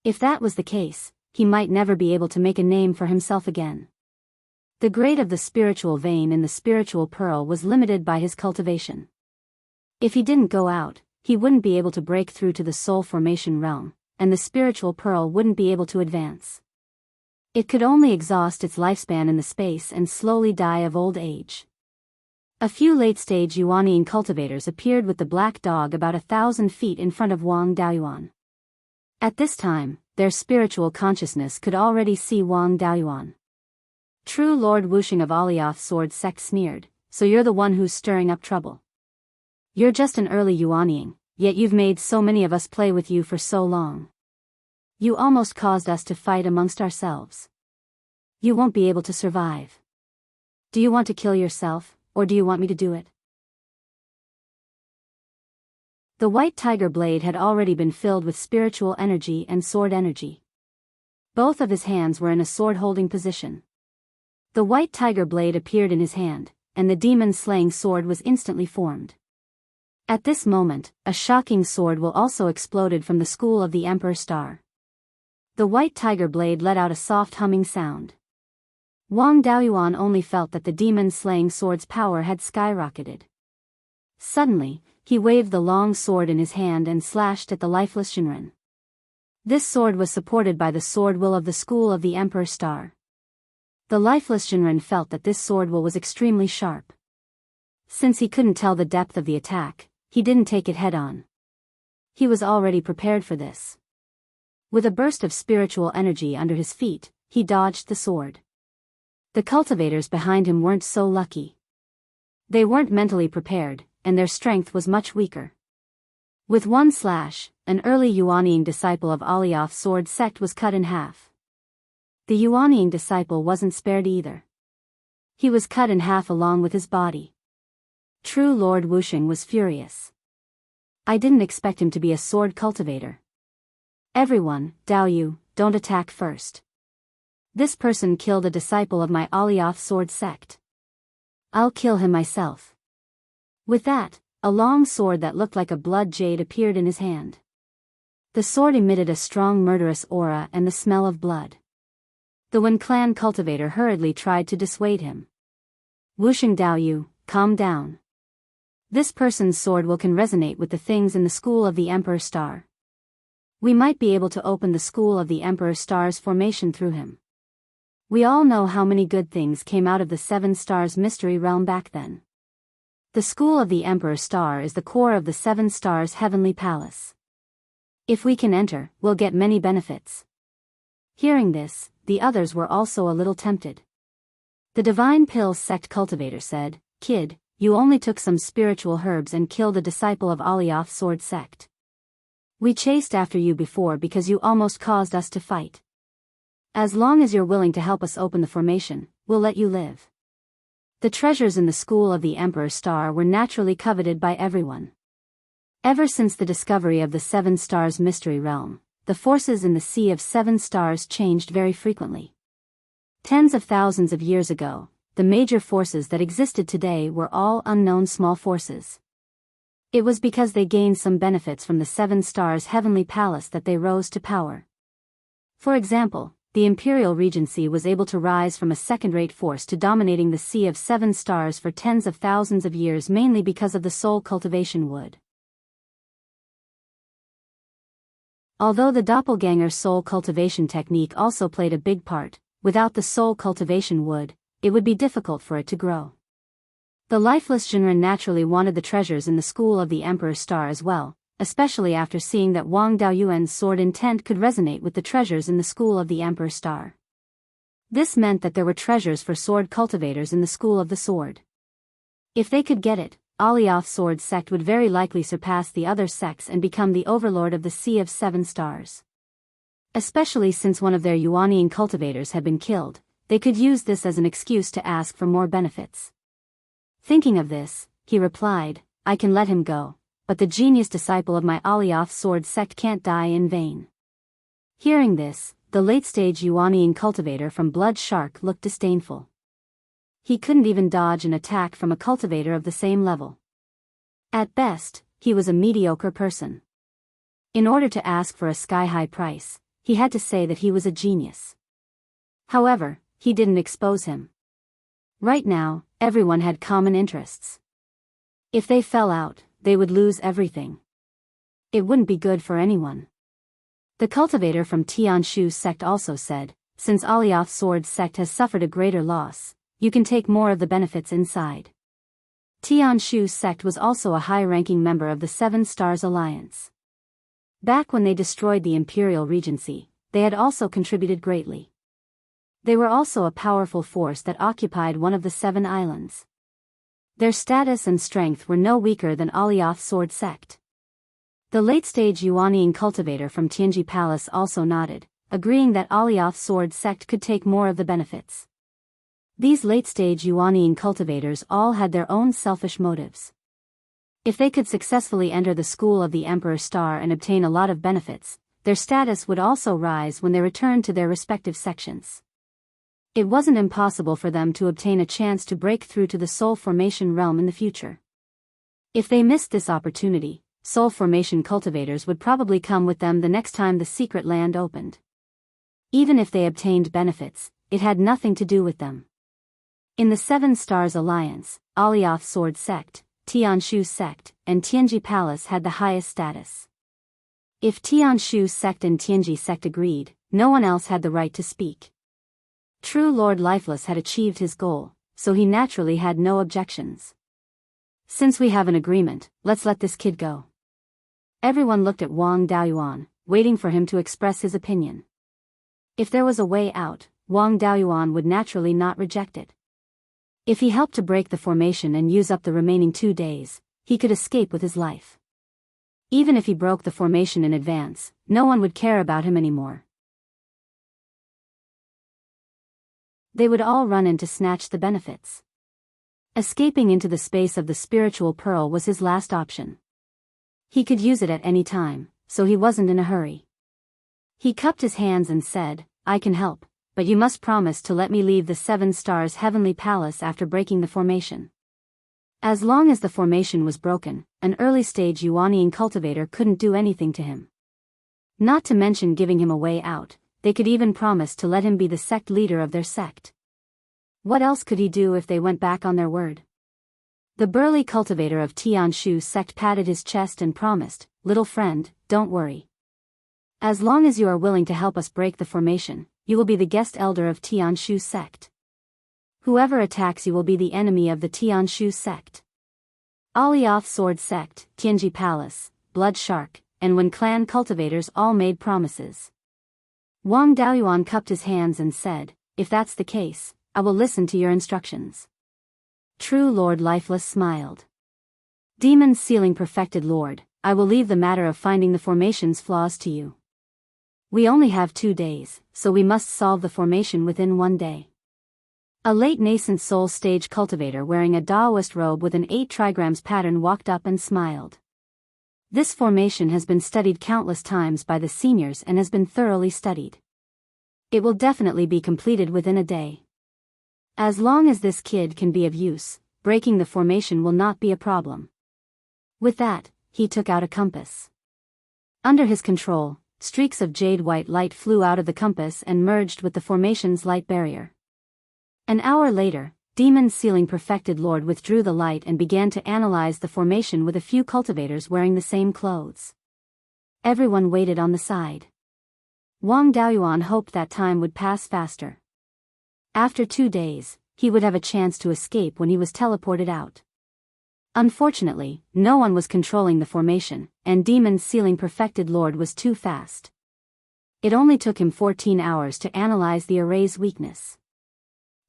If that was the case, he might never be able to make a name for himself again. The grade of the spiritual vein in the spiritual pearl was limited by his cultivation. If he didn't go out, he wouldn't be able to break through to the soul formation realm, and the spiritual pearl wouldn't be able to advance. It could only exhaust its lifespan in the space and slowly die of old age. A few late-stage Yuanian cultivators appeared with the black dog about 1,000 feet in front of Wang Daoyuan. At this time, their spiritual consciousness could already see Wang Daoyuan. True Lord Wuxia of Alioth's sword sect sneered, "So you're the one who's stirring up trouble. You're just an early Yuanian, yet you've made so many of us play with you for so long. You almost caused us to fight amongst ourselves. You won't be able to survive. Do you want to kill yourself, or do you want me to do it?" The white tiger blade had already been filled with spiritual energy and sword energy. Both of his hands were in a sword-holding position. The white tiger blade appeared in his hand, and the demon-slaying sword was instantly formed. At this moment, a shocking sword will also exploded from the school of the Emperor Star. The white tiger blade let out a soft humming sound. Wang Daoyuan only felt that the demon-slaying sword's power had skyrocketed. Suddenly, he waved the long sword in his hand and slashed at the lifeless Shinran. This sword was supported by the sword will of the school of the Emperor Star. The lifeless Shinran felt that this sword will was extremely sharp. Since he couldn't tell the depth of the attack, he didn't take it head-on. He was already prepared for this. With a burst of spiritual energy under his feet, he dodged the sword. The cultivators behind him weren't so lucky. They weren't mentally prepared, and their strength was much weaker. With one slash, an early Yuanian disciple of Alioth's sword sect was cut in half. The Yuanian disciple wasn't spared either. He was cut in half along with his body. True Lord Wuxia was furious. I didn't expect him to be a sword cultivator. Everyone, Dao Yu, don't attack first. This person killed a disciple of my Alioth sword sect. I'll kill him myself. With that, a long sword that looked like a blood jade appeared in his hand. The sword emitted a strong murderous aura and the smell of blood. The Wen clan cultivator hurriedly tried to dissuade him. Wuxia Dao Yu, calm down. This person's sword can resonate with the things in the School of the Emperor Star. We might be able to open the School of the Emperor Star's formation through him. We all know how many good things came out of the Seven Stars mystery realm back then. The School of the Emperor Star is the core of the Seven Stars Heavenly Palace. If we can enter, we'll get many benefits. Hearing this, the others were also a little tempted. The Divine Pill sect cultivator said, "Kid, you only took some spiritual herbs and killed a disciple of Alioth sword sect. We chased after you before because you almost caused us to fight. As long as you're willing to help us open the formation, we'll let you live." The treasures in the School of the Emperor Star were naturally coveted by everyone. Ever since the discovery of the Seven Stars mystery realm, the forces in the Sea of Seven Stars changed very frequently. Tens of thousands of years ago, the major forces that existed today were all unknown small forces. It was because they gained some benefits from the Seven Stars Heavenly Palace that they rose to power. For example, the Imperial Regency was able to rise from a second-rate force to dominating the Sea of Seven Stars for tens of thousands of years mainly because of the soul cultivation wood. Although the doppelganger soul cultivation technique also played a big part, without the soul cultivation wood, it would be difficult for it to grow. The lifeless Jinren naturally wanted the treasures in the School of the Emperor Star as well, especially after seeing that Wang Daoyuan's sword intent could resonate with the treasures in the School of the Emperor Star. This meant that there were treasures for sword cultivators in the School of the Sword. If they could get it, Alioth sword sect would very likely surpass the other sects and become the overlord of the Sea of Seven Stars. Especially since one of their Yuanian cultivators had been killed, they could use this as an excuse to ask for more benefits. Thinking of this, he replied, "I can let him go, but the genius disciple of my Alioth sword sect can't die in vain." Hearing this, the late-stage Yuanian cultivator from Blood Shark looked disdainful. He couldn't even dodge an attack from a cultivator of the same level. At best, he was a mediocre person. In order to ask for a sky-high price, he had to say that he was a genius. However, he didn't expose him. Right now, everyone had common interests. If they fell out, they would lose everything. It wouldn't be good for anyone. The cultivator from Tianshu's sect also said, "Since Alioth sword sect has suffered a greater loss, you can take more of the benefits inside." Tianshu's sect was also a high-ranking member of the Seven Stars Alliance. Back when they destroyed the Imperial Regency, they had also contributed greatly. They were also a powerful force that occupied one of the Seven Islands. Their status and strength were no weaker than Alioth sword sect. The late-stage Yuanian cultivator from Tianji Palace also nodded, agreeing that Alioth sword sect could take more of the benefits. These late-stage Yuanian cultivators all had their own selfish motives. If they could successfully enter the School of the Emperor Star and obtain a lot of benefits, their status would also rise when they returned to their respective sections. It wasn't impossible for them to obtain a chance to break through to the soul formation realm in the future. If they missed this opportunity, soul formation cultivators would probably come with them the next time the secret land opened. Even if they obtained benefits, it had nothing to do with them. In the Seven Stars Alliance, Alioth sword sect, Tianshu sect, and Tianji Palace had the highest status. If Tianshu sect and Tianji sect agreed, no one else had the right to speak. True Lord Lifeless had achieved his goal, so he naturally had no objections. "Since we have an agreement, let's let this kid go." Everyone looked at Wang Daoyuan, waiting for him to express his opinion. If there was a way out, Wang Daoyuan would naturally not reject it. If he helped to break the formation and use up the remaining 2 days, he could escape with his life. Even if he broke the formation in advance, no one would care about him anymore. They would all run in to snatch the benefits. Escaping into the space of the spiritual pearl was his last option. He could use it at any time, so he wasn't in a hurry. He cupped his hands and said, "I can help, but you must promise to let me leave the 7 Stars Heavenly Palace after breaking the formation." As long as the formation was broken, an early-stage Yuanian cultivator couldn't do anything to him. Not to mention giving him a way out, they could even promise to let him be the sect leader of their sect. What else could he do if they went back on their word? The burly cultivator of Tianshu's sect patted his chest and promised, "Little friend, don't worry. As long as you are willing to help us break the formation, you will be the guest elder of Tianshu's sect. Whoever attacks you will be the enemy of the Tianshu sect. Alioth Sword Sect, Tianji Palace, Blood Shark, and Wen clan cultivators all made promises. Wang Daoyuan cupped his hands and said, "If that's the case, I will listen to your instructions." True Lord Lifeless smiled. "Demon Sealing Perfected Lord, I will leave the matter of finding the formation's flaws to you. We only have 2 days, so we must solve the formation within 1 day." A late nascent soul stage cultivator wearing a Daoist robe with an 8 trigrams pattern walked up and smiled. "This formation has been studied countless times by the seniors and has been thoroughly studied. It will definitely be completed within a day. As long as this kid can be of use, breaking the formation will not be a problem." With that, he took out a compass. Under his control, streaks of jade-white light flew out of the compass and merged with the formation's light barrier. An hour later, Demon Sealing Perfected Lord withdrew the light and began to analyze the formation with a few cultivators wearing the same clothes. Everyone waited on the side. Wang Daoyuan hoped that time would pass faster. After 2 days, he would have a chance to escape when he was teleported out. Unfortunately, no one was controlling the formation, and Demon Sealing Perfected Lord was too fast. It only took him 14 hours to analyze the array's weakness.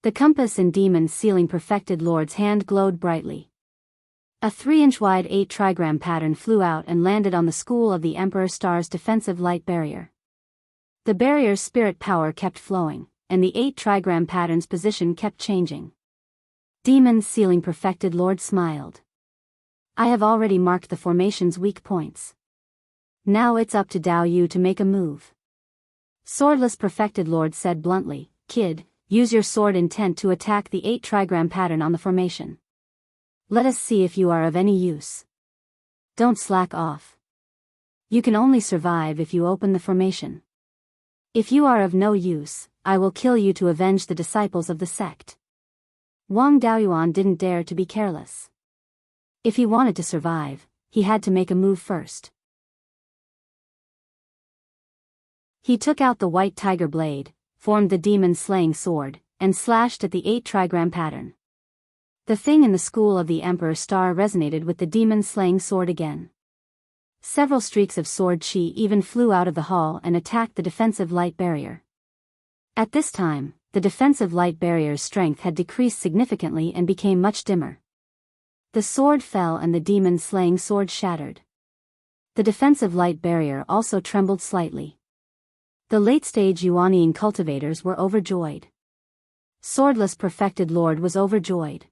The compass in Demon Sealing Perfected Lord's hand glowed brightly. A 3-inch wide 8 trigram pattern flew out and landed on the School of the Emperor Star's defensive light barrier. The barrier's spirit power kept flowing, and the 8 trigram pattern's position kept changing. Demon Sealing Perfected Lord smiled. "I have already marked the formation's weak points. Now it's up to Dao Yu to make a move." Swordless Perfected Lord said bluntly, "Kid, use your sword intent to attack the 8 trigram pattern on the formation. Let us see if you are of any use. Don't slack off. You can only survive if you open the formation. If you are of no use, I will kill you to avenge the disciples of the sect." Wang Daoyuan didn't dare to be careless. If he wanted to survive, he had to make a move first. He took out the white tiger blade, formed the demon-slaying sword, and slashed at the 8 trigram pattern. The thing in the School of the Emperor Star resonated with the demon-slaying sword again. Several streaks of sword chi even flew out of the hall and attacked the defensive light barrier. At this time, the defensive light barrier's strength had decreased significantly and became much dimmer. The sword fell and the demon-slaying sword shattered. The defensive light barrier also trembled slightly. The late-stage Yuanian cultivators were overjoyed. Swordless Perfected Lord was overjoyed.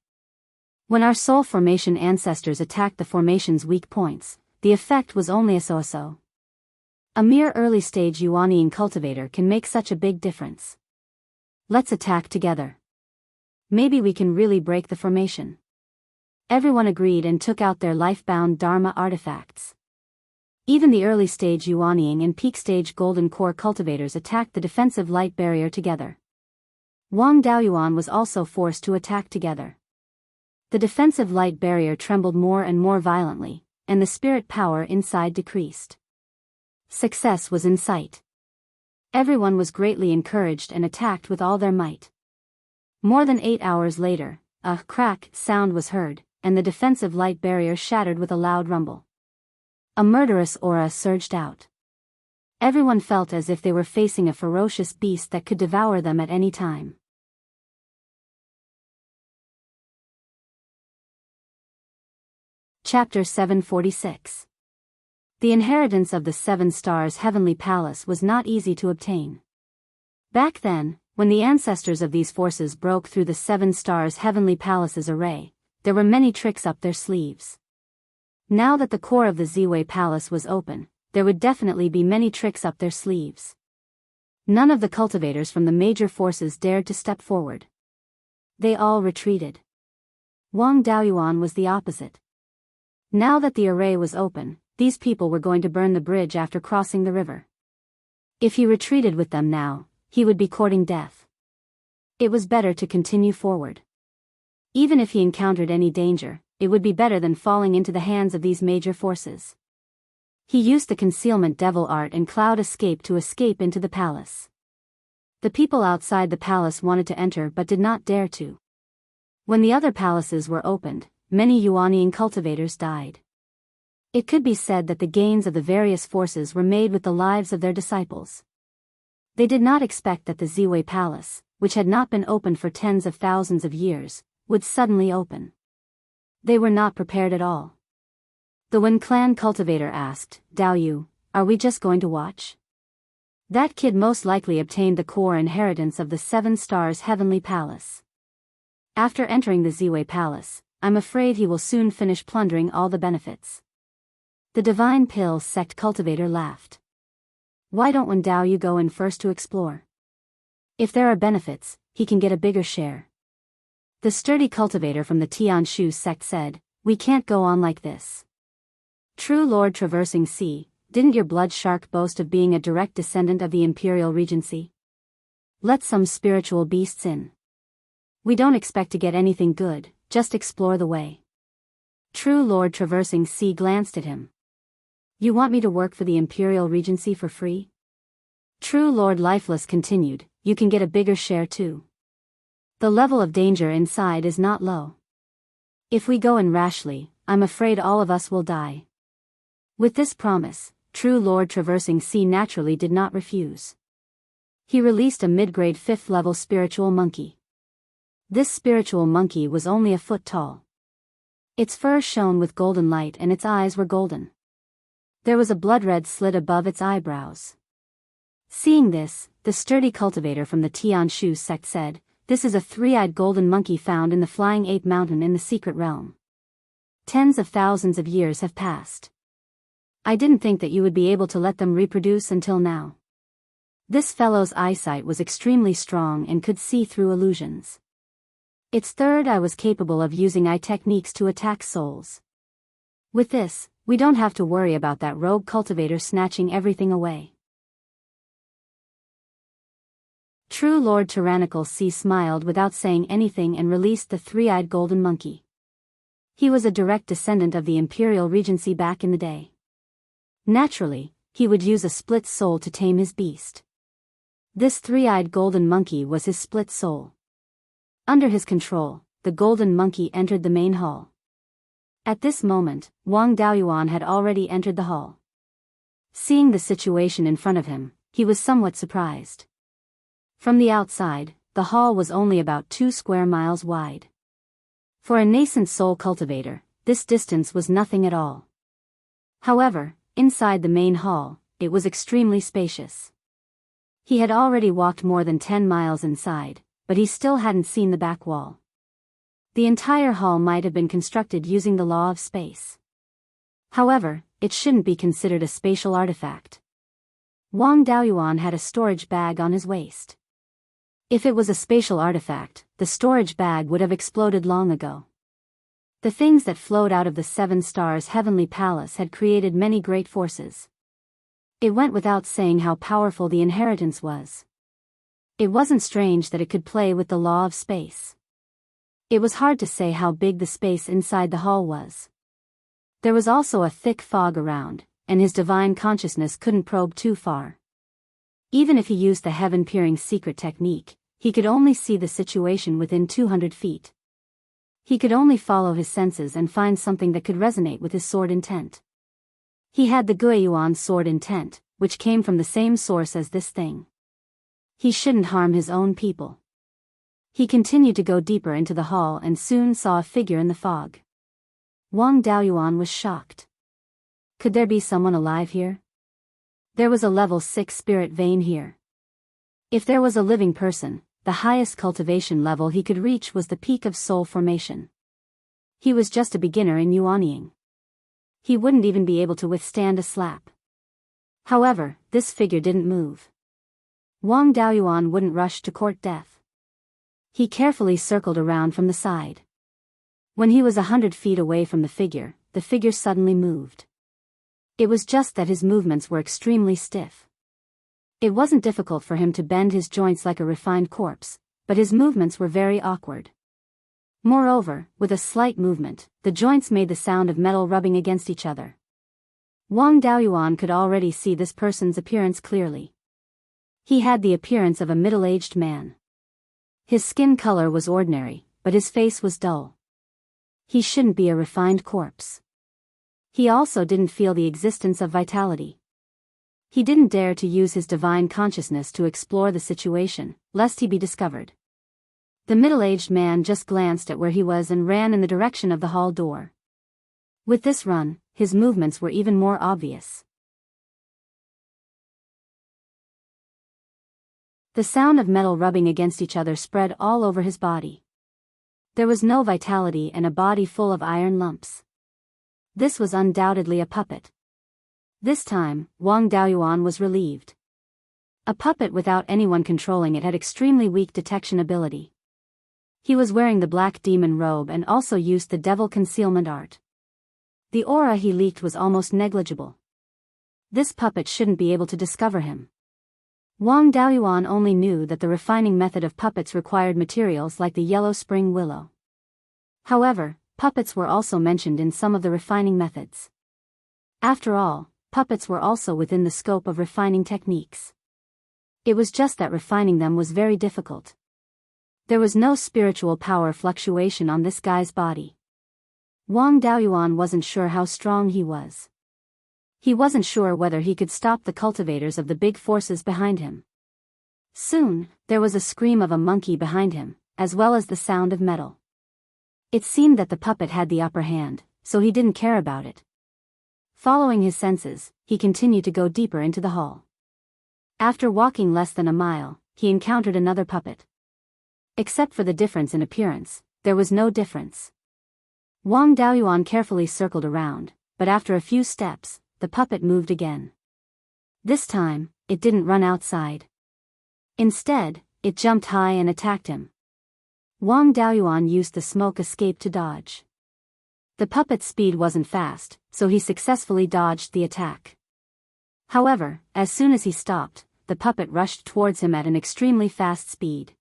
When our soul formation ancestors attacked the formation's weak points, the effect was only a so-so. A mere early-stage Yuanian cultivator can make such a big difference. Let's attack together. Maybe we can really break the formation. Everyone agreed and took out their life-bound Dharma artifacts. Even the early-stage Yuanian and peak-stage Golden Core cultivators attacked the defensive light barrier together. Wang Daoyuan was also forced to attack together. The defensive light barrier trembled more and more violently, and the spirit power inside decreased. Success was in sight. Everyone was greatly encouraged and attacked with all their might. More than 8 hours later, a crack sound was heard, and the defensive light barrier shattered with a loud rumble. A murderous aura surged out. Everyone felt as if they were facing a ferocious beast that could devour them at any time. Chapter 746. The inheritance of the 7 Stars Heavenly Palace was not easy to obtain. Back then, when the ancestors of these forces broke through the 7 Stars Heavenly Palace's array, there were many tricks up their sleeves. Now that the core of the Ziwei Palace was open, there would definitely be many tricks up their sleeves. None of the cultivators from the major forces dared to step forward. They all retreated. Wang Daoyuan was the opposite. Now that the array was open, these people were going to burn the bridge after crossing the river. If he retreated with them now, he would be courting death. It was better to continue forward. Even if he encountered any danger, it would be better than falling into the hands of these major forces. He used the concealment devil art and cloud escape to escape into the palace. The people outside the palace wanted to enter but did not dare to. When the other palaces were opened, many Yuanian cultivators died. It could be said that the gains of the various forces were made with the lives of their disciples. They did not expect that the Ziwei Palace, which had not been opened for tens of thousands of years, would suddenly open. They were not prepared at all. The Wen clan cultivator asked, "Dao Yu, are we just going to watch? That kid most likely obtained the core inheritance of the 7 Stars Heavenly Palace. After entering the Ziwei Palace, I'm afraid he will soon finish plundering all the benefits." The Divine Pill sect cultivator laughed. "Why don't Wen Dao Yu go in first to explore? If there are benefits, he can get a bigger share." The sturdy cultivator from the Tianshu sect said, "We can't go on like this. True Lord Traversing Sea, didn't your blood shark boast of being a direct descendant of the Imperial Regency? Let some spiritual beasts in. We don't expect to get anything good, just explore the way." True Lord Traversing Sea glanced at him. "You want me to work for the Imperial Regency for free?" True Lord Lifeless continued, "You can get a bigger share too. The level of danger inside is not low. If we go in rashly, I'm afraid all of us will die." With this promise, True Lord Traversing Sea naturally did not refuse. He released a mid-grade 5th level spiritual monkey. This spiritual monkey was only a foot tall. Its fur shone with golden light and its eyes were golden. There was a blood-red slit above its eyebrows. Seeing this, the sturdy cultivator from the Tianshu sect said, "This is a 3-eyed golden monkey found in the Flying Ape Mountain in the Secret Realm. Tens of thousands of years have passed. I didn't think that you would be able to let them reproduce until now." This fellow's eyesight was extremely strong and could see through illusions. Its third eye was capable of using eye techniques to attack souls. With this, we don't have to worry about that rogue cultivator snatching everything away. True Lord Tyrannical Sea smiled without saying anything and released the 3-eyed golden monkey. He was a direct descendant of the Imperial Regency back in the day. Naturally, he would use a split soul to tame his beast. This 3-eyed golden monkey was his split soul. Under his control, the golden monkey entered the main hall. At this moment, Wang Daoyuan had already entered the hall. Seeing the situation in front of him, he was somewhat surprised. From the outside, the hall was only about 2 square miles wide. For a nascent soul cultivator, this distance was nothing at all. However, inside the main hall, it was extremely spacious. He had already walked more than 10 miles inside, but he still hadn't seen the back wall. The entire hall might have been constructed using the law of space. However, it shouldn't be considered a spatial artifact. Wang Daoyuan had a storage bag on his waist. If it was a spatial artifact, the storage bag would have exploded long ago. The things that flowed out of the 7 Stars Heavenly Palace had created many great forces. It went without saying how powerful the inheritance was. It wasn't strange that it could play with the law of space. It was hard to say how big the space inside the hall was. There was also a thick fog around, and his divine consciousness couldn't probe too far. Even if he used the heaven-peering secret technique, he could only see the situation within 200 feet. He could only follow his senses and find something that could resonate with his sword intent. He had the Guiyuan sword intent, which came from the same source as this thing. He shouldn't harm his own people. He continued to go deeper into the hall and soon saw a figure in the fog. Wang Daoyuan was shocked. Could there be someone alive here? There was a level 6 spirit vein here. If there was a living person, the highest cultivation level he could reach was the peak of soul formation. He was just a beginner in Yuanying. He wouldn't even be able to withstand a slap. However, this figure didn't move. Wang Daoyuan wouldn't rush to court death. He carefully circled around from the side. When he was 100 feet away from the figure suddenly moved. It was just that his movements were extremely stiff. It wasn't difficult for him to bend his joints like a refined corpse, but his movements were very awkward. Moreover, with a slight movement, the joints made the sound of metal rubbing against each other. Wang Daoyuan could already see this person's appearance clearly. He had the appearance of a middle-aged man. His skin color was ordinary, but his face was dull. He shouldn't be a refined corpse. He also didn't feel the existence of vitality. He didn't dare to use his divine consciousness to explore the situation, lest he be discovered. The middle-aged man just glanced at where he was and ran in the direction of the hall door. With this run, his movements were even more obvious. The sound of metal rubbing against each other spread all over his body. There was no vitality and a body full of iron lumps. This was undoubtedly a puppet. This time, Wang Daoyuan was relieved. A puppet without anyone controlling it had extremely weak detection ability. He was wearing the black demon robe and also used the devil concealment art. The aura he leaked was almost negligible. This puppet shouldn't be able to discover him. Wang Daoyuan only knew that the refining method of puppets required materials like the yellow spring willow. However, puppets were also mentioned in some of the refining methods. After all, puppets were also within the scope of refining techniques. It was just that refining them was very difficult. There was no spiritual power fluctuation on this guy's body. Wang Daoyuan wasn't sure how strong he was. He wasn't sure whether he could stop the cultivators of the big forces behind him. Soon, there was a scream of a monkey behind him, as well as the sound of metal. It seemed that the puppet had the upper hand, so he didn't care about it. Following his senses, he continued to go deeper into the hall. After walking less than a mile, he encountered another puppet. Except for the difference in appearance, there was no difference. Wang Daoyuan carefully circled around, but after a few steps, the puppet moved again. This time, it didn't run outside. Instead, it jumped high and attacked him. Wang Daoyuan used the smoke escape to dodge. The puppet's speed wasn't fast, so he successfully dodged the attack. However, as soon as he stopped, the puppet rushed towards him at an extremely fast speed.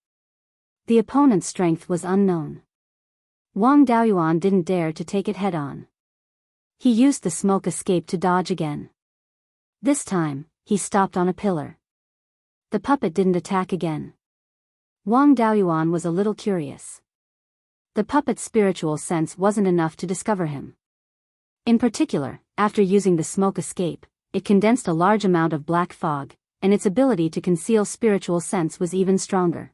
The opponent's strength was unknown. Wang Daoyuan didn't dare to take it head-on. He used the smoke escape to dodge again. This time, he stopped on a pillar. The puppet didn't attack again. Wang Daoyuan was a little curious. The puppet's spiritual sense wasn't enough to discover him. In particular, after using the smoke escape, it condensed a large amount of black fog, and its ability to conceal spiritual sense was even stronger.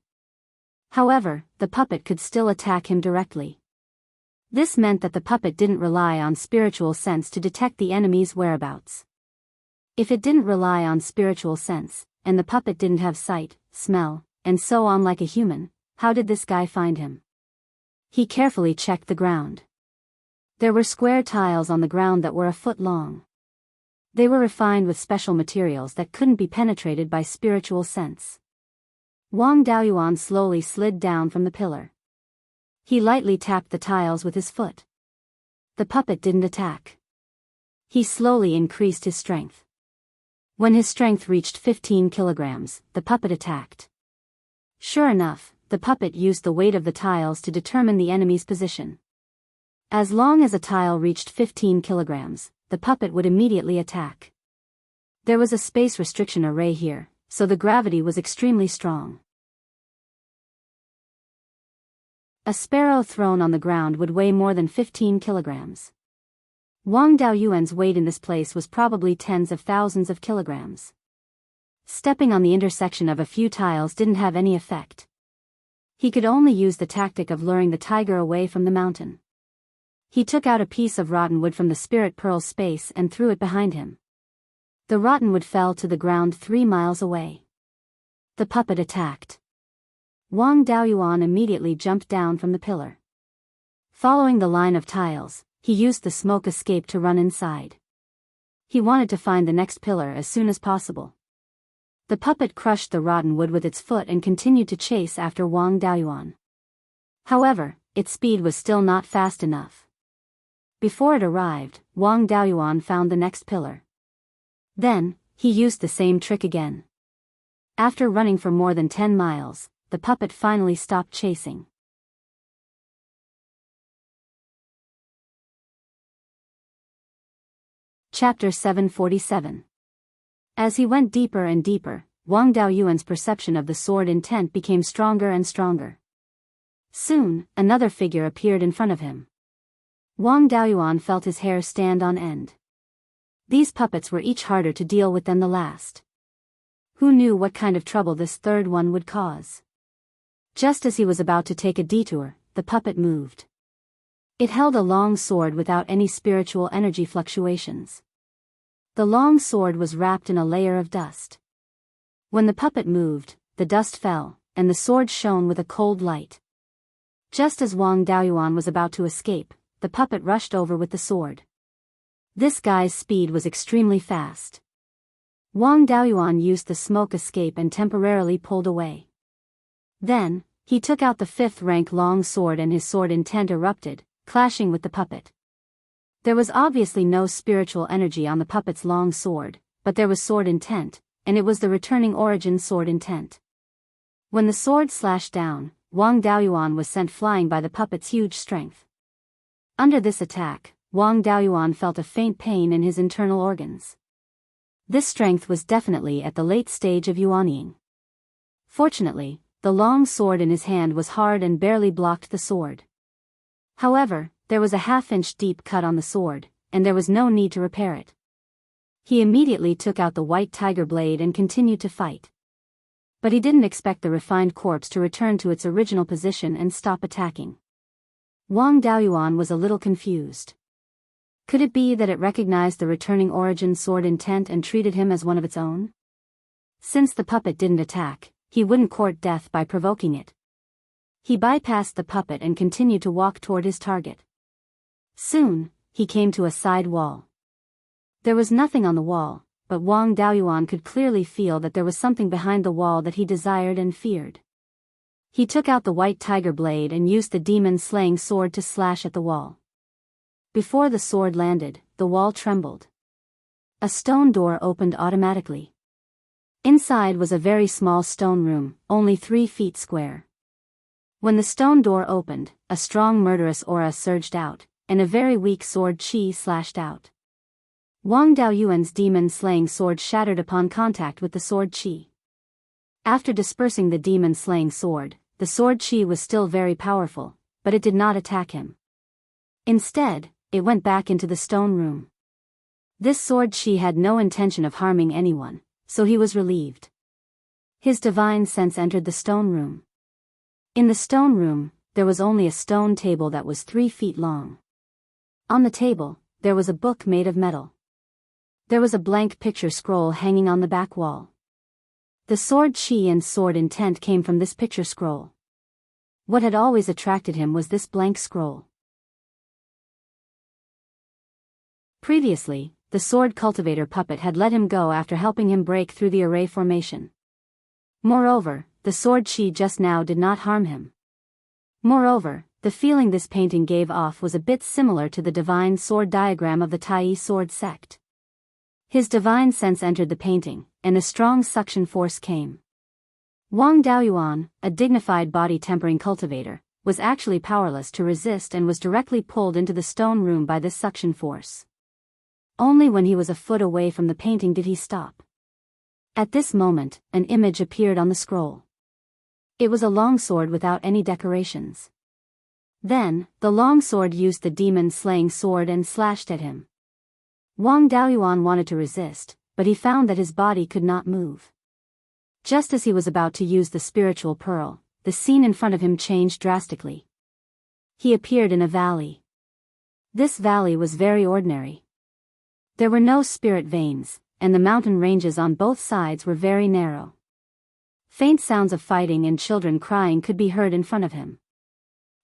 However, the puppet could still attack him directly. This meant that the puppet didn't rely on spiritual sense to detect the enemy's whereabouts. If it didn't rely on spiritual sense, and the puppet didn't have sight, smell, and so on like a human, how did this guy find him? He carefully checked the ground. There were square tiles on the ground that were a foot long. They were refined with special materials that couldn't be penetrated by spiritual sense. Wang Daoyuan slowly slid down from the pillar. He lightly tapped the tiles with his foot. The puppet didn't attack. He slowly increased his strength. When his strength reached 15 kilograms, the puppet attacked. Sure enough, the puppet used the weight of the tiles to determine the enemy's position. As long as a tile reached 15 kilograms, the puppet would immediately attack. There was a space restriction array here, so the gravity was extremely strong. A sparrow thrown on the ground would weigh more than 15 kilograms. Wang Daoyuan's weight in this place was probably tens of thousands of kilograms. Stepping on the intersection of a few tiles didn't have any effect. He could only use the tactic of luring the tiger away from the mountain. He took out a piece of rotten wood from the spirit pearl's space and threw it behind him. The rotten wood fell to the ground 3 miles away. The puppet attacked. Wang Daoyuan immediately jumped down from the pillar. Following the line of tiles, he used the smoke escape to run inside. He wanted to find the next pillar as soon as possible. The puppet crushed the rotten wood with its foot and continued to chase after Wang Daoyuan. However, its speed was still not fast enough. Before it arrived, Wang Daoyuan found the next pillar. Then, he used the same trick again. After running for more than 10 miles, the puppet finally stopped chasing. Chapter 747. As he went deeper and deeper, Wang Daoyuan's perception of the sword intent became stronger and stronger. Soon, another figure appeared in front of him. Wang Daoyuan felt his hair stand on end. These puppets were each harder to deal with than the last. Who knew what kind of trouble this third one would cause? Just as he was about to take a detour, the puppet moved. It held a long sword without any spiritual energy fluctuations. The long sword was wrapped in a layer of dust. When the puppet moved, the dust fell, and the sword shone with a cold light. Just as Wang Daoyuan was about to escape, the puppet rushed over with the sword. This guy's speed was extremely fast. Wang Daoyuan used the smoke escape and temporarily pulled away. Then, he took out the 5th-rank long sword and his sword intent erupted, clashing with the puppet. There was obviously no spiritual energy on the puppet's long sword, but there was sword intent, and it was the returning origin sword intent. When the sword slashed down, Wang Daoyuan was sent flying by the puppet's huge strength. Under this attack, Wang Daoyuan felt a faint pain in his internal organs. This strength was definitely at the late stage of yuanying. Fortunately, the long sword in his hand was hard and barely blocked the sword. However, there was a half-inch deep cut on the sword, and there was no need to repair it. He immediately took out the white tiger blade and continued to fight. But he didn't expect the refined corpse to return to its original position and stop attacking. Wang Daoyuan was a little confused. Could it be that it recognized the returning origin sword intent and treated him as one of its own? Since the puppet didn't attack, he wouldn't court death by provoking it. He bypassed the puppet and continued to walk toward his target. Soon, he came to a side wall. There was nothing on the wall, but Wang Daoyuan could clearly feel that there was something behind the wall that he desired and feared. He took out the white tiger blade and used the demon-slaying sword to slash at the wall. Before the sword landed, the wall trembled. A stone door opened automatically. Inside was a very small stone room, only 3 feet square. When the stone door opened, a strong murderous aura surged out, and a very weak sword chi slashed out. Wang Daoyuan's demon-slaying sword shattered upon contact with the sword chi. After dispersing the demon-slaying sword, the sword chi was still very powerful, but it did not attack him. Instead, it went back into the stone room. This sword chi had no intention of harming anyone, so he was relieved. His divine sense entered the stone room. In the stone room, there was only a stone table that was 3 feet long. On the table, there was a book made of metal. There was a blank picture scroll hanging on the back wall. The sword chi and sword intent came from this picture scroll. What had always attracted him was this blank scroll. Previously, the sword cultivator puppet had let him go after helping him break through the array formation. Moreover, the sword chi just now did not harm him. Moreover, the feeling this painting gave off was a bit similar to the divine sword diagram of the Tai sword sect. His divine sense entered the painting, and a strong suction force came. Wang Daoyuan, a dignified body-tempering cultivator, was actually powerless to resist and was directly pulled into the stone room by this suction force. Only when he was a foot away from the painting did he stop. At this moment, an image appeared on the scroll. It was a longsword without any decorations. Then, the longsword used the demon-slaying sword and slashed at him. Wang Daoyuan wanted to resist, but he found that his body could not move. Just as he was about to use the spiritual pearl, the scene in front of him changed drastically. He appeared in a valley. This valley was very ordinary. There were no spirit veins, and the mountain ranges on both sides were very narrow. Faint sounds of fighting and children crying could be heard in front of him.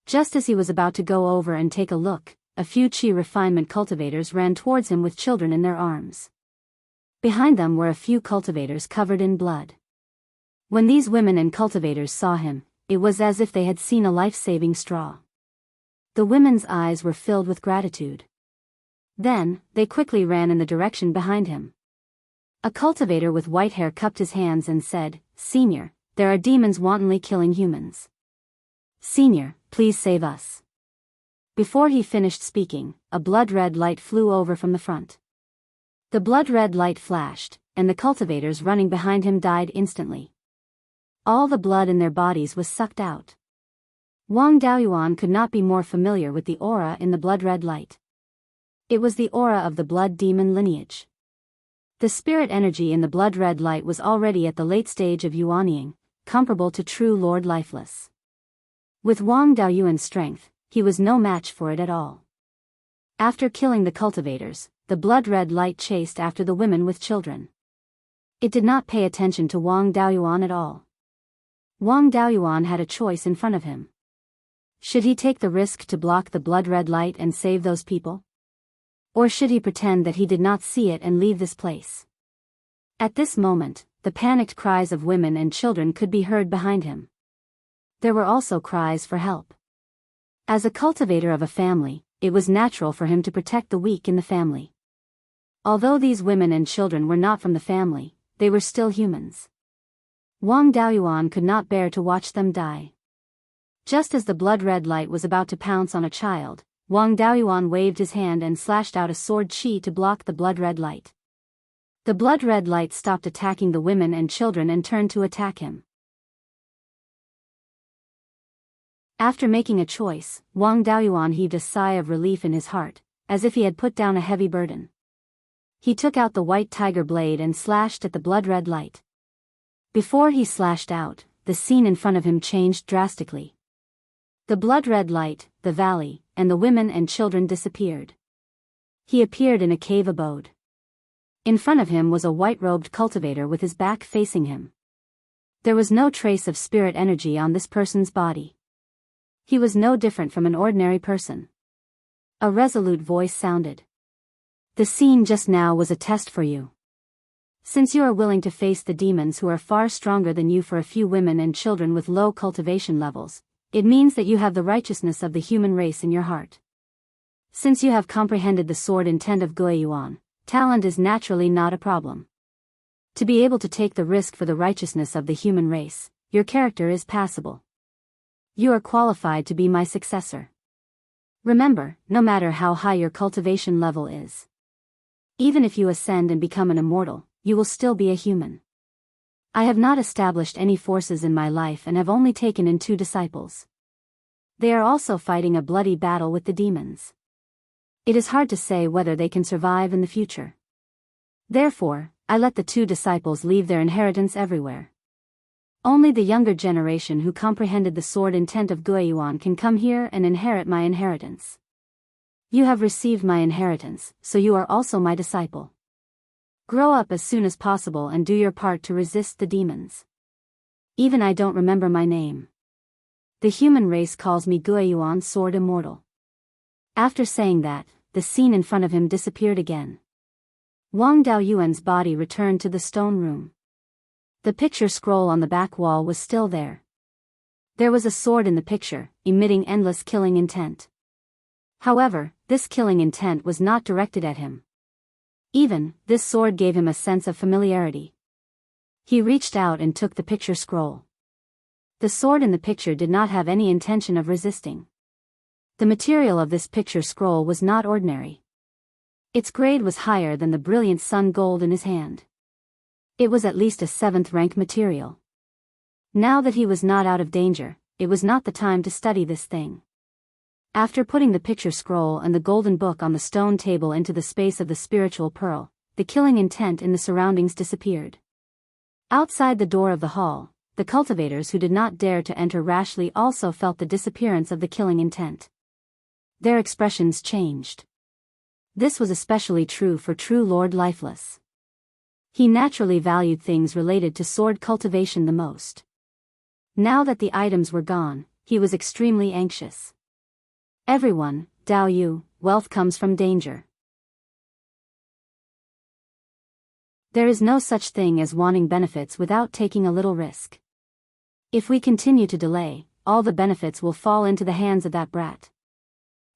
Just as he was about to go over and take a look, a few Qi refinement cultivators ran towards him with children in their arms. Behind them were a few cultivators covered in blood. When these women and cultivators saw him, it was as if they had seen a life-saving straw. The women's eyes were filled with gratitude. Then, they quickly ran in the direction behind him. A cultivator with white hair cupped his hands and said, "Senior, there are demons wantonly killing humans. Senior, please save us." Before he finished speaking, a blood-red light flew over from the front. The blood-red light flashed, and the cultivators running behind him died instantly. All the blood in their bodies was sucked out. Wang Daoyuan could not be more familiar with the aura in the blood-red light. It was the aura of the blood demon lineage. The spirit energy in the blood-red light was already at the late stage of yuanying, comparable to true Lord Lifeless. With Wang Daoyuan's strength, he was no match for it at all. After killing the cultivators, the blood-red light chased after the women with children. It did not pay attention to Wang Daoyuan at all. Wang Daoyuan had a choice in front of him. Should he take the risk to block the blood-red light and save those people? Or should he pretend that he did not see it and leave this place? At this moment, the panicked cries of women and children could be heard behind him. There were also cries for help. As a cultivator of a family, it was natural for him to protect the weak in the family. Although these women and children were not from the family, they were still humans. Wang Daoyuan could not bear to watch them die. Just as the blood-red light was about to pounce on a child, Wang Daoyuan waved his hand and slashed out a sword qi to block the blood-red light. The blood-red light stopped attacking the women and children and turned to attack him. After making a choice, Wang Daoyuan heaved a sigh of relief in his heart, as if he had put down a heavy burden. He took out the white tiger blade and slashed at the blood-red light. Before he slashed out, the scene in front of him changed drastically. The blood-red light, the valley, and the women and children disappeared. He appeared in a cave abode. In front of him was a white-robed cultivator with his back facing him. There was no trace of spirit energy on this person's body. He was no different from an ordinary person. A resolute voice sounded. "The scene just now was a test for you. Since you are willing to face the demons who are far stronger than you for a few women and children with low cultivation levels, it means that you have the righteousness of the human race in your heart. Since you have comprehended the sword intent of Beiyuan, talent is naturally not a problem. To be able to take the risk for the righteousness of the human race, your character is passable. You are qualified to be my successor. Remember, no matter how high your cultivation level is, even if you ascend and become an immortal, you will still be a human. I have not established any forces in my life and have only taken in 2 disciples. They are also fighting a bloody battle with the demons. It is hard to say whether they can survive in the future. Therefore, I let the 2 disciples leave their inheritance everywhere. Only the younger generation who comprehended the sword intent of Beiyuan can come here and inherit my inheritance. You have received my inheritance, so you are also my disciple. Grow up as soon as possible and do your part to resist the demons. Even I don't remember my name. The human race calls me Beiyuan Sword Immortal." After saying that, the scene in front of him disappeared again. Wang Daoyuan's body returned to the stone room. The picture scroll on the back wall was still there. There was a sword in the picture, emitting endless killing intent. However, this killing intent was not directed at him. Even, this sword gave him a sense of familiarity. He reached out and took the picture scroll. The sword in the picture did not have any intention of resisting. The material of this picture scroll was not ordinary. Its grade was higher than the brilliant sun gold in his hand. It was at least a 7th rank material. Now that he was not out of danger, it was not the time to study this thing. After putting the picture scroll and the golden book on the stone table into the space of the spiritual pearl, the killing intent in the surroundings disappeared. Outside the door of the hall, the cultivators who did not dare to enter rashly also felt the disappearance of the killing intent. Their expressions changed. This was especially true for true Lord Lifeless. He naturally valued things related to sword cultivation the most. Now that the items were gone, he was extremely anxious. Everyone, Dao Yu, wealth comes from danger. There is no such thing as wanting benefits without taking a little risk. If we continue to delay, all the benefits will fall into the hands of that brat.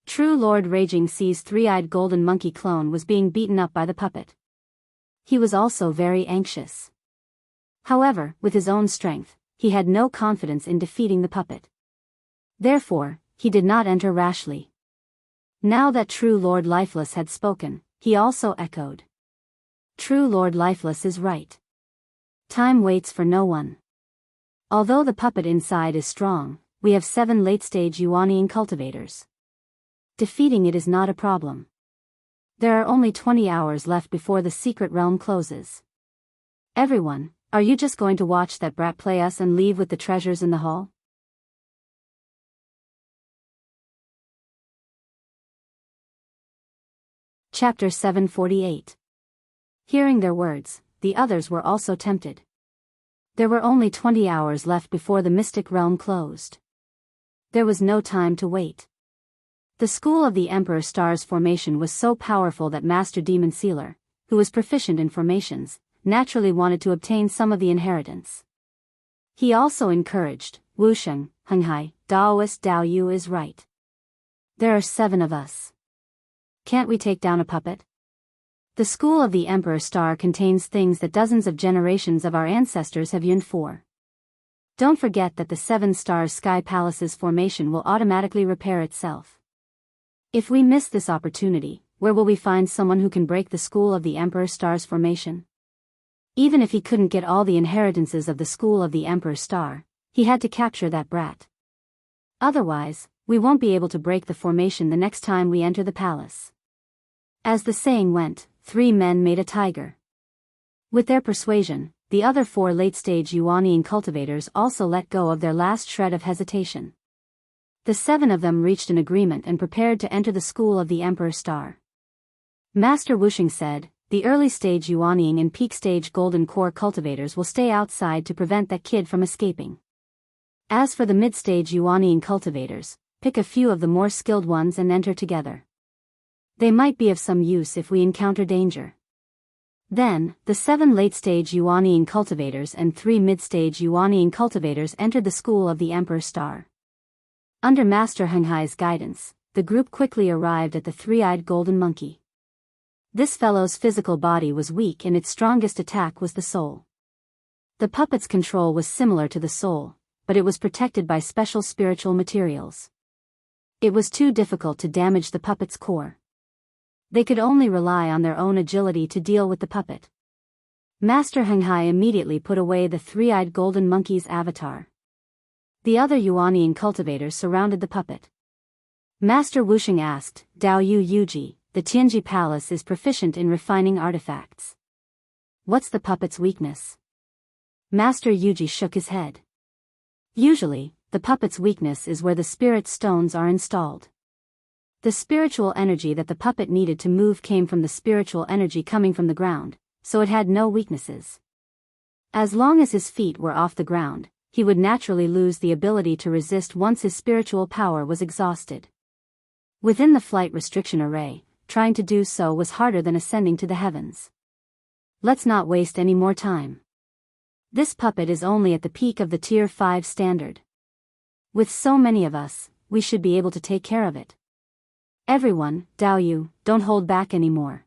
True Lord Raging Sea's three-eyed golden monkey clone was being beaten up by the puppet. He was also very anxious. However, with his own strength, he had no confidence in defeating the puppet. Therefore, he did not enter rashly. Now that True Lord Lifeless had spoken, he also echoed. True Lord Lifeless is right. Time waits for no one. Although the puppet inside is strong, we have 7 late-stage Yuanian cultivators. Defeating it is not a problem. There are only 20 hours left before the secret realm closes. Everyone, are you just going to watch that brat play us and leave with the treasures in the hall? Chapter 748. Hearing their words, the others were also tempted. There were only 20 hours left before the mystic realm closed. There was no time to wait. The school of the Emperor Star's formation was so powerful that Master Demon Sealer, who was proficient in formations, naturally wanted to obtain some of the inheritance. He also encouraged, Wusheng, Henghai, Daoist Dao Yu is right. There are 7 of us. Can't we take down a puppet? The school of the Emperor Star contains things that dozens of generations of our ancestors have yearned for. Don't forget that the 7 Stars Sky Palace's formation will automatically repair itself. If we miss this opportunity, where will we find someone who can break the school of the Emperor Star's formation? Even if he couldn't get all the inheritances of the school of the Emperor Star, he had to capture that brat. Otherwise, we won't be able to break the formation the next time we enter the palace. As the saying went, 3 men made a tiger. With their persuasion, the other 4 late-stage Yuanian cultivators also let go of their last shred of hesitation. The 7 of them reached an agreement and prepared to enter the school of the Emperor Star. Master Wusheng said, the early-stage Yuanian and peak-stage Golden Core cultivators will stay outside to prevent that kid from escaping. As for the mid-stage Yuanian cultivators, pick a few of the more skilled ones and enter together. They might be of some use if we encounter danger. Then, the 7 late-stage Yuanian cultivators and 3 mid-stage Yuanian cultivators entered the school of the Emperor Star. Under Master Henghai's guidance, the group quickly arrived at the three-eyed golden monkey. This fellow's physical body was weak and its strongest attack was the soul. The puppet's control was similar to the soul, but it was protected by special spiritual materials. It was too difficult to damage the puppet's core. They could only rely on their own agility to deal with the puppet. Master Henghai immediately put away the three-eyed golden monkey's avatar. The other Yuanian cultivators surrounded the puppet. Master Wusheng asked, Dao Yu Yuji, the Tianji Palace is proficient in refining artifacts. What's the puppet's weakness? Master Yuji shook his head. Usually, the puppet's weakness is where the spirit stones are installed. The spiritual energy that the puppet needed to move came from the spiritual energy coming from the ground, so it had no weaknesses. As long as his feet were off the ground, he would naturally lose the ability to resist once his spiritual power was exhausted. Within the flight restriction array, trying to do so was harder than ascending to the heavens. Let's not waste any more time. This puppet is only at the peak of the Tier 5 standard. With so many of us, we should be able to take care of it. Everyone, Dao Yu, don't hold back anymore.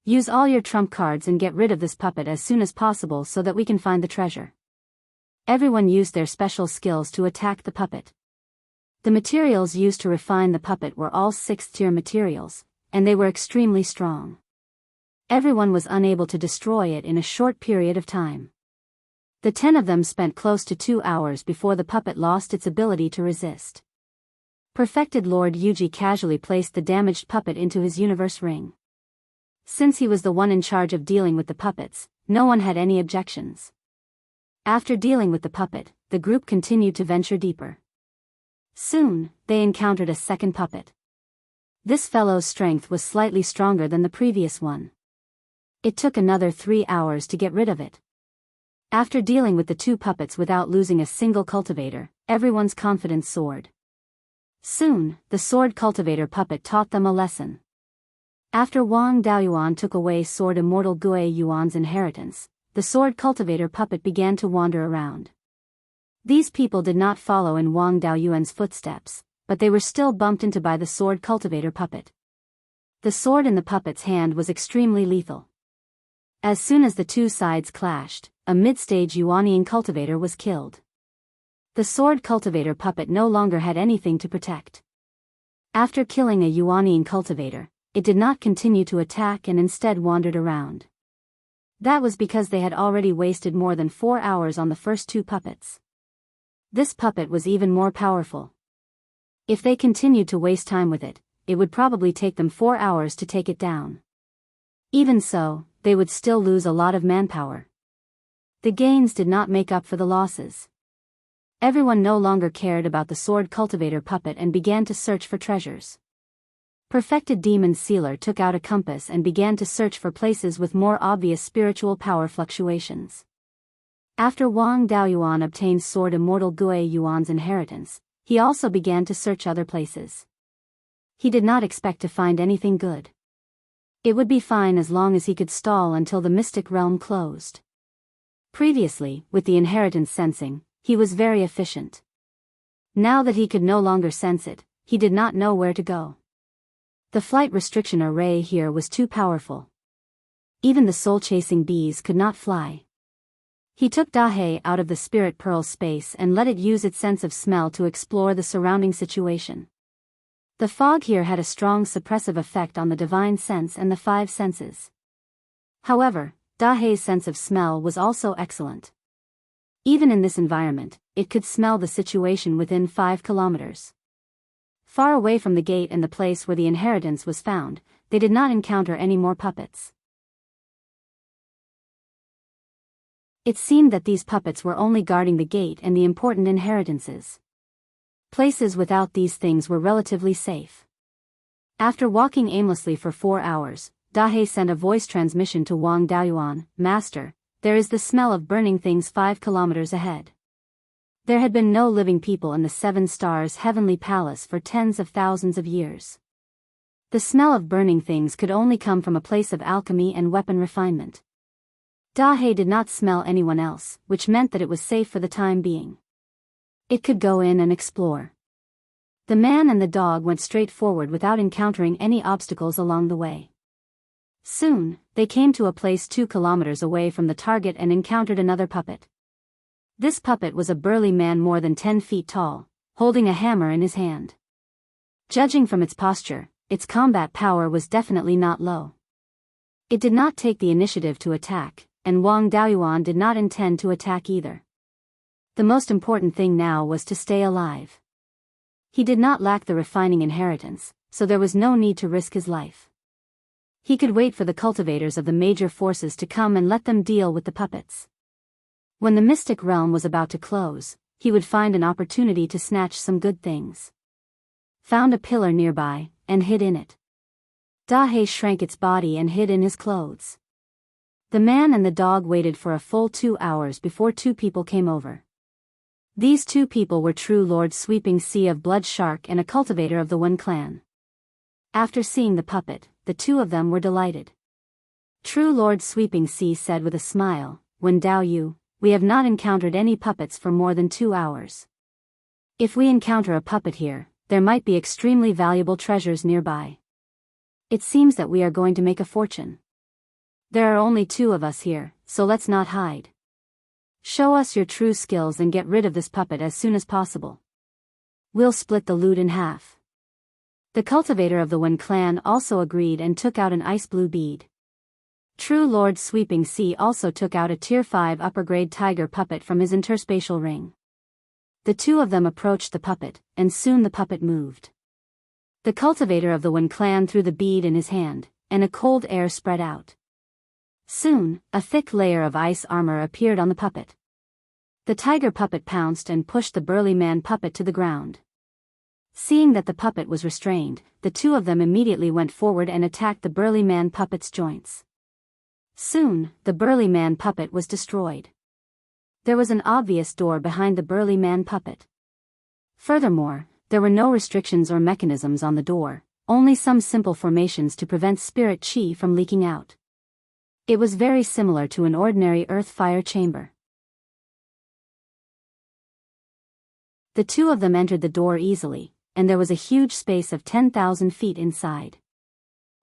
Use all your trump cards and get rid of this puppet as soon as possible so that we can find the treasure. Everyone used their special skills to attack the puppet. The materials used to refine the puppet were all 6th-tier materials, and they were extremely strong. Everyone was unable to destroy it in a short period of time. The 10 of them spent close to 2 hours before the puppet lost its ability to resist. Perfected Lord Yuji casually placed the damaged puppet into his universe ring. Since he was the one in charge of dealing with the puppets, no one had any objections. After dealing with the puppet, the group continued to venture deeper. Soon, they encountered a second puppet. This fellow's strength was slightly stronger than the previous one. It took another 3 hours to get rid of it. After dealing with the 2 puppets without losing a single cultivator, everyone's confidence soared. Soon, the sword cultivator puppet taught them a lesson. After Wang Daoyuan took away sword immortal Gui Yuan's inheritance, the sword cultivator puppet began to wander around. These people did not follow in Wang Daoyuan's footsteps, but they were still bumped into by the sword cultivator puppet. The sword in the puppet's hand was extremely lethal. As soon as the two sides clashed, a mid-stage Yuanian cultivator was killed. The sword cultivator puppet no longer had anything to protect. After killing a Yuanian cultivator, it did not continue to attack and instead wandered around. That was because they had already wasted more than 4 hours on the first two puppets. This puppet was even more powerful. If they continued to waste time with it, it would probably take them 4 hours to take it down. Even so, they would still lose a lot of manpower. The gains did not make up for the losses. Everyone no longer cared about the sword cultivator puppet and began to search for treasures. Perfected Demon Sealer took out a compass and began to search for places with more obvious spiritual power fluctuations. After Wang Daoyuan obtained sword immortal Gui Yuan's inheritance, he also began to search other places. He did not expect to find anything good. It would be fine as long as he could stall until the mystic realm closed. Previously, with the inheritance sensing, he was very efficient. Now that he could no longer sense it, he did not know where to go. The flight restriction array here was too powerful. Even the soul-chasing bees could not fly. He took Dahe out of the spirit pearl space and let it use its sense of smell to explore the surrounding situation. The fog here had a strong suppressive effect on the divine sense and the 5 senses. However, Dahe's sense of smell was also excellent. Even in this environment, it could smell the situation within 5 kilometers. Far away from the gate and the place where the inheritance was found, they did not encounter any more puppets. It seemed that these puppets were only guarding the gate and the important inheritances. Places without these things were relatively safe. After walking aimlessly for 4 hours, Dahe sent a voice transmission to Wang Daoyuan, "Master, there is the smell of burning things 5 kilometers ahead." There had been no living people in the 7 stars heavenly palace for tens of thousands of years. The smell of burning things could only come from a place of alchemy and weapon refinement. Dahe did not smell anyone else, which meant that it was safe for the time being. It could go in and explore. The man and the dog went straight forward without encountering any obstacles along the way. Soon, they came to a place 2 kilometers away from the target and encountered another puppet. This puppet was a burly man more than 10 feet tall, holding a hammer in his hand. Judging from its posture, its combat power was definitely not low. It did not take the initiative to attack, and Wang Daoyuan did not intend to attack either. The most important thing now was to stay alive. He did not lack the refining inheritance, so there was no need to risk his life. He could wait for the cultivators of the major forces to come and let them deal with the puppets. When the mystic realm was about to close, he would find an opportunity to snatch some good things. Found a pillar nearby, and hid in it. Dahe shrank its body and hid in his clothes. The man and the dog waited for a full 2 hours before 2 people came over. These 2 people were True Lord Sweeping Sea of Blood Shark and a cultivator of the Wen clan. After seeing the puppet, the 2 of them were delighted. True Lord Sweeping Sea said with a smile, "Wen Dao Yu, we have not encountered any puppets for more than 2 hours. If we encounter a puppet here, there might be extremely valuable treasures nearby. It seems that we are going to make a fortune. There are only 2 of us here, so let's not hide. Show us your true skills and get rid of this puppet as soon as possible. We'll split the loot in half." The cultivator of the Wen clan also agreed and took out an ice blue bead. True Lord Sweeping Sea also took out a Tier 5 upper-grade tiger puppet from his interspatial ring. The 2 of them approached the puppet, and soon the puppet moved. The cultivator of the Wen clan threw the bead in his hand, and a cold air spread out. Soon, a thick layer of ice armor appeared on the puppet. The tiger puppet pounced and pushed the burly man puppet to the ground. Seeing that the puppet was restrained, the 2 of them immediately went forward and attacked the burly man puppet's joints. Soon, the burly man puppet was destroyed. There was an obvious door behind the burly man puppet. Furthermore, there were no restrictions or mechanisms on the door, only some simple formations to prevent spirit qi from leaking out. It was very similar to an ordinary earth-fire chamber. The two of them entered the door easily, and there was a huge space of 10,000 feet inside.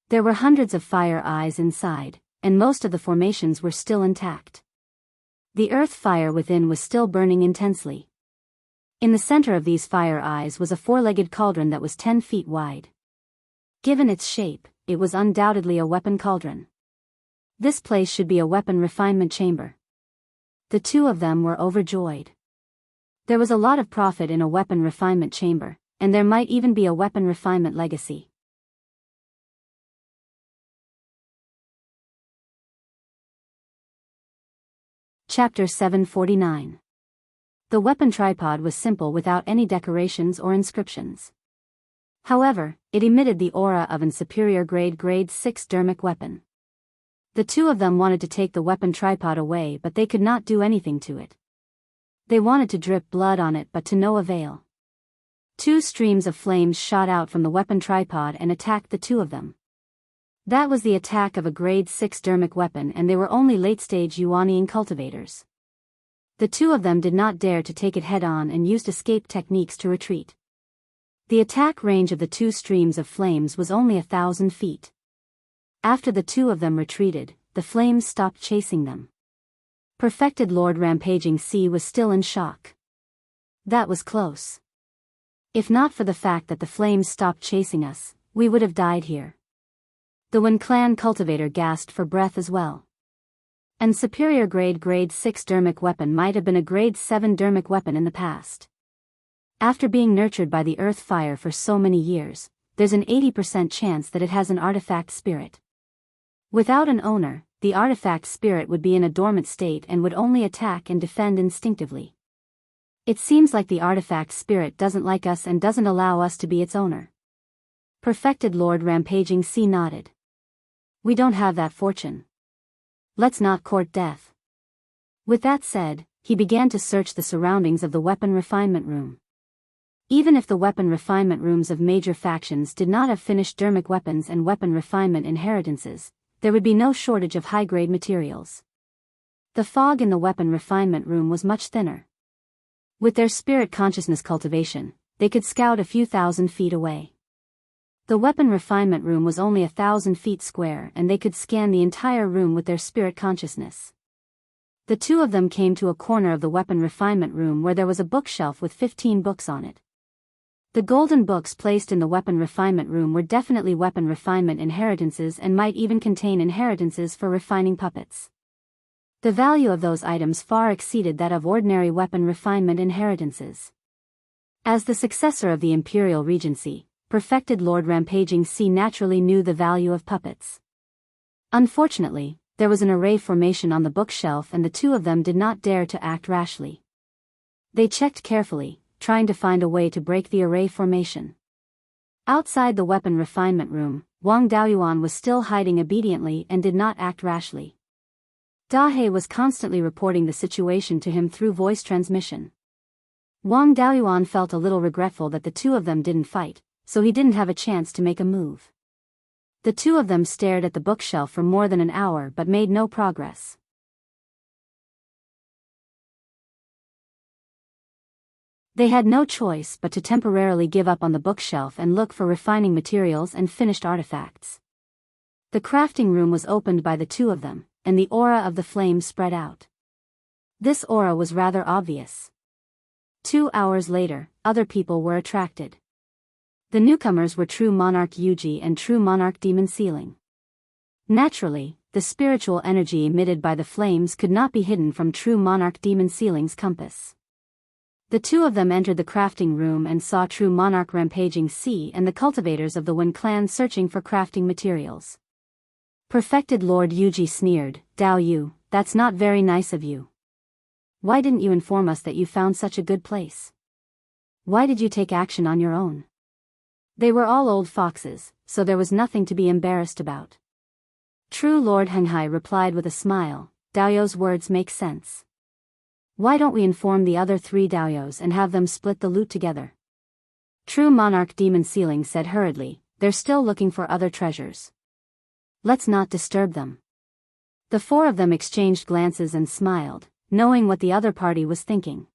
There were hundreds of fire eyes inside, and most of the formations were still intact. The earth fire within was still burning intensely. In the center of these fire eyes was a four-legged cauldron that was 10 feet wide. Given its shape, it was undoubtedly a weapon cauldron. This place should be a weapon refinement chamber. The two of them were overjoyed. There was a lot of profit in a weapon refinement chamber, and there might even be a weapon refinement legacy. Chapter 749. The weapon tripod was simple without any decorations or inscriptions. However, it emitted the aura of an superior grade 6 dermic weapon. The two of them wanted to take the weapon tripod away, but they could not do anything to it. They wanted to drip blood on it, but to no avail. Two streams of flames shot out from the weapon tripod and attacked the two of them. That was the attack of a grade 6 dermic weapon, and they were only late-stage Yuanian cultivators. The two of them did not dare to take it head-on and used escape techniques to retreat. The attack range of the two streams of flames was only 1,000 feet. After the two of them retreated, the flames stopped chasing them. Perfected Lord Rampaging Sea was still in shock. That was close. If not for the fact that the flames stopped chasing us, we would have died here. The Wen clan cultivator gasped for breath as well. And superior grade 6 dermic weapon might have been a grade 7 dermic weapon in the past. After being nurtured by the earth fire for so many years, there's an 80% chance that it has an artifact spirit. Without an owner, the artifact spirit would be in a dormant state and would only attack and defend instinctively. It seems like the artifact spirit doesn't like us and doesn't allow us to be its owner. Perfected Lord Rampaging Sea nodded. We don't have that fortune. Let's not court death. With that said, he began to search the surroundings of the weapon refinement room. Even if the weapon refinement rooms of major factions did not have finished dermic weapons and weapon refinement inheritances, there would be no shortage of high-grade materials. The fog in the weapon refinement room was much thinner. With their spirit consciousness cultivation, they could scout a few thousand feet away. The weapon refinement room was only 1,000 feet square, and they could scan the entire room with their spirit consciousness. The two of them came to a corner of the weapon refinement room where there was a bookshelf with 15 books on it. The golden books placed in the weapon refinement room were definitely weapon refinement inheritances and might even contain inheritances for refining puppets. The value of those items far exceeded that of ordinary weapon refinement inheritances. As the successor of the Imperial Regency, Perfected Lord Rampaging Sea naturally knew the value of puppets. Unfortunately, there was an array formation on the bookshelf, and the two of them did not dare to act rashly. They checked carefully, trying to find a way to break the array formation. Outside the weapon refinement room, Wang Daoyuan was still hiding obediently and did not act rashly. Dahe was constantly reporting the situation to him through voice transmission. Wang Daoyuan felt a little regretful that the two of them didn't fight, so he didn't have a chance to make a move. The two of them stared at the bookshelf for more than an hour but made no progress. They had no choice but to temporarily give up on the bookshelf and look for refining materials and finished artifacts. The crafting room was opened by the two of them, and the aura of the flame spread out. This aura was rather obvious. 2 hours later, other people were attracted. The newcomers were True Monarch Yuji and True Monarch Demon Sealing. Naturally, the spiritual energy emitted by the flames could not be hidden from True Monarch Demon Sealing's compass. The two of them entered the crafting room and saw True Monarch Rampaging Sea and the cultivators of the Wen clan searching for crafting materials. Perfected Lord Yuji sneered, "Dao Yu, that's not very nice of you. Why didn't you inform us that you found such a good place? Why did you take action on your own?" They were all old foxes, so there was nothing to be embarrassed about. True Lord Henghai replied with a smile, "Daoyu's words make sense. Why don't we inform the other 3 Daoyus and have them split the loot together? True monarch Demon Sealing said hurriedly, "They're still looking for other treasures. Let's not disturb them." The four of them exchanged glances and smiled, knowing what the other party was thinking.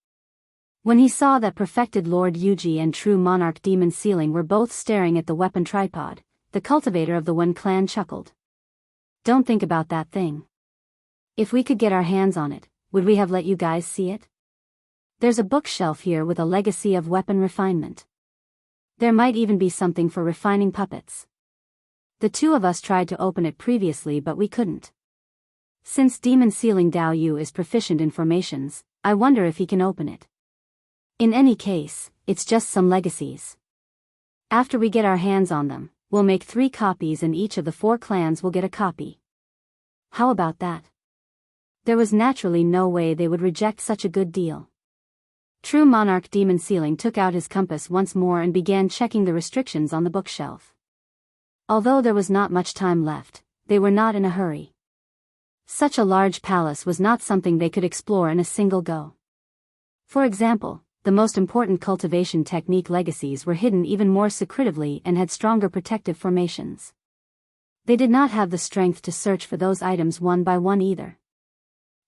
When he saw that perfected Lord Yuji and true monarch Demon Sealing were both staring at the weapon tripod, the cultivator of the Wen clan chuckled. "Don't think about that thing. If we could get our hands on it, would we have let you guys see it? There's a bookshelf here with a legacy of weapon refinement. There might even be something for refining puppets. The two of us tried to open it previously but we couldn't. Since Demon Sealing Dao Yu is proficient in formations, I wonder if he can open it. In any case, it's just some legacies. After we get our hands on them, we'll make 3 copies and each of the 4 clans will get a copy. How about that?" There was naturally no way they would reject such a good deal. True monarch Demon Sealing took out his compass once more and began checking the restrictions on the bookshelf. Although there was not much time left, they were not in a hurry. Such a large palace was not something they could explore in a single go. For example, the most important cultivation technique legacies were hidden even more secretively and had stronger protective formations. They did not have the strength to search for those items one by one either.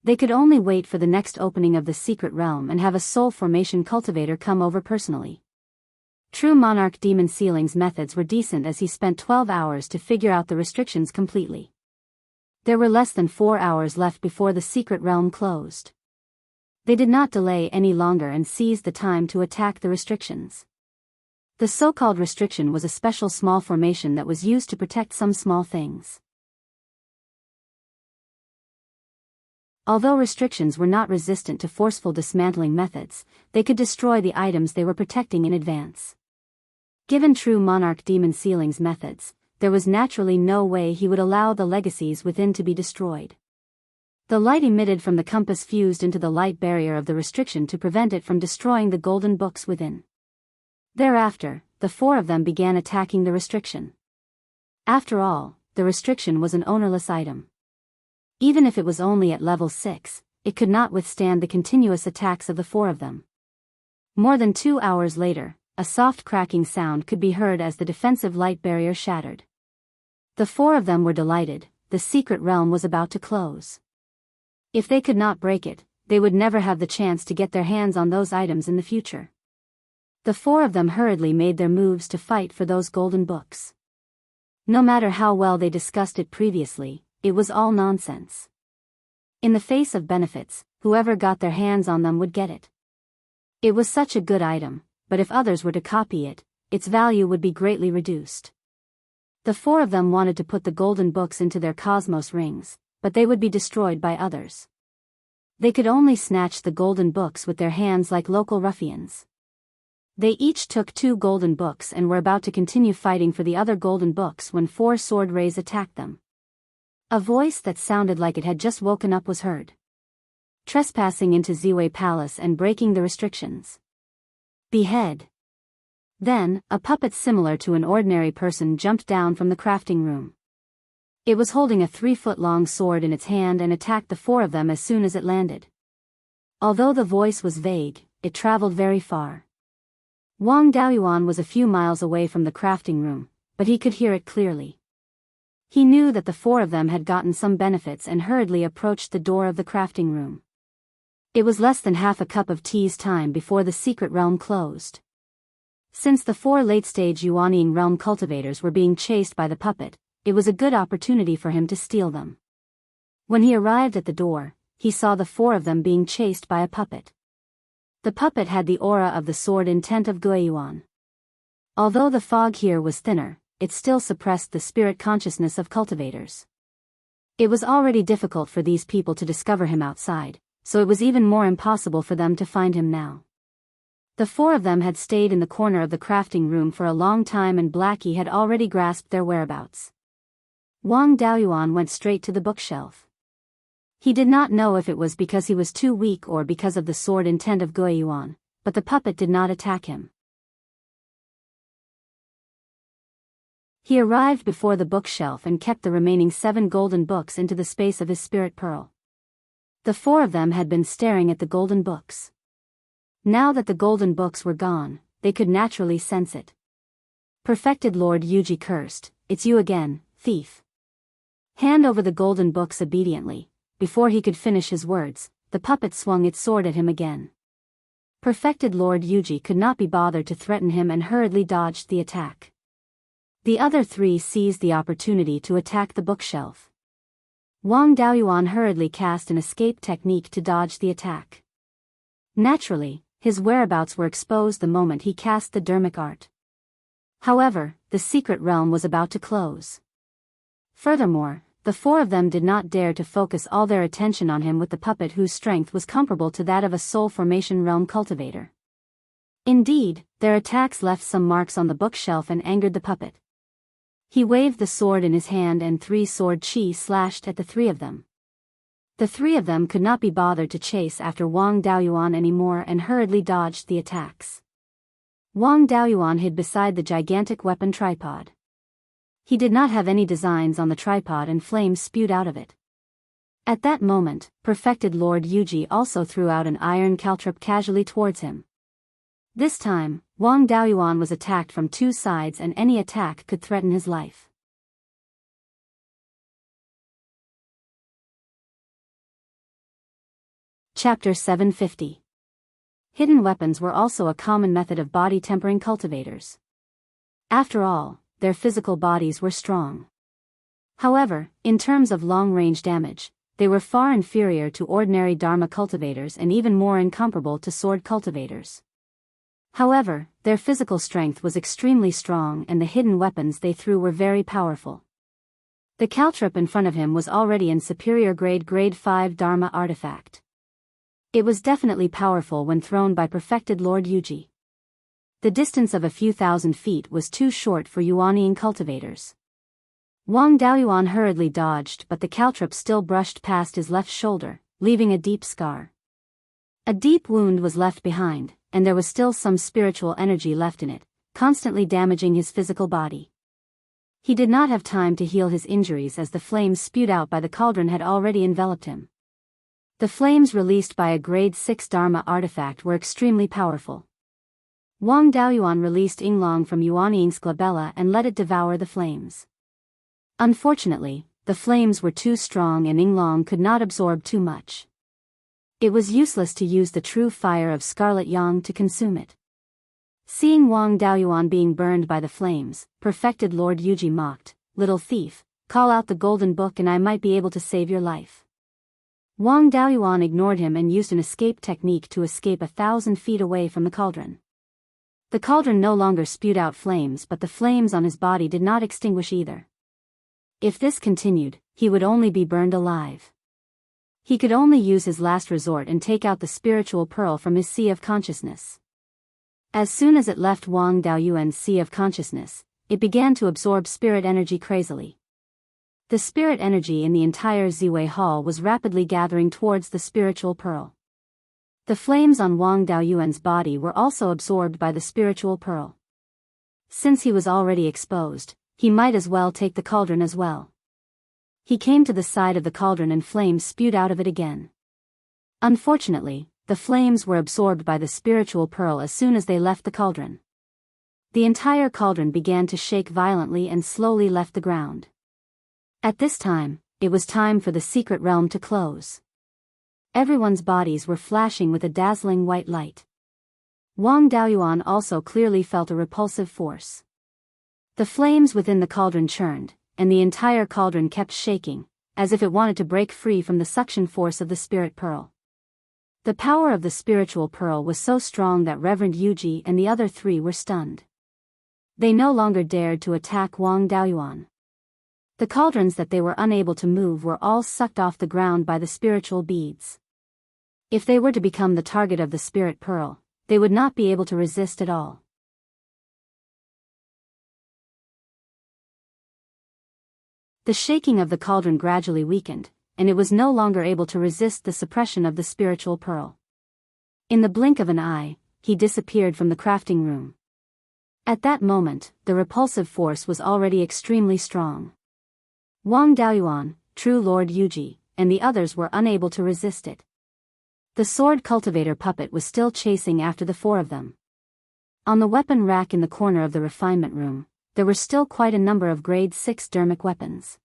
They could only wait for the next opening of the secret realm and have a soul formation cultivator come over personally. True monarch Demon Sealing's methods were decent as he spent 12 hours to figure out the restrictions completely. There were less than 4 hours left before the secret realm closed. They did not delay any longer and seized the time to attack the restrictions. The so-called restriction was a special small formation that was used to protect some small things. Although restrictions were not resistant to forceful dismantling methods, they could destroy the items they were protecting in advance. Given true monarch Demon Sealing's methods, there was naturally no way he would allow the legacies within to be destroyed. The light emitted from the compass fused into the light barrier of the restriction to prevent it from destroying the golden books within. Thereafter, the 4 of them began attacking the restriction. After all, the restriction was an ownerless item. Even if it was only at level 6, it could not withstand the continuous attacks of the 4 of them. More than 2 hours later, a soft cracking sound could be heard as the defensive light barrier shattered. The 4 of them were delighted, the secret realm was about to close. If they could not break it, they would never have the chance to get their hands on those items in the future. The 4 of them hurriedly made their moves to fight for those golden books. No matter how well they discussed it previously, it was all nonsense. In the face of benefits, whoever got their hands on them would get it. It was such a good item, but if others were to copy it, its value would be greatly reduced. The 4 of them wanted to put the golden books into their cosmos rings, but they would be destroyed by others. They could only snatch the golden books with their hands like local ruffians. They each took 2 golden books and were about to continue fighting for the other golden books when 4 sword rays attacked them. A voice that sounded like it had just woken up was heard. Trespassing into Ziwei Palace and breaking the restrictions. Behead. Then, a puppet similar to an ordinary person jumped down from the crafting room. It was holding a 3-foot-long sword in its hand and attacked the 4 of them as soon as it landed. Although the voice was vague, it traveled very far. Wang Daoyuan was a few miles away from the crafting room, but he could hear it clearly. He knew that the 4 of them had gotten some benefits and hurriedly approached the door of the crafting room. It was less than half a cup of tea's time before the secret realm closed. Since the 4 late-stage Yuanying realm cultivators were being chased by the puppet, it was a good opportunity for him to steal them. When he arrived at the door, he saw the 4 of them being chased by a puppet. The puppet had the aura of the sword intent of Beiyuan. Although the fog here was thinner, it still suppressed the spirit consciousness of cultivators. It was already difficult for these people to discover him outside, so it was even more impossible for them to find him now. The 4 of them had stayed in the corner of the crafting room for a long time and Blackie had already grasped their whereabouts. Wang Daoyuan went straight to the bookshelf. He did not know if it was because he was too weak or because of the sword intent of Beiyuan, but the puppet did not attack him. He arrived before the bookshelf and kept the remaining 7 golden books into the space of his spirit pearl. The 4 of them had been staring at the golden books. Now that the golden books were gone, they could naturally sense it. Perfected Lord Yuji cursed, "It's you again, thief. Hand over the golden books obediently." Before he could finish his words, the puppet swung its sword at him again. Perfected Lord Yuji could not be bothered to threaten him and hurriedly dodged the attack. The other three seized the opportunity to attack the bookshelf. Wang Daoyuan hurriedly cast an escape technique to dodge the attack. Naturally, his whereabouts were exposed the moment he cast the dermic art. However, the secret realm was about to close. Furthermore, the four of them did not dare to focus all their attention on him with the puppet whose strength was comparable to that of a soul formation realm cultivator. Indeed, their attacks left some marks on the bookshelf and angered the puppet. He waved the sword in his hand and three sword chi slashed at the three of them. The three of them could not be bothered to chase after Wang Daoyuan anymore and hurriedly dodged the attacks. Wang Daoyuan hid beside the gigantic weapon tripod. He did not have any designs on the tripod and flames spewed out of it. At that moment, Perfected Lord Yuji also threw out an iron caltrip casually towards him. This time, Wang Daoyuan was attacked from two sides and any attack could threaten his life. Chapter 750. Hidden weapons were also a common method of body tempering cultivators. After all, their physical bodies were strong. However, in terms of long-range damage, they were far inferior to ordinary Dharma cultivators and even more incomparable to sword cultivators. However, their physical strength was extremely strong and the hidden weapons they threw were very powerful. The caltrip in front of him was already in superior grade 5 Dharma artifact. It was definitely powerful when thrown by Perfected Lord Yuji. The distance of a few thousand feet was too short for Yuaniing cultivators. Wang Daoyuan hurriedly dodged but the caltrip still brushed past his left shoulder, leaving a deep scar. A deep wound was left behind, and there was still some spiritual energy left in it, constantly damaging his physical body. He did not have time to heal his injuries as the flames spewed out by the cauldron had already enveloped him. The flames released by a grade 6 Dharma artifact were extremely powerful. Wang Daoyuan released Yinglong from Yuaniing's glabella and let it devour the flames. Unfortunately, the flames were too strong and Yinglong could not absorb too much. It was useless to use the true fire of Scarlet Yang to consume it. Seeing Wang Daoyuan being burned by the flames, Perfected Lord Yuji mocked, "Little thief, call out the golden book and I might be able to save your life." Wang Daoyuan ignored him and used an escape technique to escape 1,000 feet away from the cauldron. The cauldron no longer spewed out flames but the flames on his body did not extinguish either. If this continued, he would only be burned alive. He could only use his last resort and take out the spiritual pearl from his sea of consciousness. As soon as it left Wang Daoyuan's sea of consciousness, it began to absorb spirit energy crazily. The spirit energy in the entire Ziwei Hall was rapidly gathering towards the spiritual pearl. The flames on Wang Daoyuan's body were also absorbed by the spiritual pearl. Since he was already exposed, he might as well take the cauldron as well. He came to the side of the cauldron and flames spewed out of it again. Unfortunately, the flames were absorbed by the spiritual pearl as soon as they left the cauldron. The entire cauldron began to shake violently and slowly left the ground. At this time, it was time for the secret realm to close. Everyone's bodies were flashing with a dazzling white light. Wang Daoyuan also clearly felt a repulsive force. The flames within the cauldron churned, and the entire cauldron kept shaking, as if it wanted to break free from the suction force of the spirit pearl. The power of the spiritual pearl was so strong that Reverend Yuji and the other three were stunned. They no longer dared to attack Wang Daoyuan. The cauldrons that they were unable to move were all sucked off the ground by the spiritual beads. If they were to become the target of the spirit pearl, they would not be able to resist at all. The shaking of the cauldron gradually weakened, and it was no longer able to resist the suppression of the spiritual pearl. In the blink of an eye, he disappeared from the crafting room. At that moment, the repulsive force was already extremely strong. Wang Daoyuan, True Lord Yuji, and the others were unable to resist it. The sword cultivator puppet was still chasing after the four of them. On the weapon rack in the corner of the refinement room, there were still quite a number of grade 6 dermic weapons.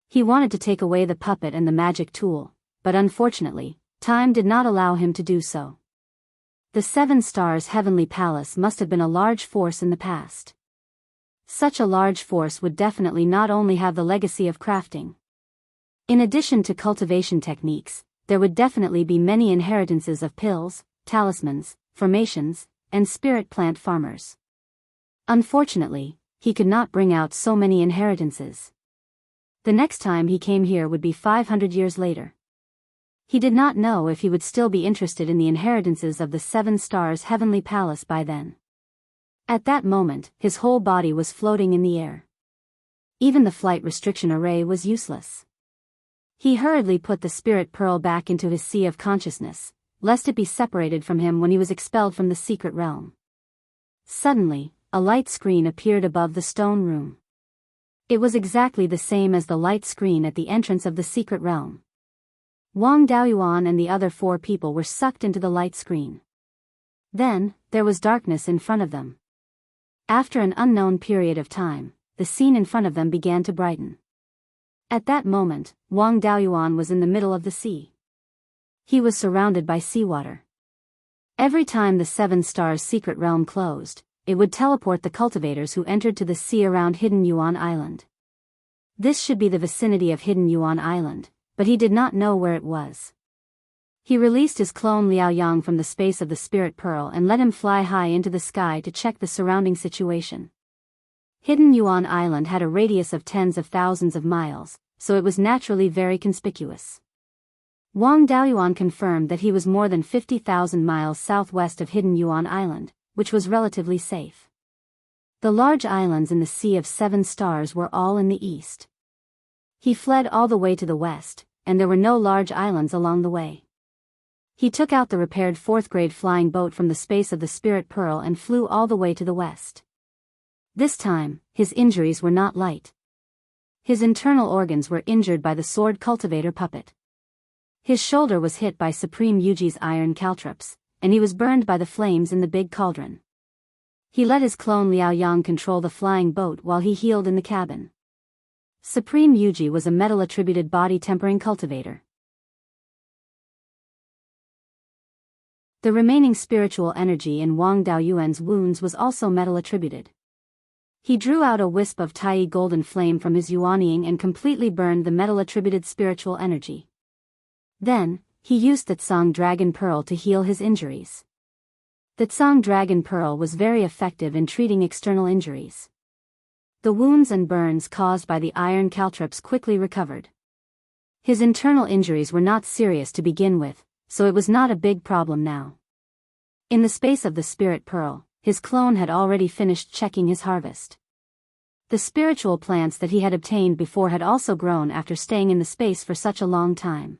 He wanted to take away the puppet and the magic tool, but unfortunately, time did not allow him to do so. The 7 Stars Heavenly Palace must have been a large force in the past. Such a large force would definitely not only have the legacy of crafting. In addition to cultivation techniques, there would definitely be many inheritances of pills, talismans, formations, and spirit plant farmers. Unfortunately, he could not bring out so many inheritances. The next time he came here would be 500 years later. He did not know if he would still be interested in the inheritances of the 7 Stars Heavenly Palace by then. At that moment, his whole body was floating in the air. Even the flight restriction array was useless. He hurriedly put the spirit pearl back into his sea of consciousness, lest it be separated from him when he was expelled from the secret realm. Suddenly, a light screen appeared above the stone room. It was exactly the same as the light screen at the entrance of the secret realm. Wang Daoyuan and the other 4 people were sucked into the light screen. Then, there was darkness in front of them. After an unknown period of time, the scene in front of them began to brighten. At that moment, Wang Daoyuan was in the middle of the sea. He was surrounded by seawater. Every time the 7 Stars secret realm closed, it would teleport the cultivators who entered to the sea around Hidden Yuan Island. This should be the vicinity of Hidden Yuan Island, but he did not know where it was. He released his clone Liao Yang from the space of the spirit pearl and let him fly high into the sky to check the surrounding situation. Hidden Yuan Island had a radius of tens of thousands of miles, so it was naturally very conspicuous. Wang Daoyuan confirmed that he was more than 50,000 miles southwest of Hidden Yuan Island, which was relatively safe. The large islands in the Sea of 7 Stars were all in the east. He fled all the way to the west, and there were no large islands along the way. He took out the repaired 4th-grade flying boat from the space of the Spirit Pearl and flew all the way to the west. This time, his injuries were not light. His internal organs were injured by the sword cultivator puppet. His shoulder was hit by Supreme Yuji's iron caltrops, and he was burned by the flames in the big cauldron. He let his clone Liao Yang control the flying boat while he healed in the cabin. Supreme Yuji was a metal-attributed body-tempering cultivator. The remaining spiritual energy in Wang Daoyuan's wounds was also metal-attributed. He drew out a wisp of Tai golden flame from his yuanying and completely burned the metal-attributed spiritual energy. Then, he used the Tsang Dragon Pearl to heal his injuries. The Tsang Dragon Pearl was very effective in treating external injuries. The wounds and burns caused by the iron caltrops quickly recovered. His internal injuries were not serious to begin with, so it was not a big problem now. In the space of the Spirit Pearl, his clone had already finished checking his harvest. The spiritual plants that he had obtained before had also grown after staying in the space for such a long time.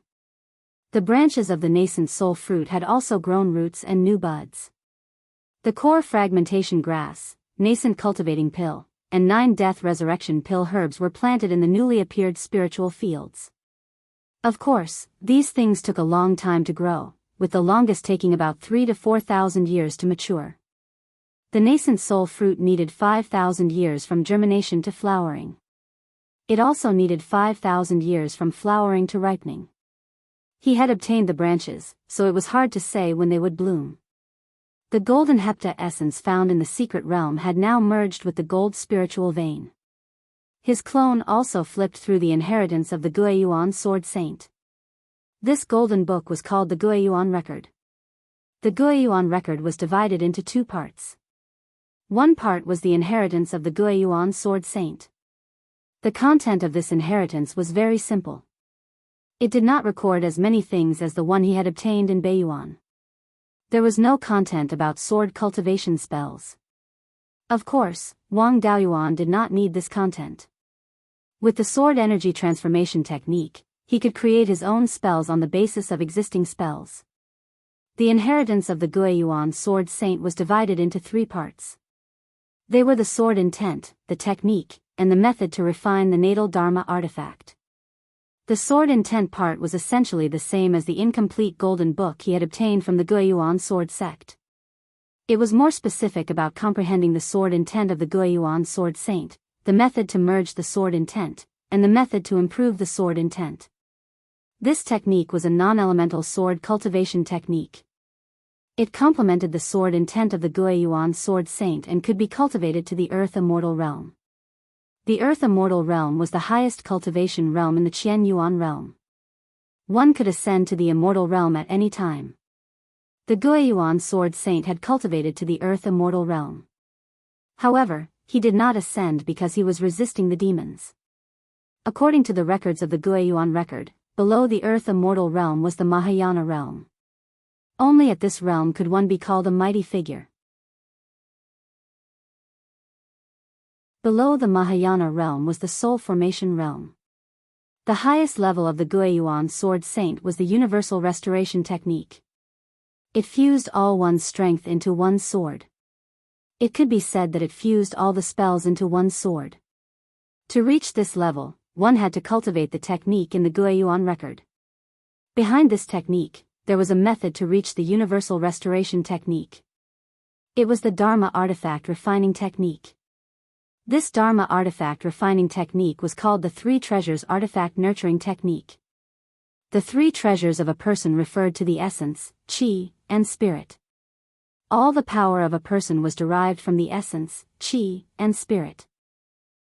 The branches of the nascent soul fruit had also grown roots and new buds. The core fragmentation grass, nascent cultivating pill, and 9 death resurrection pill herbs were planted in the newly appeared spiritual fields. Of course, these things took a long time to grow, with the longest taking about 3,000 to 4,000 years to mature. The nascent soul fruit needed 5,000 years from germination to flowering. It also needed 5,000 years from flowering to ripening. He had obtained the branches, so it was hard to say when they would bloom. The golden hepta essence found in the secret realm had now merged with the gold spiritual vein. His clone also flipped through the inheritance of the Beiyuan Sword Saint. This golden book was called the Beiyuan Record. The Beiyuan Record was divided into 2 parts. One part was the inheritance of the Beiyuan Sword Saint. The content of this inheritance was very simple. It did not record as many things as the one he had obtained in Beiyuan. There was no content about sword cultivation spells. Of course, Wang Daoyuan did not need this content. With the sword energy transformation technique, he could create his own spells on the basis of existing spells. The inheritance of the Beiyuan Sword Saint was divided into 3 parts. They were the sword intent, the technique, and the method to refine the natal dharma artifact. The sword intent part was essentially the same as the incomplete golden book he had obtained from the Beiyuan sword sect. It was more specific about comprehending the sword intent of the Beiyuan sword saint, the method to merge the sword intent, and the method to improve the sword intent. This technique was a non-elemental sword cultivation technique. It complemented the sword intent of the Beiyuan sword saint and could be cultivated to the Earth Immortal realm. The Earth Immortal realm was the highest cultivation realm in the Qianyuan realm. One could ascend to the Immortal realm at any time. The Beiyuan sword saint had cultivated to the Earth Immortal realm. However, he did not ascend because he was resisting the demons. According to the records of the Beiyuan record, below the Earth Immortal realm was the Mahayana realm. Only at this realm could one be called a mighty figure. Below the Mahayana realm was the soul formation realm. The highest level of the Beiyuan sword saint was the universal restoration technique. It fused all one's strength into one sword. It could be said that it fused all the spells into one sword. To reach this level, one had to cultivate the technique in the Beiyuan record. Behind this technique, there was a method to reach the universal restoration technique. It was the Dharma artifact refining technique. This Dharma artifact refining technique was called the Three Treasures artifact nurturing technique. The three treasures of a person referred to the essence, qi, and spirit. All the power of a person was derived from the essence, qi, and spirit.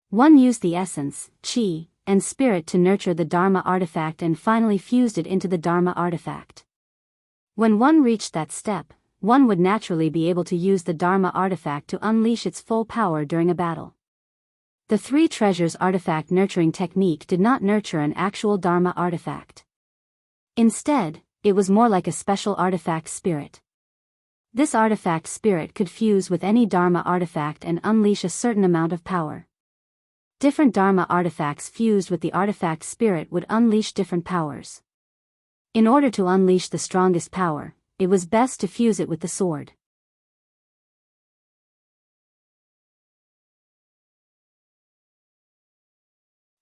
One used the essence, qi, and spirit to nurture the Dharma artifact and finally fused it into the Dharma artifact. When one reached that step, one would naturally be able to use the Dharma artifact to unleash its full power during a battle. The Three Treasures artifact nurturing technique did not nurture an actual Dharma artifact. Instead, it was more like a special artifact spirit. This artifact spirit could fuse with any Dharma artifact and unleash a certain amount of power. Different Dharma artifacts fused with the artifact spirit would unleash different powers. In order to unleash the strongest power, it was best to fuse it with the sword.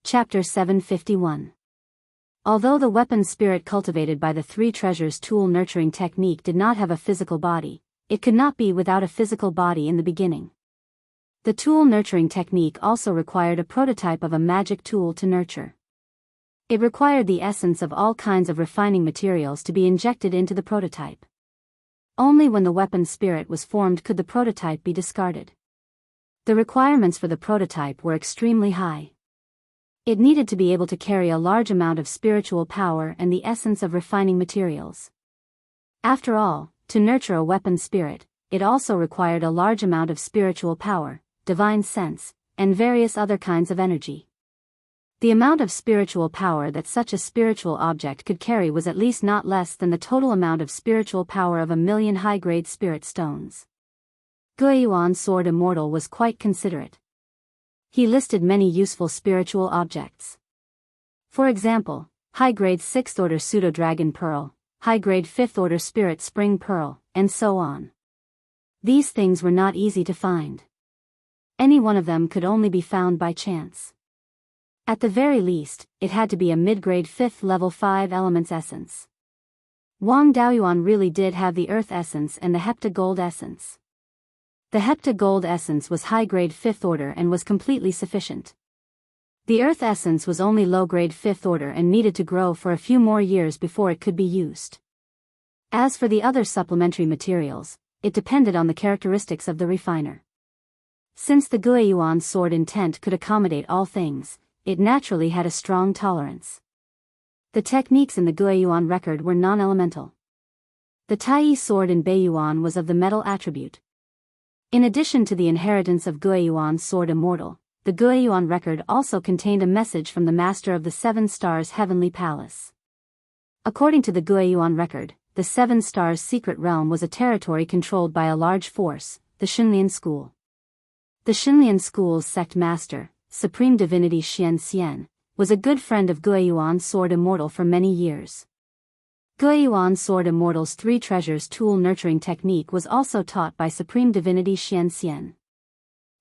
Chapter 751. Although the weapon spirit cultivated by the Three Treasures tool nurturing technique did not have a physical body, it could not be without a physical body in the beginning. The tool nurturing technique also required a prototype of a magic tool to nurture. It required the essence of all kinds of refining materials to be injected into the prototype. Only when the weapon spirit was formed could the prototype be discarded. The requirements for the prototype were extremely high. It needed to be able to carry a large amount of spiritual power and the essence of refining materials. After all, to nurture a weapon spirit, it also required a large amount of spiritual power, divine sense, and various other kinds of energy. The amount of spiritual power that such a spiritual object could carry was at least not less than the total amount of spiritual power of 1,000,000 high-grade spirit stones. Beiyuan Sword Immortal was quite considerate. He listed many useful spiritual objects. For example, high-grade 6th-order pseudo-dragon pearl, high-grade 5th-order spirit spring pearl, and so on. These things were not easy to find. Any one of them could only be found by chance. At the very least, it had to be a mid-grade 5th level 5 elements essence. Wang Daoyuan really did have the earth essence and the hepta-gold essence. The hepta-gold essence was high-grade 5th order and was completely sufficient. The earth essence was only low-grade 5th order and needed to grow for a few more years before it could be used. As for the other supplementary materials, it depended on the characteristics of the refiner. Since the Beiyuan sword intent could accommodate all things, it naturally had a strong tolerance. The techniques in the Beiyuan record were non-elemental. The Tai sword in Beiyuan was of the metal attribute. In addition to the inheritance of Beiyuan sword immortal, the Beiyuan record also contained a message from the master of the Seven Stars Heavenly Palace. According to the Beiyuan record, the Seven Stars secret realm was a territory controlled by a large force, the Xinlian School. The Xinlian School's sect master, Supreme Divinity Xian Xian, was a good friend of Beiyuan Sword Immortal for many years. Beiyuan Sword Immortal's Three Treasures tool nurturing technique was also taught by Supreme Divinity Xian Xian.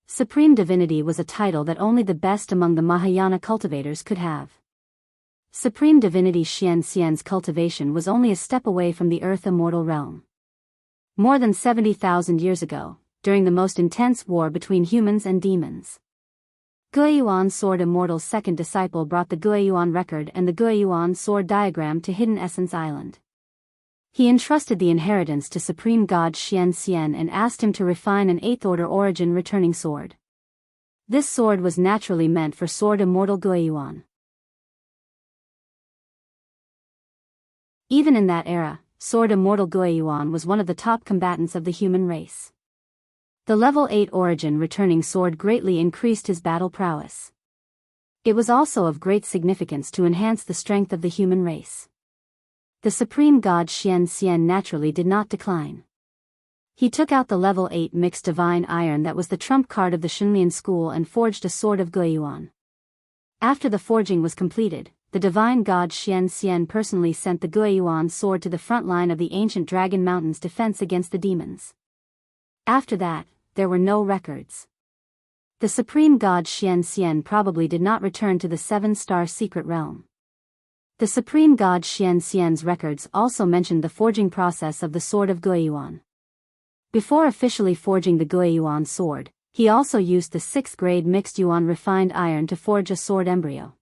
Supreme Divinity was a title that only the best among the Mahayana cultivators could have. Supreme Divinity Xian Xian's cultivation was only a step away from the Earth Immortal realm. More than 70,000 years ago, during the most intense war between humans and demons. Beiyuan Sword Immortals' second disciple brought the Beiyuan record and the Beiyuan sword diagram to Hidden Essence Island. He entrusted the inheritance to Supreme God Xian Xian and asked him to refine an 8th order origin returning sword. This sword was naturally meant for Sword Immortal Beiyuan. Even in that era, Sword Immortal Beiyuan was one of the top combatants of the human race. The level 8 origin returning sword greatly increased his battle prowess. It was also of great significance to enhance the strength of the human race. The supreme god Xian Xian naturally did not decline. He took out the level 8 mixed divine iron that was the trump card of the Xunlian school and forged a sword of Beiyuan. After the forging was completed, the divine god Xian Xian personally sent the Beiyuan sword to the front line of the ancient Dragon Mountain's defense against the demons. After that, there were no records. The supreme god Xian Xian probably did not return to the 7-star secret realm. The supreme god Xian Xian's records also mentioned the forging process of the sword of Beiyuan. Before officially forging the Beiyuan sword, he also used the 6th grade mixed yuan refined iron to forge a sword embryo.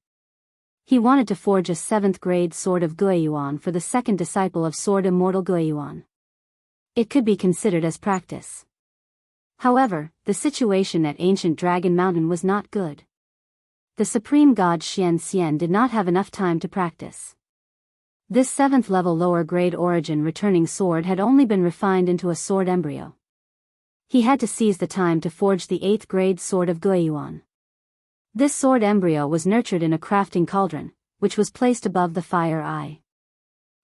He wanted to forge a 7th grade sword of Beiyuan for the second disciple of Sword Immortal Beiyuan. It could be considered as practice. However, the situation at ancient Dragon Mountain was not good. The supreme god Xian Xian did not have enough time to practice. This 7th level lower grade origin returning sword had only been refined into a sword embryo. He had to seize the time to forge the 8th grade sword of Beiyuan. This sword embryo was nurtured in a crafting cauldron, which was placed above the fire eye.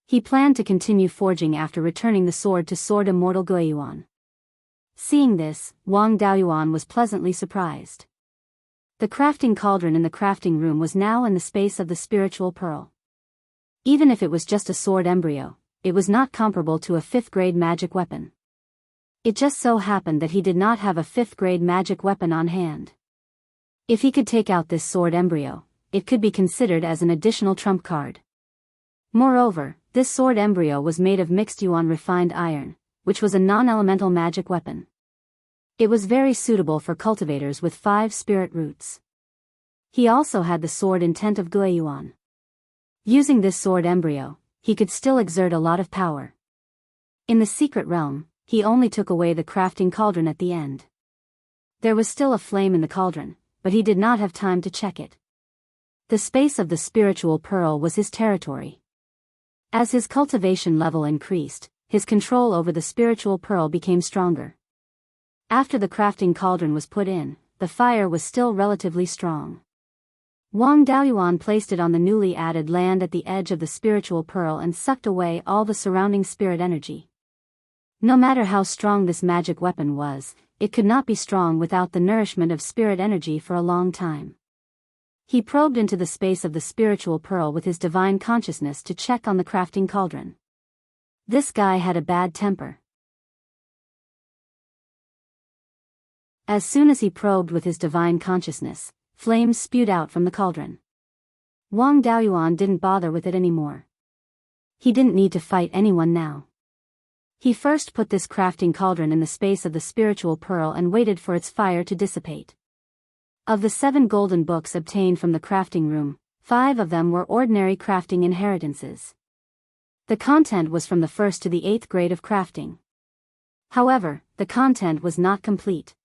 He planned to continue forging after returning the sword to Sword Immortal Beiyuan. Seeing this, Wang Daoyuan was pleasantly surprised. The crafting cauldron in the crafting room was now in the space of the spiritual pearl. Even if it was just a sword embryo, it was not comparable to a 5th grade magic weapon. It just so happened that he did not have a 5th grade magic weapon on hand. If he could take out this sword embryo, it could be considered as an additional trump card. Moreover, this sword embryo was made of mixed yuan refined iron, which was a non-elemental magic weapon. It was very suitable for cultivators with 5 spirit roots. He also had the sword intent of Beiyuan. Using this sword embryo, he could still exert a lot of power. In the secret realm, he only took away the crafting cauldron at the end. There was still a flame in the cauldron, but he did not have time to check it. The space of the spiritual pearl was his territory. As his cultivation level increased, his control over the spiritual pearl became stronger. After the crafting cauldron was put in, the fire was still relatively strong. Wang Daoyuan placed it on the newly added land at the edge of the spiritual pearl and sucked away all the surrounding spirit energy. No matter how strong this magic weapon was, it could not be strong without the nourishment of spirit energy for a long time. He probed into the space of the spiritual pearl with his divine consciousness to check on the crafting cauldron. This guy had a bad temper. As soon as he probed with his divine consciousness, flames spewed out from the cauldron. Wang Daoyuan didn't bother with it anymore. He didn't need to fight anyone now. He first put this crafting cauldron in the space of the spiritual pearl and waited for its fire to dissipate. Of the 7 golden books obtained from the crafting room, 5 of them were ordinary crafting inheritances. The content was from the 1st to the 8th grade of crafting. However, the content was not complete.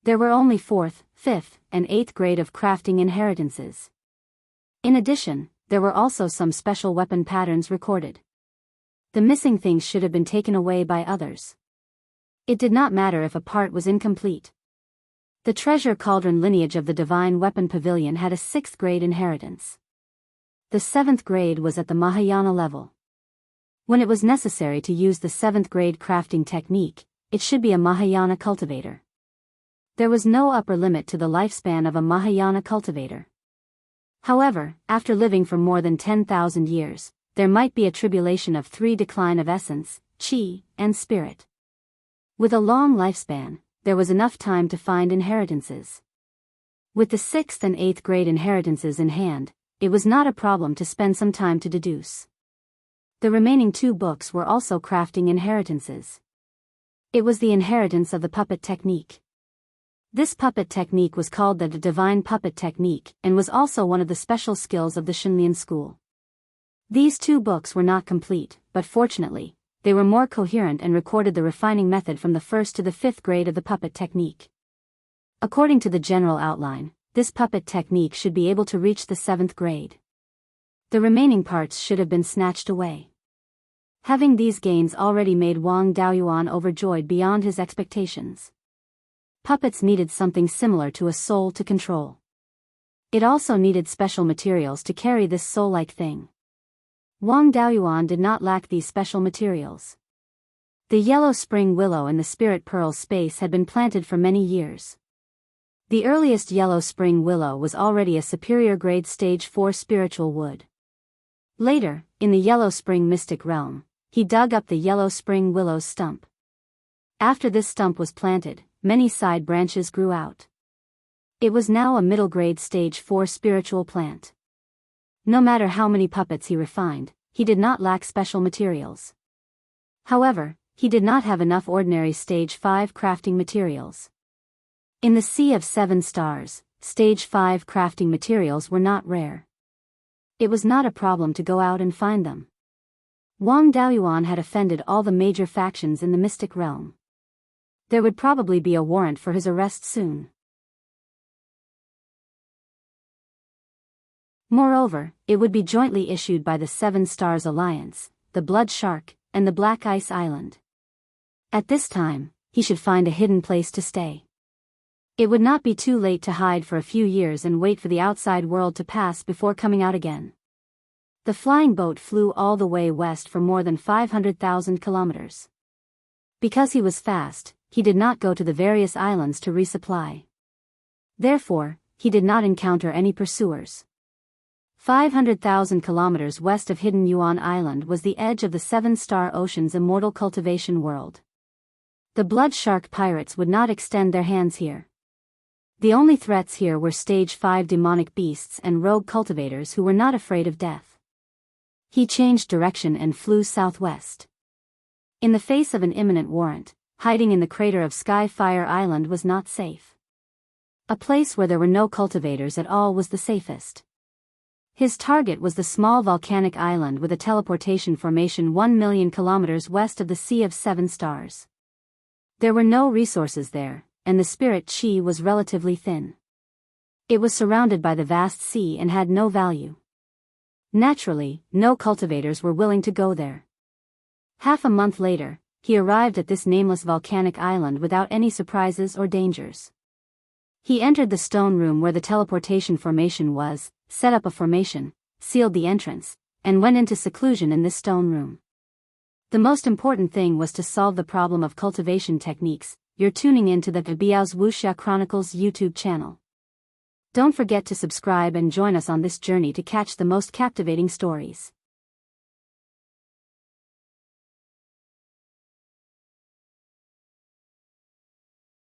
There were only 4th, 5th, and 8th grade of crafting inheritances. In addition, there were also some special weapon patterns recorded. The missing things should have been taken away by others. It did not matter if a part was incomplete. The treasure cauldron lineage of the divine weapon pavilion had a 6th grade inheritance. The 7th grade was at the Mahayana level. When it was necessary to use the 7th grade crafting technique, it should be a Mahayana cultivator. There was no upper limit to the lifespan of a Mahayana cultivator. However, after living for more than 10,000 years, there might be a tribulation of 3 decline of essence, chi, and spirit. With a long lifespan, there was enough time to find inheritances. With the 6th and 8th grade inheritances in hand, it was not a problem to spend some time to deduce. The remaining 2 books were also crafting inheritances. It was the inheritance of the puppet technique. This puppet technique was called the divine puppet technique and was also one of the special skills of the Shunlian school. These 2 books were not complete, but fortunately, they were more coherent and recorded the refining method from the 1st to the 5th grade of the puppet technique. According to the general outline, this puppet technique should be able to reach the 7th grade. The remaining parts should have been snatched away. Having these gains already made Wang Daoyuan overjoyed beyond his expectations. Puppets needed something similar to a soul to control. It also needed special materials to carry this soul-like thing. Wang Daoyuan did not lack these special materials. The yellow spring willow and the spirit pearl space had been planted for many years. The earliest yellow spring willow was already a superior grade stage 4 spiritual wood. Later, in the yellow spring mystic realm, he dug up the yellow spring willow's stump. After this stump was planted, many side branches grew out. It was now a middle grade stage 4 spiritual plant. No matter how many puppets he refined, he did not lack special materials. However, he did not have enough ordinary stage 5 crafting materials. In the Sea of 7 Stars, stage 5 crafting materials were not rare. It was not a problem to go out and find them. Wang Daoyuan had offended all the major factions in the mystic realm. There would probably be a warrant for his arrest soon. Moreover, it would be jointly issued by the 7 Stars Alliance, the Blood Shark, and the Black Ice Island. At this time, he should find a hidden place to stay. It would not be too late to hide for a few years and wait for the outside world to pass before coming out again. The flying boat flew all the way west for more than 500,000 kilometers. Because he was fast, he did not go to the various islands to resupply. Therefore, he did not encounter any pursuers. 500,000 kilometers west of Hidden Yuan Island was the edge of the 7-star ocean's immortal cultivation world. The blood shark pirates would not extend their hands here. The only threats here were stage 5 demonic beasts and rogue cultivators who were not afraid of death. He changed direction and flew southwest. In the face of an imminent warrant, hiding in the crater of Skyfire Island was not safe. A place where there were no cultivators at all was the safest. His target was the small volcanic island with a teleportation formation 1 million kilometers west of the Sea of 7 Stars. There were no resources there, and the spirit chi was relatively thin. It was surrounded by the vast sea and had no value. Naturally, no cultivators were willing to go there. Half a month later, he arrived at this nameless volcanic island without any surprises or dangers. He entered the stone room where the teleportation formation was, set up a formation, sealed the entrance, and went into seclusion in this stone room. The most important thing was to solve the problem of cultivation techniques. You're tuning in to the Biyao's Wuxia Chronicles YouTube channel. Don't forget to subscribe and join us on this journey to catch the most captivating stories.